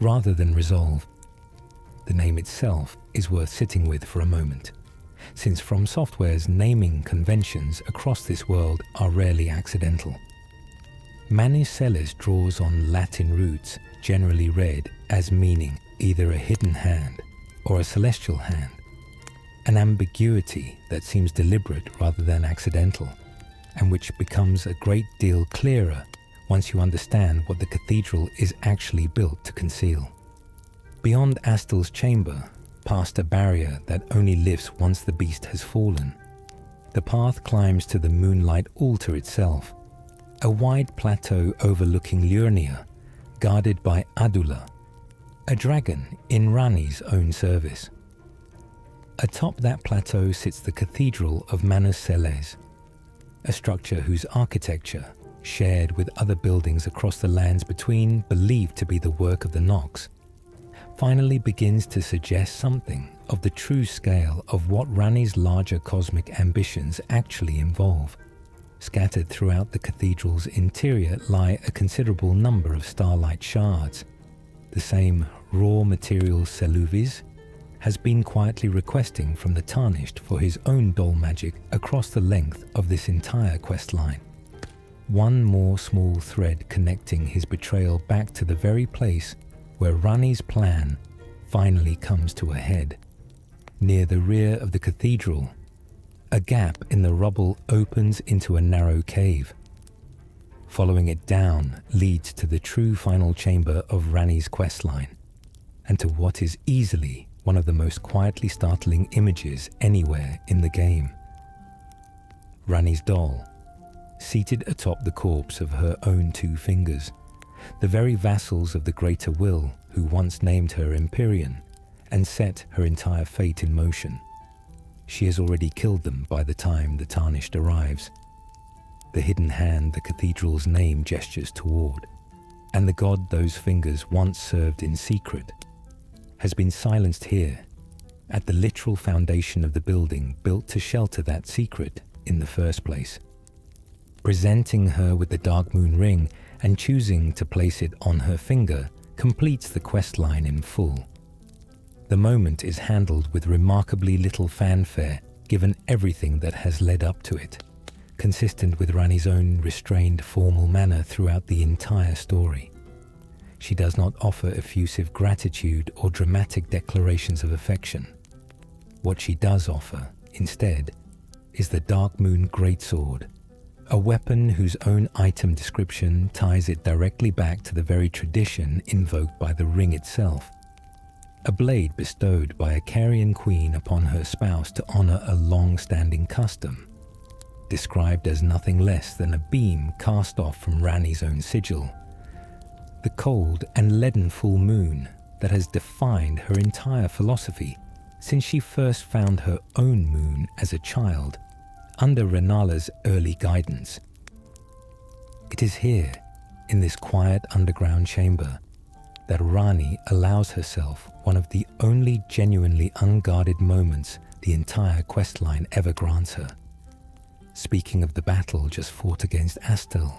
rather than resolve. The name itself is worth sitting with for a moment, since From Software's naming conventions across this world are rarely accidental. Manus Celes draws on Latin roots generally read as meaning either a hidden hand or a celestial hand, an ambiguity that seems deliberate rather than accidental, and which becomes a great deal clearer once you understand what the cathedral is actually built to conceal. Beyond Astel's chamber, past a barrier that only lifts once the beast has fallen, the path climbs to the Moonlight altar itself, a wide plateau overlooking Liurnia, guarded by Adula, a dragon in Ranni's own service. Atop that plateau sits the Cathedral of Manus Celes, a structure whose architecture, shared with other buildings across the lands between believed to be the work of the Nox, finally begins to suggest something of the true scale of what Ranni's larger cosmic ambitions actually involve. Scattered throughout the cathedral's interior lie a considerable number of starlight shards. The same raw material Seluvis has been quietly requesting from the Tarnished for his own doll magic across the length of this entire quest line. One more small thread connecting his betrayal back to the very place where Ranni's plan finally comes to a head. Near the rear of the cathedral, a gap in the rubble opens into a narrow cave. Following it down leads to the true final chamber of Ranni's questline, and to what is easily one of the most quietly startling images anywhere in the game. Ranni's doll, seated atop the corpse of her own two fingers, the very vassals of the Greater Will who once named her Empyrean and set her entire fate in motion. She has already killed them by the time the Tarnished arrives. The hidden hand the cathedral's name gestures toward, and the god those fingers once served in secret, has been silenced here, at the literal foundation of the building built to shelter that secret in the first place. Presenting her with the Dark Moon ring and choosing to place it on her finger completes the quest line in full. The moment is handled with remarkably little fanfare given everything that has led up to it, consistent with Ranni's own restrained formal manner throughout the entire story. She does not offer effusive gratitude or dramatic declarations of affection. What she does offer, instead, is the Dark Moon Greatsword, a weapon whose own item description ties it directly back to the very tradition invoked by the ring itself. A blade bestowed by a Carian queen upon her spouse to honor a long-standing custom, described as nothing less than a beam cast off from Ranni's own sigil. The cold and leaden full moon that has defined her entire philosophy since she first found her own moon as a child under Renala's early guidance. It is here, in this quiet underground chamber, that Ranni allows herself one of the only genuinely unguarded moments the entire questline ever grants her. Speaking of the battle just fought against Astel,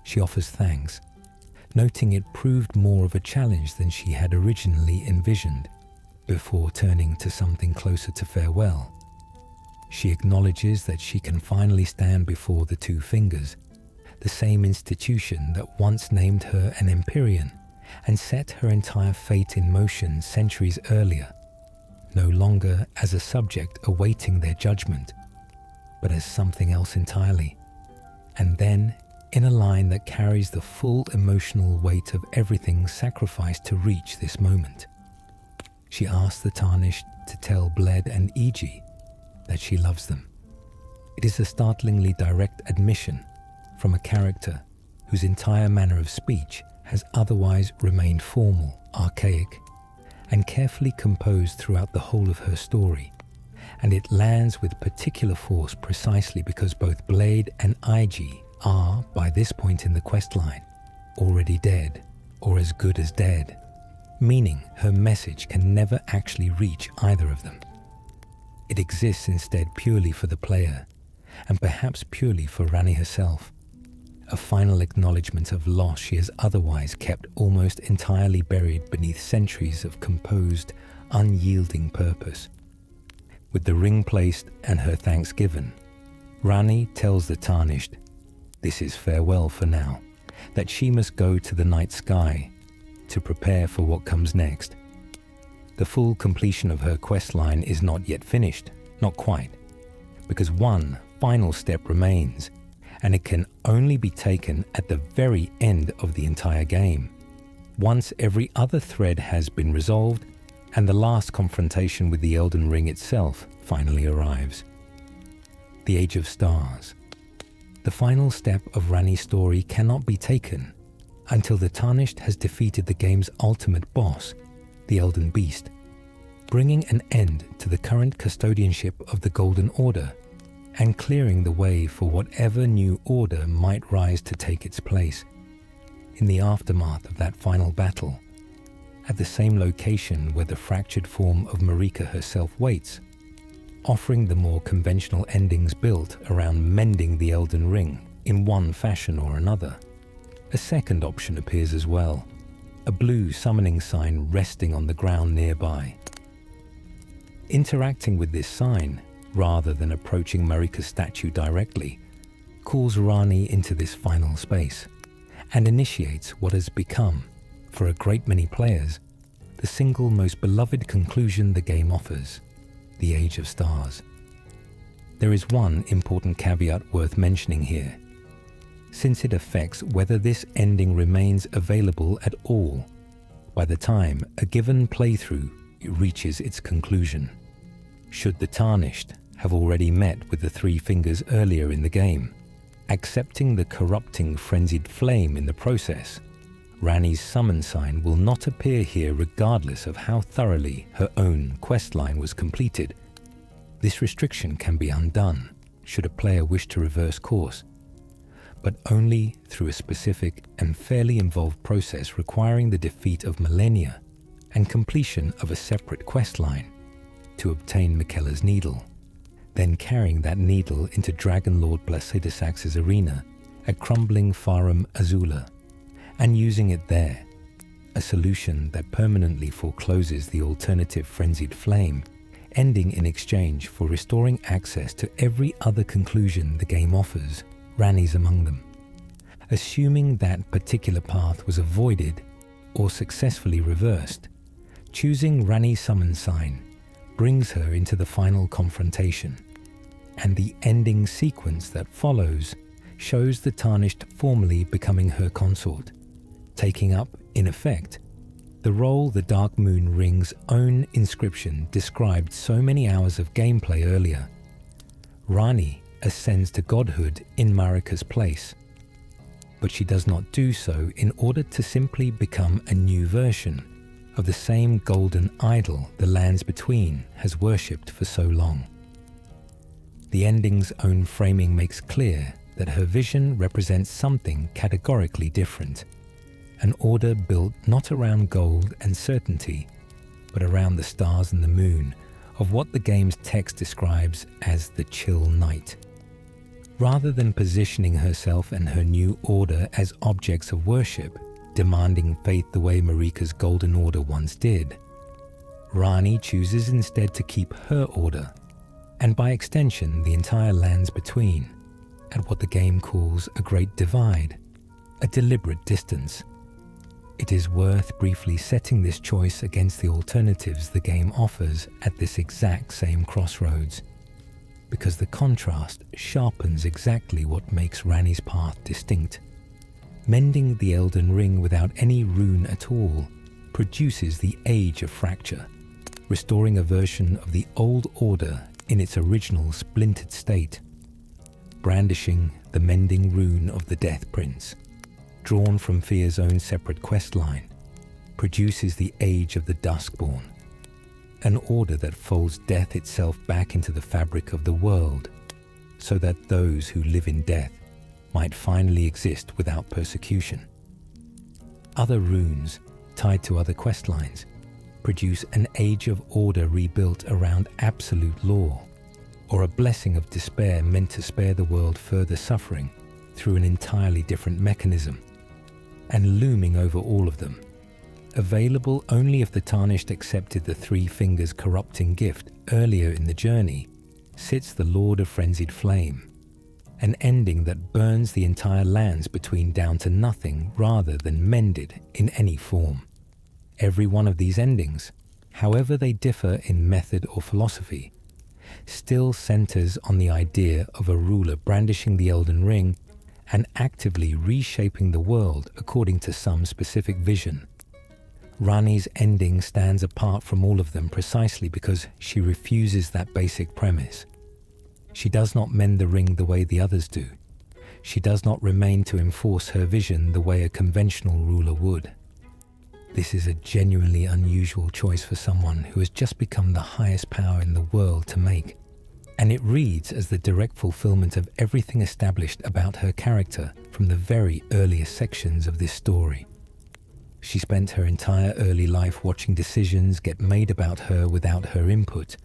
she offers thanks, noting it proved more of a challenge than she had originally envisioned, before turning to something closer to farewell. She acknowledges that she can finally stand before the Two Fingers, the same institution that once named her an Empyrean and set her entire fate in motion centuries earlier, no longer as a subject awaiting their judgment, but as something else entirely. And then, in a line that carries the full emotional weight of everything sacrificed to reach this moment, she asks the Tarnished to tell Bled and Iji that she loves them. It is a startlingly direct admission from a character whose entire manner of speech has otherwise remained formal, archaic, and carefully composed throughout the whole of her story, and it lands with particular force precisely because both Blade and Iji are, by this point in the questline, already dead, or as good as dead, meaning her message can never actually reach either of them. It exists instead purely for the player, and perhaps purely for Ranni herself, a final acknowledgement of loss she has otherwise kept almost entirely buried beneath centuries of composed, unyielding purpose. With the ring placed and her thanks given, Ranni tells the Tarnished this is farewell for now, that she must go to the night sky to prepare for what comes next. The full completion of her questline is not yet finished, not quite, because one final step remains, and it can only be taken at the very end of the entire game, once every other thread has been resolved and the last confrontation with the Elden Ring itself finally arrives. The Age of Stars. The final step of Ranni's story cannot be taken until the Tarnished has defeated the game's ultimate boss, the Elden Beast, bringing an end to the current custodianship of the Golden Order and clearing the way for whatever new order might rise to take its place. In the aftermath of that final battle, at the same location where the fractured form of Marika herself waits, offering the more conventional endings built around mending the Elden Ring in one fashion or another, a second option appears as well, a blue summoning sign resting on the ground nearby. Interacting with this sign, rather than approaching Marika's statue directly, calls Ranni into this final space, and initiates what has become, for a great many players, the single most beloved conclusion the game offers, the Age of Stars. There is one important caveat worth mentioning here, since it affects whether this ending remains available at all by the time a given playthrough reaches its conclusion. Should the Tarnished have already met with the Three Fingers earlier in the game, accepting the corrupting frenzied flame in the process, Ranni's summon sign will not appear here regardless of how thoroughly her own questline was completed. This restriction can be undone should a player wish to reverse course, but only through a specific and fairly involved process requiring the defeat of Malenia and completion of a separate questline to obtain Miquella's needle, then carrying that needle into Dragon Lord Blasidisax's arena at crumbling Farum Azula, and using it there, a solution that permanently forecloses the alternative frenzied flame, ending in exchange for restoring access to every other conclusion the game offers, Ranni's among them. Assuming that particular path was avoided or successfully reversed, choosing Ranni's summon sign brings her into the final confrontation, and the ending sequence that follows shows the Tarnished formally becoming her consort, taking up, in effect, the role the Dark Moon Ring's own inscription described so many hours of gameplay earlier. Ranni ascends to godhood in Marika's place, but she does not do so in order to simply become a new version of the same golden idol the Lands Between has worshipped for so long. The ending's own framing makes clear that her vision represents something categorically different, an order built not around gold and certainty, but around the stars and the moon of what the game's text describes as the chill night. Rather than positioning herself and her new order as objects of worship, demanding faith the way Marika's Golden Order once did, Ranni chooses instead to keep her order, and by extension the entire Lands Between, at what the game calls a great divide, a deliberate distance. It is worth briefly setting this choice against the alternatives the game offers at this exact same crossroads, because the contrast sharpens exactly what makes Ranni's path distinct. Mending the Elden Ring without any rune at all produces the Age of Fracture, restoring a version of the old order in its original splintered state. Brandishing the mending rune of the Death Prince, drawn from Fear's own separate quest line, produces the Age of the Duskborn, an order that folds death itself back into the fabric of the world, so that those who live in death might finally exist without persecution. Other runes, tied to other quest lines, produce an Age of Order rebuilt around absolute law, or a blessing of despair meant to spare the world further suffering through an entirely different mechanism. And looming over all of them, available only if the Tarnished accepted the Three Fingers corrupting gift earlier in the journey, sits the Lord of Frenzied Flame, an ending that burns the entire Lands Between down to nothing rather than mended in any form. Every one of these endings, however they differ in method or philosophy, still centers on the idea of a ruler brandishing the Elden Ring and actively reshaping the world according to some specific vision. Ranni's ending stands apart from all of them precisely because she refuses that basic premise. She does not mend the ring the way the others do. She does not remain to enforce her vision the way a conventional ruler would. This is a genuinely unusual choice for someone who has just become the highest power in the world to make, and it reads as the direct fulfillment of everything established about her character from the very earliest sections of this story. She spent her entire early life watching decisions get made about her without her input,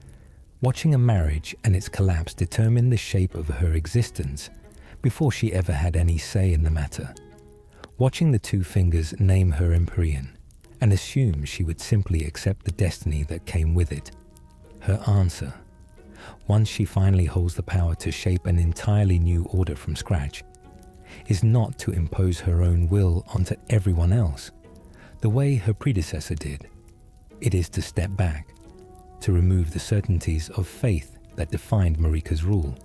watching a marriage and its collapse determine the shape of her existence before she ever had any say in the matter, watching the Two Fingers name her Empyrean and assume she would simply accept the destiny that came with it. Her answer, once she finally holds the power to shape an entirely new order from scratch, is not to impose her own will onto everyone else, the way her predecessor did. It is to step back, to remove the certainties of faith that defined Marika's rule,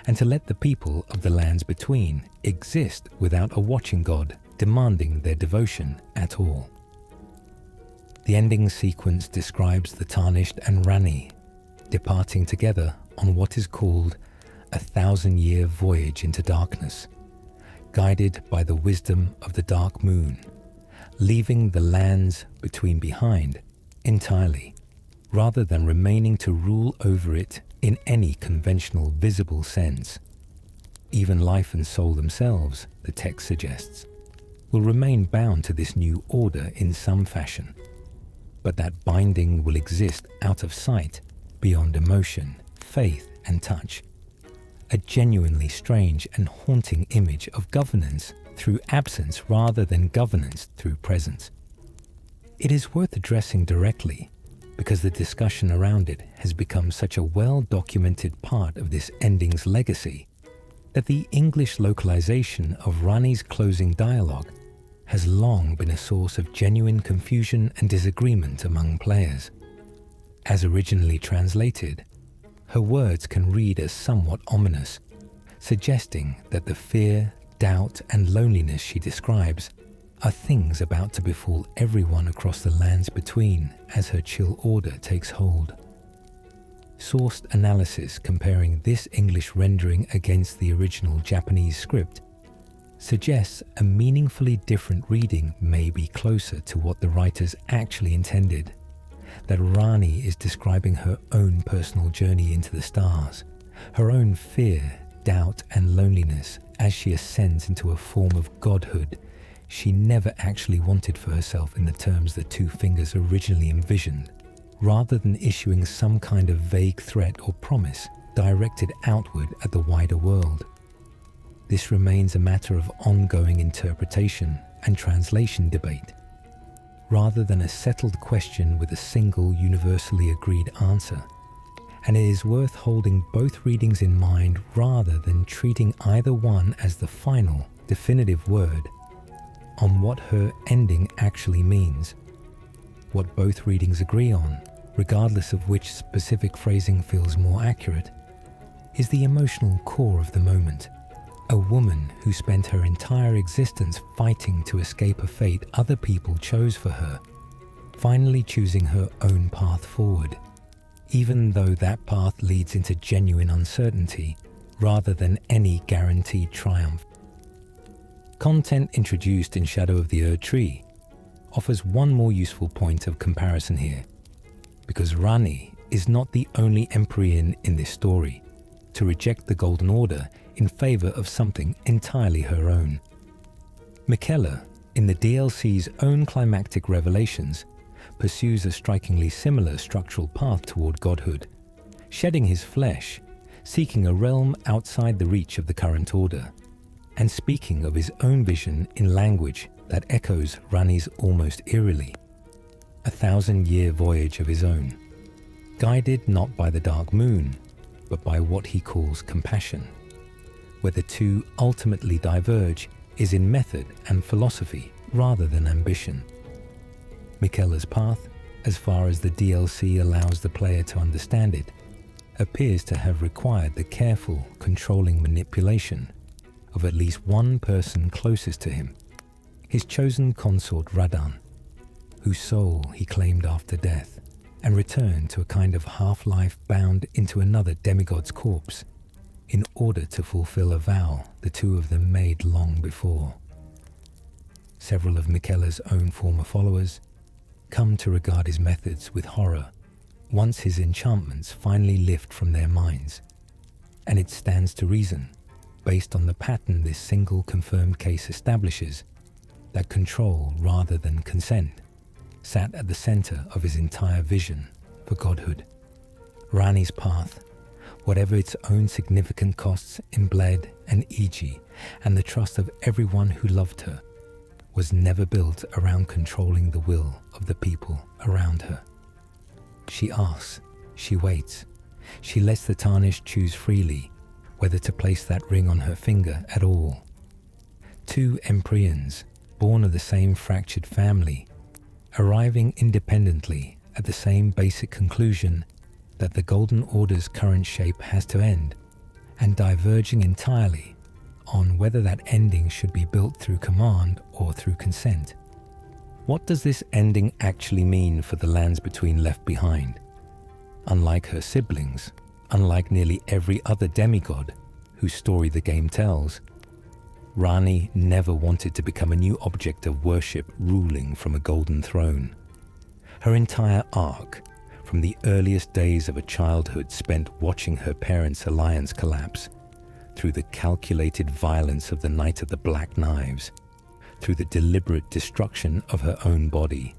and to let the people of the Lands Between exist without a watching god demanding their devotion at all. The ending sequence describes the Tarnished and Ranni departing together on what is called a 1,000-year voyage into darkness, guided by the wisdom of the Dark Moon, leaving the Lands Between behind entirely, rather than remaining to rule over it in any conventional visible sense. Even life and soul themselves, the text suggests, will remain bound to this new order in some fashion, but that binding will exist out of sight, beyond emotion, faith, and touch. A genuinely strange and haunting image of governance through absence rather than governance through presence. It is worth addressing directly because the discussion around it has become such a well-documented part of this ending's legacy that the English localization of Ranni's closing dialogue has long been a source of genuine confusion and disagreement among players. As originally translated, her words can read as somewhat ominous, suggesting that the fear, doubt, and loneliness she describes are things about to befall everyone across the lands between as her chill order takes hold. Sourced analysis comparing this English rendering against the original Japanese script suggests a meaningfully different reading may be closer to what the writers actually intended, that Ranni is describing her own personal journey into the stars, her own fear, doubt, and loneliness as she ascends into a form of godhood she never actually wanted for herself in the terms the Two Fingers originally envisioned, rather than issuing some kind of vague threat or promise directed outward at the wider world. This remains a matter of ongoing interpretation and translation debate, rather than a settled question with a single universally agreed answer. And it is worth holding both readings in mind rather than treating either one as the final, definitive word on what her ending actually means. What both readings agree on, regardless of which specific phrasing feels more accurate, is the emotional core of the moment. A woman who spent her entire existence fighting to escape a fate other people chose for her, finally choosing her own path forward, even though that path leads into genuine uncertainty rather than any guaranteed triumph. Content introduced in Shadow of the Erdtree offers one more useful point of comparison here, because Ranni is not the only Empyrean in this story to reject the Golden Order in favor of something entirely her own. Miquella, in the DLC's own climactic revelations, pursues a strikingly similar structural path toward godhood, shedding his flesh, seeking a realm outside the reach of the current order, and speaking of his own vision in language that echoes Ranni's almost eerily. A 1,000-year voyage of his own, guided not by the dark moon, but by what he calls compassion. Where the two ultimately diverge is in method and philosophy rather than ambition. Miquella's path, as far as the DLC allows the player to understand it, appears to have required the careful, controlling manipulation of at least one person closest to him, his chosen consort Radahn, whose soul he claimed after death and returned to a kind of half-life bound into another demigod's corpse in order to fulfill a vow the two of them made long before. Several of Miquella's own former followers come to regard his methods with horror once his enchantments finally lift from their minds, and it stands to reason, based on the pattern this single confirmed case establishes, that control rather than consent sat at the center of his entire vision for godhood. Ranni's path, whatever its own significant costs in Bled and Iji and the trust of everyone who loved her, was never built around controlling the will of the people around her. She asks, she waits, she lets the tarnished choose freely whether to place that ring on her finger at all. Two Empyreans, born of the same fractured family, arriving independently at the same basic conclusion that the Golden Order's current shape has to end, and diverging entirely on whether that ending should be built through command or through consent. What does this ending actually mean for the lands between left behind? Unlike her siblings, unlike nearly every other demigod whose story the game tells, Ranni never wanted to become a new object of worship ruling from a golden throne. Her entire arc, from the earliest days of a childhood spent watching her parents' alliance collapse, through the calculated violence of the Night of the Black Knives, through the deliberate destruction of her own body,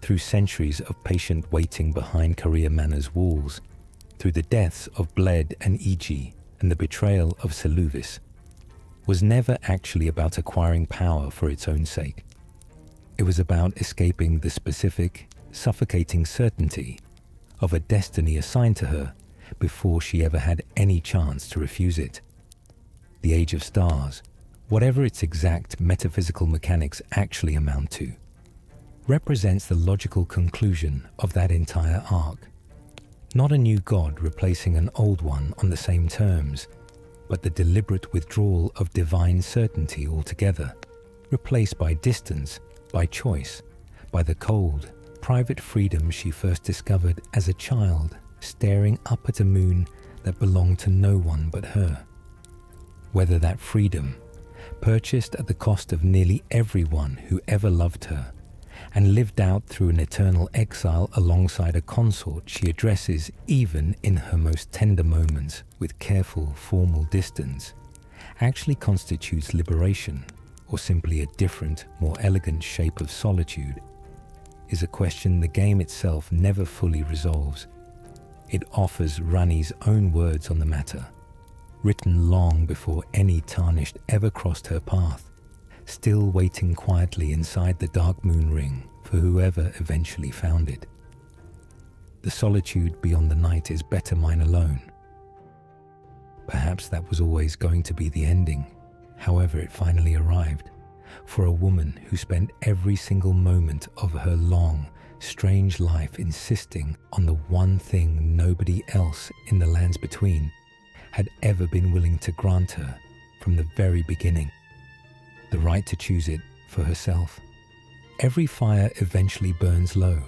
through centuries of patient waiting behind Career Manor's walls, through the deaths of Bled and Iji and the betrayal of Seluvis, was never actually about acquiring power for its own sake. It was about escaping the specific, suffocating certainty of a destiny assigned to her before she ever had any chance to refuse it. The Age of Stars, whatever its exact metaphysical mechanics actually amount to, represents the logical conclusion of that entire arc. Not a new god replacing an old one on the same terms, but the deliberate withdrawal of divine certainty altogether, replaced by distance, by choice, by the cold, private freedom she first discovered as a child, staring up at a moon that belonged to no one but her. Whether that freedom, purchased at the cost of nearly everyone who ever loved her, and lived out through an eternal exile alongside a consort she addresses even in her most tender moments with careful, formal distance, actually constitutes liberation, or simply a different, more elegant shape of solitude, is a question the game itself never fully resolves. It offers Ranni's own words on the matter, written long before any tarnished ever crossed her path, still waiting quietly inside the dark moon ring for whoever eventually found it. The solitude beyond the night is better mine alone. Perhaps that was always going to be the ending, however it finally arrived, for a woman who spent every single moment of her long, strange life insisting on the one thing nobody else in the lands between had ever been willing to grant her from the very beginning, the right to choose it for herself. Every fire eventually burns low,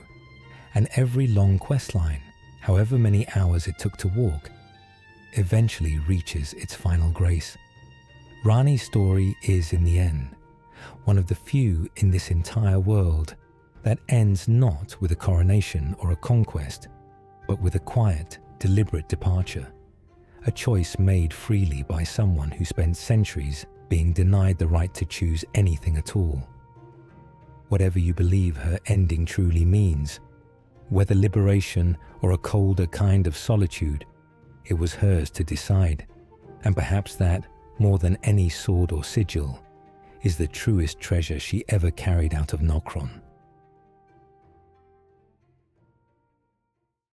and every long quest line, however many hours it took to walk, eventually reaches its final grace. Ranni's story is, in the end, one of the few in this entire world that ends not with a coronation or a conquest, but with a quiet, deliberate departure, a choice made freely by someone who spent centuries being denied the right to choose anything at all. Whatever you believe her ending truly means, whether liberation or a colder kind of solitude, it was hers to decide, and perhaps that, more than any sword or sigil, is the truest treasure she ever carried out of Nokron.